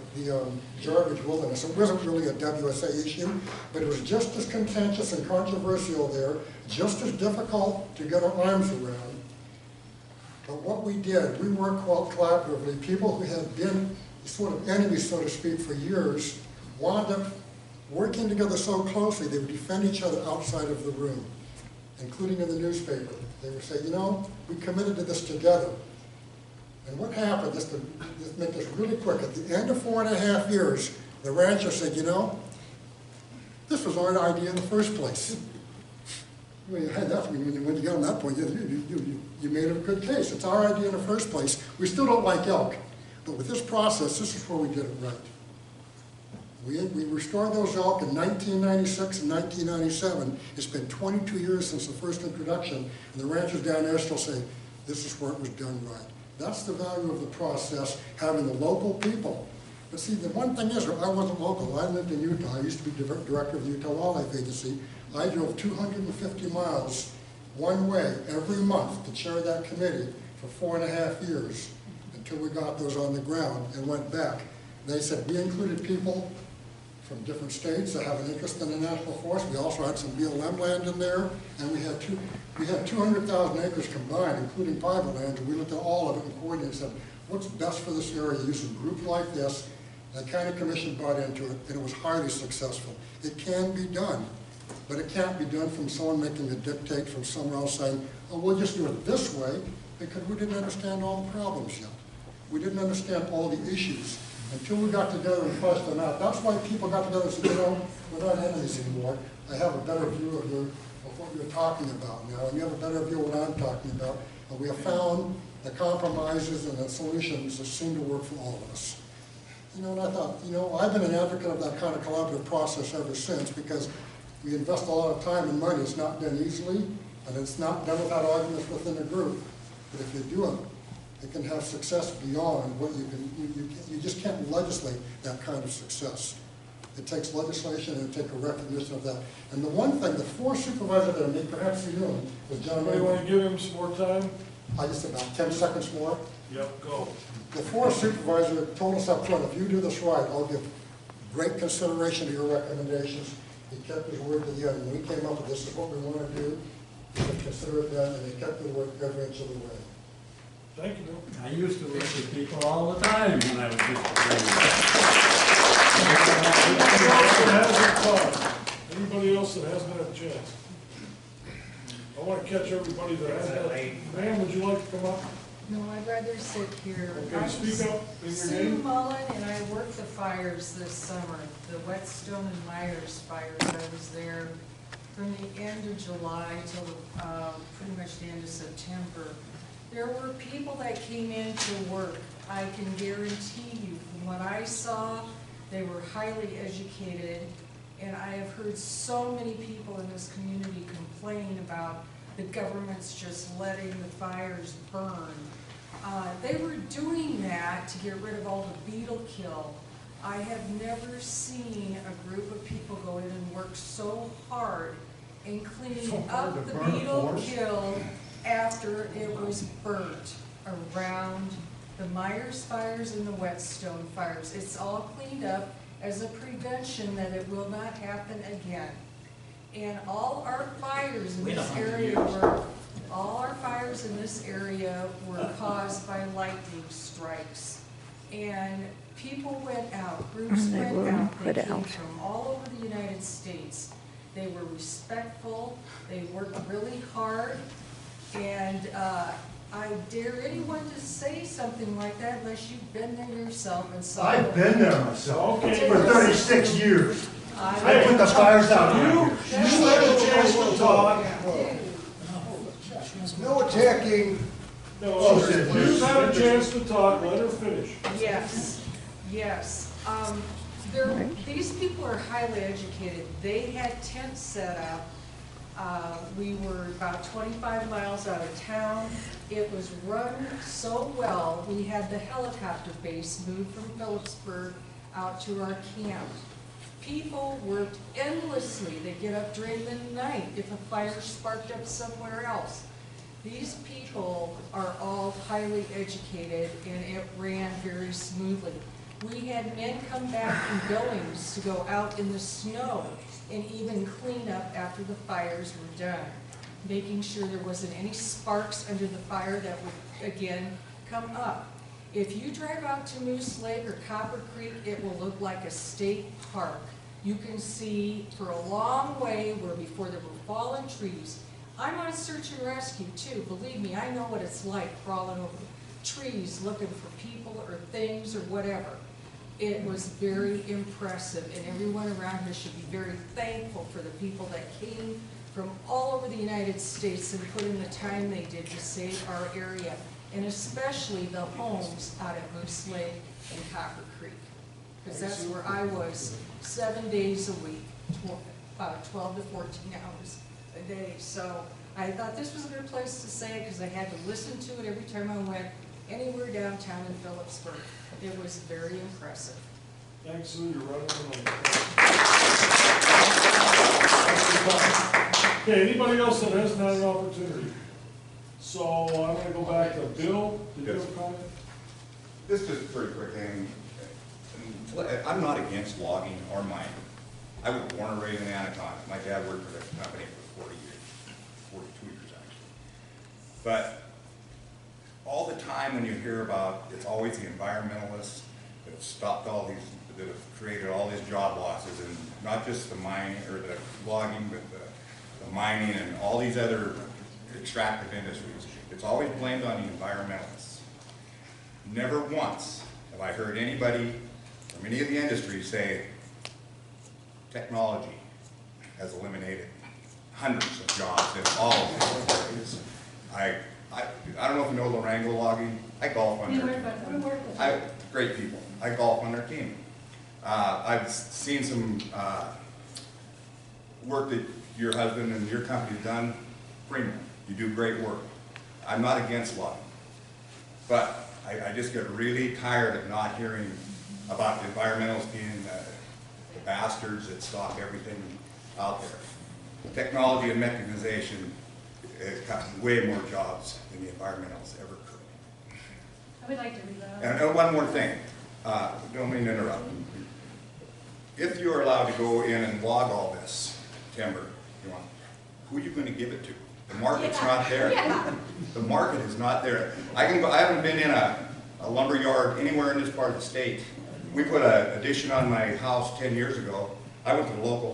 garbage wilderness. It wasn't really a WSA issue, but it was just as contentious and controversial there, just as difficult to get our arms around. But what we did, we worked collaboratively. People who had been sort of enemies, so to speak, for years, wound up working together so closely they would defend each other outside of the room, including in the newspaper. They would say, you know, we committed to this together. And what happened, just to make this really quick, at the end of 4.5 years, the rancher said, you know, this was our idea in the first place. When you had that, when you get on that point, you made a good case. It's our idea in the first place. We still don't like elk, but with this process, this is where we did it right. We restored those elk in 1996 and 1997. It's been 22 years since the first introduction, and the ranchers down there still say, this is where it was done right. That's the value of the process, having the local people. But see, the one thing is, I wasn't local. I lived in Utah. I used to be director of the Utah Wildlife Agency. I drove 250 miles one way every month to chair that committee for 4.5 years until we got those on the ground and went back. They said we included people from different states that have an interest in the national forest. We also had some BLM land in there, and we had 200,000 acres combined, including private land, and we looked at all of it and coordinated and said, what's best for this area, using groups like this. The county commission bought into it, and it was highly successful. It can be done, but it can't be done from someone making a dictate from somewhere else saying, oh, we'll just do it this way, because we didn't understand all the problems yet. We didn't understand all the issues until we got together and fleshed them out. That's why people got together and said, you know, we're not enemies anymore. I have a better view of what you're talking about now, and you have a better view of what I'm talking about. And we have found the compromises and the solutions that seem to work for all of us. You know, and I thought, you know, I've been an advocate of that kind of collaborative process ever since, because we invest a lot of time and money. It's not done easily, and it's not done without arguments within a group. But if you do it, it can have success beyond what you can, you just can't legislate that kind of success. It takes legislation and it takes a recognition of that. And the one thing, the forest supervisor that I made, perhaps you knew him, was John. You want to give him some more time? I just about 10 seconds more. Yep, go. The forest supervisor told us up front, if you do this right, I'll give great consideration to your recommendations. He kept his word to the end. When we came up with this is what we want to do, he said consider it done, and he kept the word every inch of the way. Thank you, Bill. I used to work with people all the time when I was just Anybody else that hasn't had a chance? I want to catch everybody that hasn't had a chance. Ma'am, would you like to come up? No, I'd rather sit here. Okay, speak up in your Sue name. Mullen, and I worked the fires this summer, the Whetstone and Myers fires. I was there from the end of July till pretty much the end of September. There were people that came in to work. I can guarantee you, from what I saw, they were highly educated, and I have heard so many people in this community complain about the government's just letting the fires burn. They were doing that to get rid of all the beetle kill. I have never seen a group of people go in and work so hard in cleaning up the beetle kill after it was burnt around the Myers fires and the Whetstone fires. It's all cleaned up as a prevention that it will not happen again. And all our fires in this area were caused by lightning strikes. And people went out, groups went out, they came from all over the United States. They were respectful, they worked really hard, and I dare anyone to say something like that unless you've been there yourself and saw it. I've been there myself Okay. for 36 years. I put the fires out. You had a chance to talk. No attacking. No, you've had a chance to talk, let her finish. Yes, yes. These people are highly educated. They had tents set up We were about 25 miles out of town. It was run so well, we had the helicopter base moved from Phillipsburg out to our camp. People worked endlessly. They get up during the night if a fire sparked up somewhere else. These people are all highly educated, and it ran very smoothly. We had men come back in Billings to go out in the snow and even clean up after the fires were done, making sure there wasn't any sparks under the fire that would again come up. If you drive out to Moose Lake or Copper Creek, it will look like a state park. You can see for a long way where before there were fallen trees. I'm on search and rescue too. Believe me, I know what it's like crawling over trees looking for people or things or whatever. It was very impressive, and everyone around here should be very thankful for the people that came from all over the United States and put in the time they did to save our area, and especially the homes out at Moose Lake and Copper Creek, because that's where I was 7 days a week, about 12 to 14 hours a day. So I thought this was a good place to say it, because I had to listen to it every time I went anywhere downtown in Phillipsburg. It was very impressive. Thanks, Sue, you're running the lane. Okay, anybody else that hasn't had an opportunity? So I'm gonna go back to Bill. Did you have a comment? This is pretty quick, and I'm not against logging or mining. I was born and raised in Anaconda. My dad worked for this company for 40 years, 42 years actually. But all the time when you hear about, it's always the environmentalists that have stopped all these, that have created all these job losses, and not just the mining or the logging, but the mining and all these other extractive industries. It's always blamed on the environmentalists. Never once have I heard anybody from any of the industries say technology has eliminated hundreds of jobs in all of these areas. I don't know if you know Lorango Logging. I golf on their team. Great people. I golf on their team. I've seen some work that your husband and your company's done. Premium. You do great work. I'm not against logging, but I just get really tired of not hearing about the environmentalists being the bastards that stop everything out there. Technology and mechanization has gotten way more jobs than the environmentalists ever could. I would like to read that. And one more thing, don't mean to interrupt. If you are allowed to go in and log all this timber, who are you going to give it to? The market's not there. The market is not there. I haven't been in a lumber yard anywhere in this part of the state. We put an addition on my house 10 years ago. I went to the local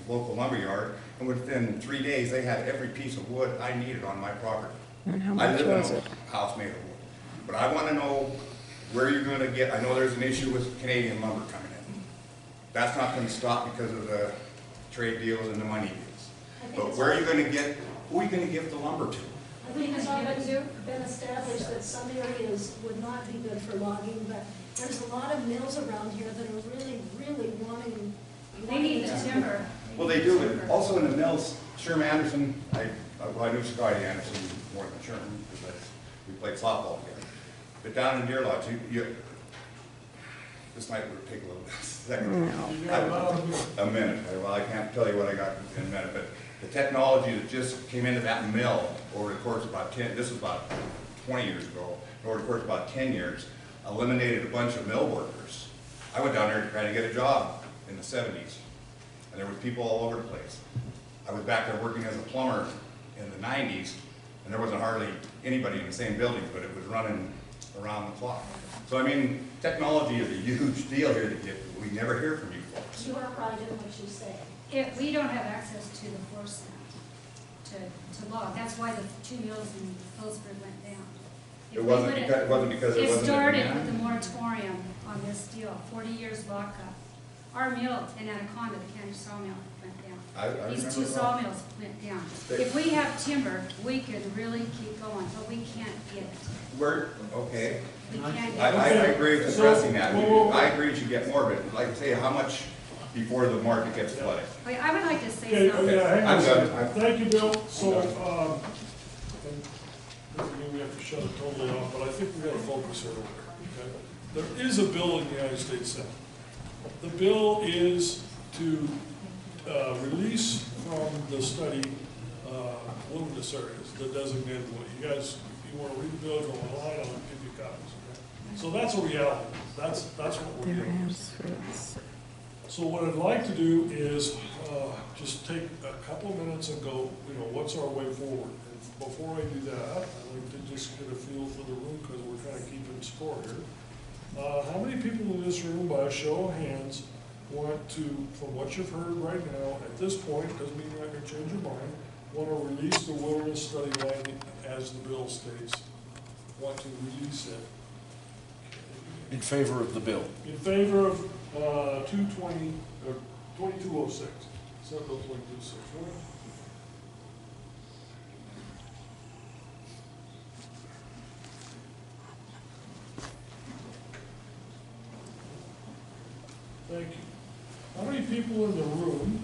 local lumber yard, and within 3 days they had every piece of wood I needed on my property. And how I much live was in it? a house made of wood. But I want to know where you're going to get, I know there's an issue with Canadian lumber coming in. That's not going to stop because of the trade deals and the money deals. But where are you going to get, who are you going to give the lumber to? I think it's already been established that some areas would not be good for logging, but there's a lot of mills around here that are really, really wanting. They need the timber. Well, they do, but also in the mills, Sherman Anderson, I knew Scotty Anderson more than Sherman, because we played softball together. But down in Deer Lodge, this might take a little second. A minute. Well, I can't tell you what I got in a minute, but the technology that just came into that mill over the course of about 10, this was about 20 years ago, over the course of about 10 years, eliminated a bunch of mill workers. I went down there to try to get a job in the 70s, and there was people all over the place. I was back there working as a plumber in the 90s, and there wasn't hardly anybody in the same building, but it was running around the clock. So I mean, technology is a huge deal here that we never hear from you folks. You are right in what you say. If we don't have access to the forest land to log, that's why the 2 mills in Phillipsburg went down. It wasn't because it wasn't. It started with the moratorium on this deal, 40 years lockup. Our mill in Anaconda, the county sawmill, went down. These 2 sawmills went down. If we have timber, we could really keep going, but we can't get it. Okay. We can't I get it. agree with addressing that. I agree you should get more, but like I say, how much before the market gets flooded. Wait, I would like to say Okay, something. yeah, hang on I'm a done. second. Thank you, Bill. So, and doesn't mean we have to shut it totally off, but I think we gotta focus here a little bit, okay? There is a bill in the United States Senate. The bill is to release from the study wilderness areas, the designated one. You guys, if you wanna read the bill, go online, I'll give you copies, okay? So that's a reality. That's what we're doing. So what I'd like to do is just take a couple of minutes and go, what's our way forward? And before I do that, I'd like to just get a feel for the room, because we're kind of keeping score here. How many people in this room, by a show of hands, want to, from what you've heard right now, at this point, doesn't mean you're not going to change your mind, want to release the wilderness study land as the bill states? Want to release it? In favor of the bill. In favor of 220, or 2206, Senate Bill 2206, right? Thank you. How many people in the room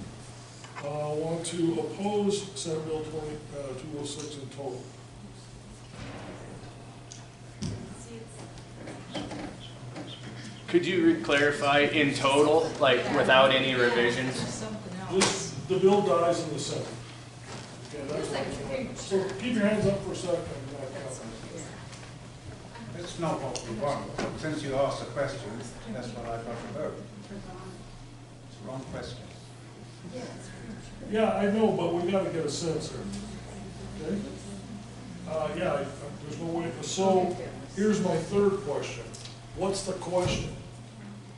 want to oppose Senate Bill 2206 in total? Could you clarify in total, like without any revisions? The bill dies in the Senate. Okay, that's what. So keep your hands up for a second. That's not what we want. Since you asked the question, that's what I've got to vote. It's the wrong question. Yeah, I know, but we gotta get a sense here. Okay? There's no way, so here's my third question. What's the question?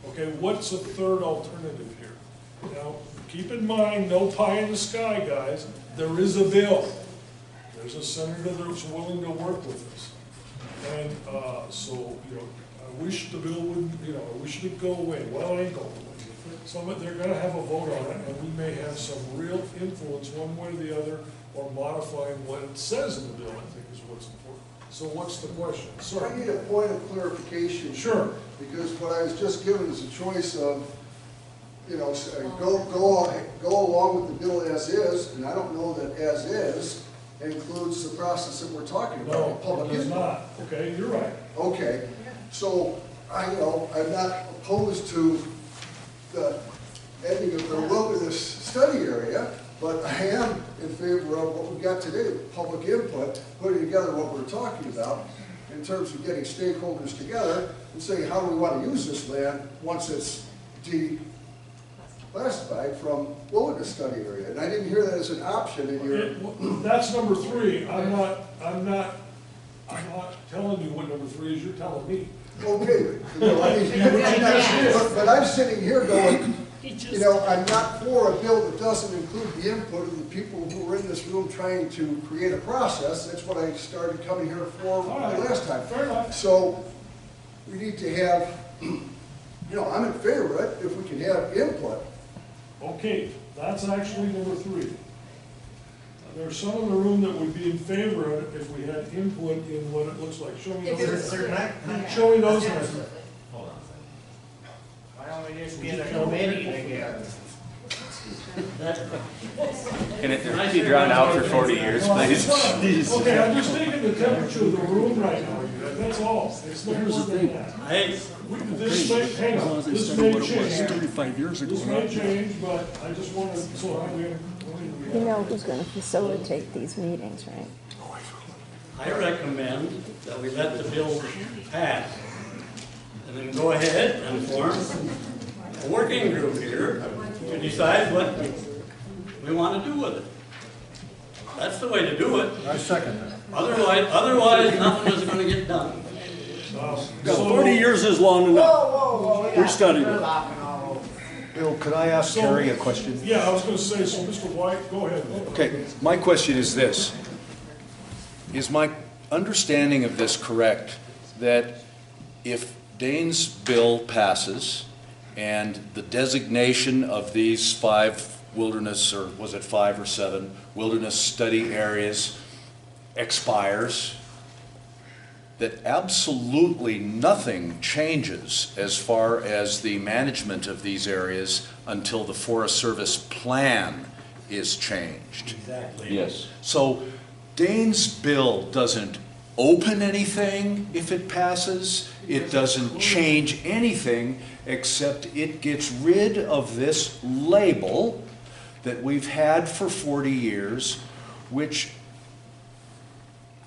Okay, what's the third alternative here? Now, keep in mind, no pie in the sky, guys. There is a bill. There's a senator that's willing to work with us. And I wish the bill would, I wish it would go away. Well, it ain't going away. They're gonna have a vote on it, and we may have some real influence one way or the other, or modifying what it says in the bill, I think is what's important. So what's the question? Sir? I need a point of clarification. Sure. Because what I was just given is a choice of, go along with the bill as is, and I don't know that as is includes the process that we're talking about. No, public it does input. not. Okay, you're right. Okay, so I'm not opposed to the ending of the wilderness study area, but I am in favor of what we got today, public input, putting together what we're talking about in terms of getting stakeholders together and saying, how do we want to use this land once it's declassified from wilderness study area? And I didn't hear that as an option in your... That's number 3. I'm not telling you what number 3 is, you're telling me. Okay, but I'm sitting here going, I'm not for a bill that doesn't include the input of the people who were in this room trying to create a process. That's what I started coming here for last time. Fair enough. So we need to have, I'm in favor of it if we can have input. Okay, that's actually number 3. There's some in the room that would be in favor of it if we had input in what it looks like. Show me those. Show me those. Hold on a second. I only just get a committee together. Can it be drawn out for 40 years, please? Okay, I'm just taking the temperature of the room right now. That's all. It's no more than that. This may, hang on, this may change. 35 years ago. This may change, but I just want to, You know who's going to facilitate these meetings, right? I recommend that we let the bill pass, and then go ahead and form a working group here to decide what we want to do with it. That's the way to do it. I second that. Otherwise, nothing is going to get done. 40 years is long enough. We studied it. Bill, could I ask Kerry a question? Yeah, I was going to say, so Mr. White, go ahead. Okay, my question is this. Is my understanding of this correct, that if Daines' bill passes and the designation of these 5 wilderness, or was it 5 or 7, wilderness study areas expires, that absolutely nothing changes as far as the management of these areas until the Forest Service plan is changed. Exactly. Yes. So Daines' bill doesn't open anything if it passes. It doesn't change anything except it gets rid of this label that we've had for 40 years, which,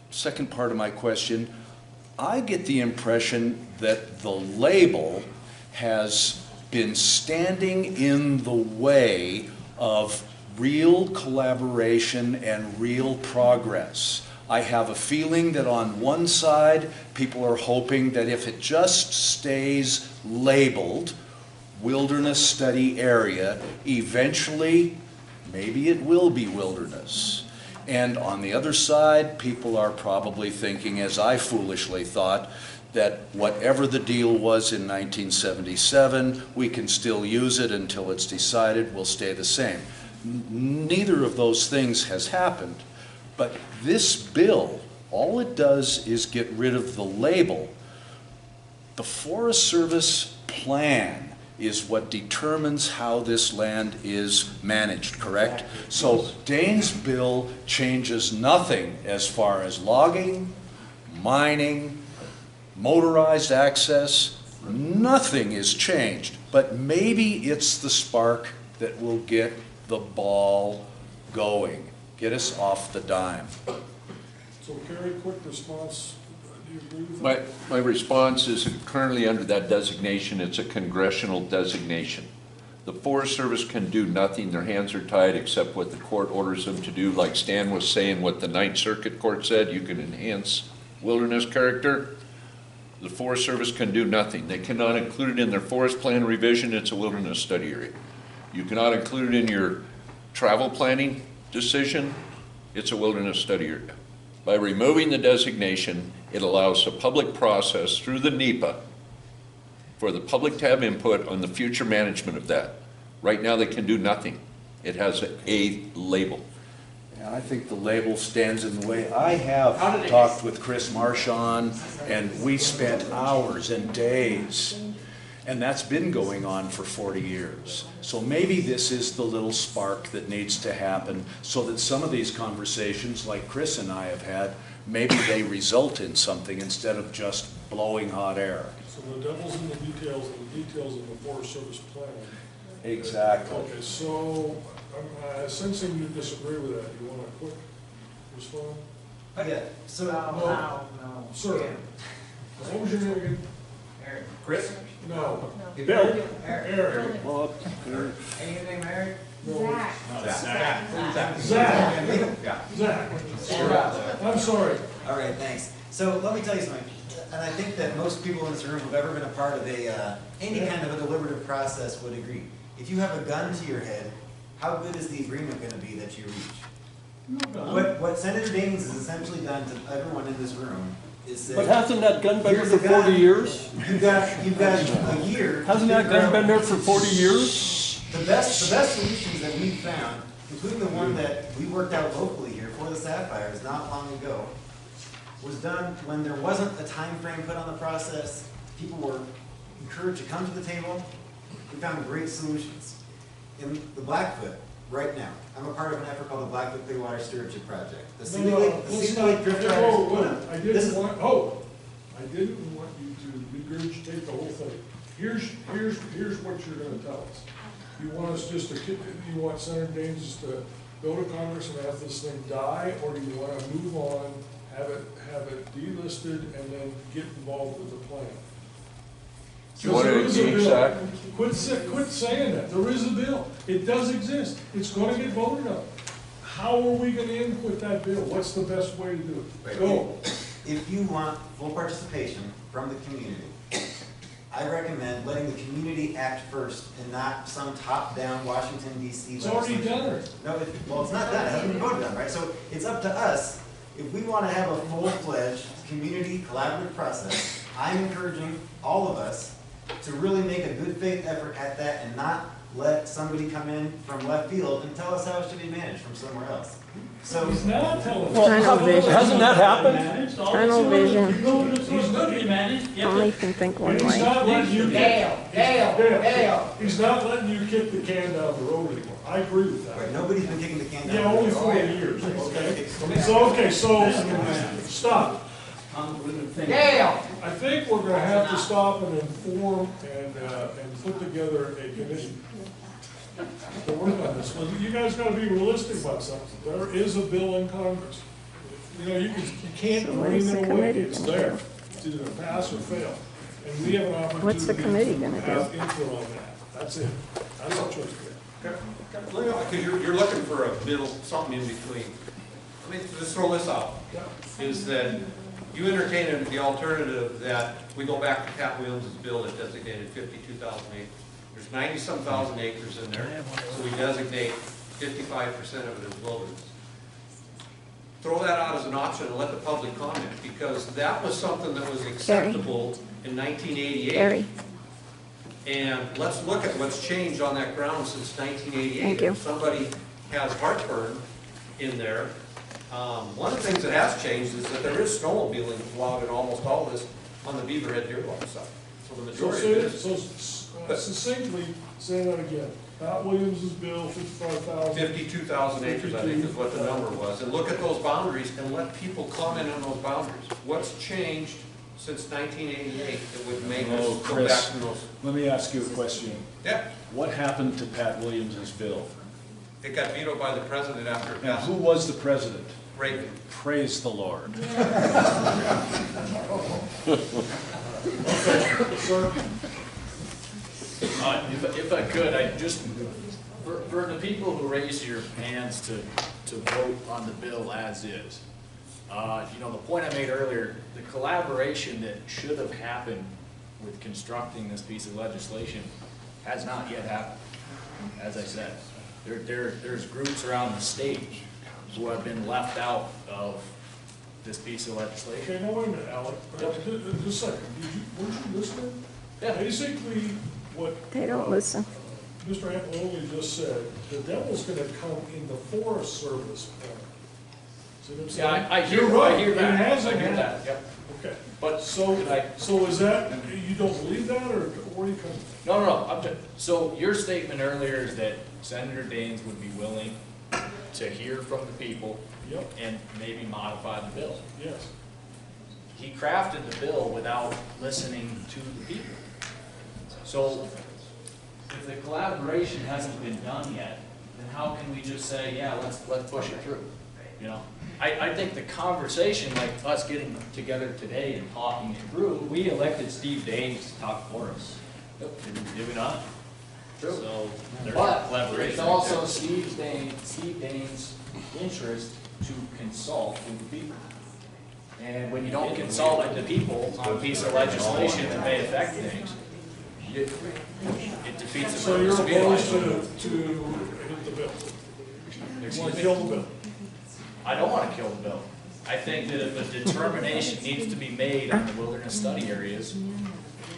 second part of my question, I get the impression that the label has been standing in the way of real collaboration and real progress. I have a feeling that on one side, people are hoping that if it just stays labeled wilderness study area, eventually, maybe it will be wilderness. And on the other side, people are probably thinking, as I foolishly thought, that whatever the deal was in 1977, we can still use it until it's decided will stay the same. Neither of those things has happened. But this bill, all it does is get rid of the label. The Forest Service plan is what determines how this land is managed, correct? So Daines' bill changes nothing as far as logging, mining, motorized access. Nothing is changed, but maybe it's the spark that will get the ball going, get us off the dime. So Kerry, quick response, do you agree with that? My response is currently under that designation, it's a congressional designation. The Forest Service can do nothing, their hands are tied except what the court orders them to do. Like Stan was saying, what the Ninth Circuit Court said, you can enhance wilderness character. The Forest Service can do nothing. They cannot include it in their forest plan revision, it's a wilderness study area. You cannot include it in your travel planning decision, it's a wilderness study area. By removing the designation, it allows a public process through the NEPA for the public to have input on the future management of that. Right now, they can do nothing. It has a label. And I think the label stands in the way. I have talked with Chris Marchand, and we spent hours and days, and that's been going on for 40 years. So maybe this is the little spark that needs to happen so that some of these conversations, like Chris and I have had, maybe they result in something instead of just blowing hot air. So the devil's in the details, and the details of the Forest Service plan. Exactly. Okay, so I'm sensing you disagree with that. You want a quick response? Yeah, so, No. Sir, what was your name again? Eric. Chris? No. Bill. Eric. Hey, your name Eric? No. Zach. Zach. I'm sorry. All right, thanks. So let me tell you something, and I think that most people in this room who've ever been a part of any kind of a deliberative process would agree. If you have a gun to your head, how good is the agreement going to be that you reach? What Senator Daines has essentially done to everyone in this room is said, but hasn't that gun been there for 40 years? You've got a year. Hasn't that gun been there for 40 years? The best solutions that we've found, including the one that we worked out locally here for the Sapphires not long ago, was done when there wasn't a time frame put on the process. People were encouraged to come to the table. We found great solutions. In the Blackfoot, right now, I'm a part of an effort called the Blackfoot Clearwater Stewardship Project. The City Lake Drift Riders. I didn't want you to regurgitate the whole thing. Here's what you're gonna tell us. You want us just to, you want Senator Daines to go to Congress and have this thing die, or do you wanna move on, have it delisted, and then get involved with the plan? You want to be exact? Quit saying that. There is a bill. It does exist. It's going to get voted on. How are we going to input that bill? What's the best way to do it? Go. If you want full participation from the community, I recommend letting the community act first and not some top-down Washington, D.C. It's already done. No, well, it's not done. It hasn't been voted on, right? So it's up to us. If we want to have a full-fledged community collaborative process, I'm encouraging all of us to really make a good faith effort at that and not let somebody come in from left field and tell us how it should be managed from somewhere else. So He's not telling Well, us. Tunnel vision. hasn't that happened? Tunnel vision. He's looking at it. Only can think one And he's way. not letting you Dale, Dale. He's not letting you kick the can down the road anymore. I agree with that. Right, nobody's been kicking the can down. Yeah, only 4 years, okay? So, stop. Dale. I think we're gonna have to stop and inform and put together a committee to work on this. Well, you guys gotta be realistic about something. There is a bill in Congress. You know, you can't So what bring is it the away. committee It's gonna there. do? It's either gonna pass or fail. And we have an opportunity. What's the committee gonna to do? have input on that. That's it. That's our choice. Because you're looking for a middle, something in between. Let me just throw this out, is that you entertain the alternative that we go back to Pat Williams' bill that designated 52,000 acres. There's 90-some thousand acres in there, so we designate 55% of it as wilderness. Throw that out as an option and let the public comment, because that was something that was acceptable in 1988. Gary. And let's look at what's changed on that ground since 1988. Thank you. If somebody has heartburn in there, one of the things that has changed is that there is snowmobiling allowed in almost all this on the Beaverhead Deerwater side. So the majority of it is. So succinctly, say that again. Pat Williams' bill, 55,000. 52,000 acres, I think is what the number was. And look at those boundaries and let people comment on those boundaries. What's changed since 1988 that would make us go back Chris, to those? let me ask you a question. Yeah, What happened to Pat Williams' bill? it got vetoed by the president after it And passed. who was the president? Reagan. Praise the Lord. Sir? If I could, I just, for the people who raise your hands to vote on the bill as is, you know, the point I made earlier, the collaboration that should have happened with constructing this piece of legislation has not yet happened. As I said, there's groups around the state who have been left out of this piece of legislation. Okay, now wait a minute, Alec. Just a second. Weren't you listening? Yeah. Basically, what They don't listen. Mr. Anthony just said, the devil's gonna come in the Forest Service. See what I'm saying? Yeah, I hear, You're right. I hear It that. hasn't I hear that, happened. yep. Okay. But So is that, you don't believe that, or where are you coming from? No, so your statement earlier is that Senator Daines would be willing to hear from the people Yep. and maybe modify the bill. Yes. He crafted the bill without listening to the people. So if the collaboration hasn't been done yet, then how can we just say, yeah, let's push it through? You know, I think the conversation, like us getting together today and talking it through. We elected Steve Daines to talk for us. Did we not? True. So there's But collaboration. it's also Steve Daines' interest to consult with the people. And when you don't consult with the people on a piece of legislation that may affect things, it defeats the So you're purpose of being opposed elected. to hit the bill? You Excuse want to me? kill the bill? I don't want to kill the bill. I think that if a determination needs to be made on the wilderness study areas,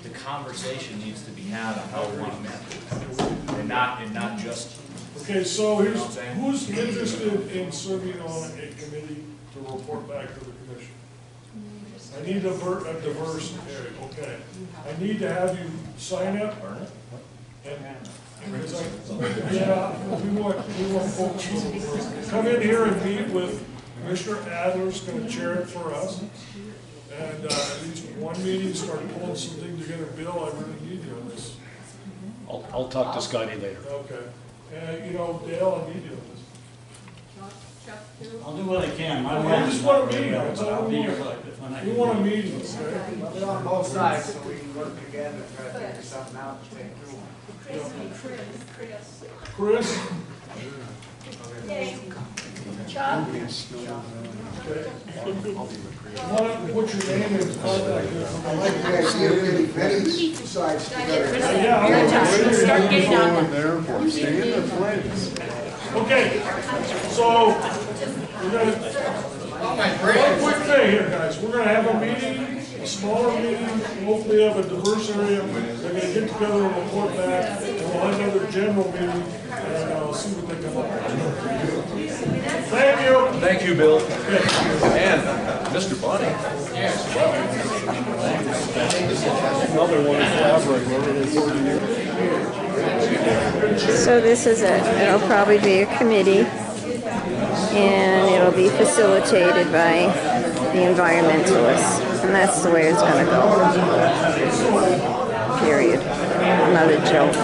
the conversation needs to be had on how we want to manage it. And not just, Okay, so You here's, know what I'm saying? who's interested in serving on a committee to report back to the commission? I need a diverse area, okay. I need to have you sign up. Because we want folks to come in here and meet with Commissioner Adler's gonna chair it for us. And at least one meeting, start pulling some things together. Bill, I really need you on this. I'll talk to Scotty later. Okay. And, you know, Dale, I need you on this. I'll do what I can. My I wife just is want not a very meeting, well, that's but all I'll we be here want. when I We can want a be. meeting, okay? We're on both sides, so we can work together, try to figure something out to take through. Chris? Chuck? Okay. What's your name and contact information? I like the idea of getting many sides together. Start getting on There for stay in their place. Okay, so, we're gonna, one quick thing here, guys, we're gonna have a meeting a smaller meeting, hopefully have a diverse area. They're gonna get together and report back, and we'll have another general meeting, and see what they come up with. Thank you. Thank you, Bill. And Mr. Bonnie. Another one is collaborate, whatever it is, 40 years. So this is it'll probably be a committee, and it'll be facilitated by the environmentalists, and that's the way it's gonna go. Period. Another joke.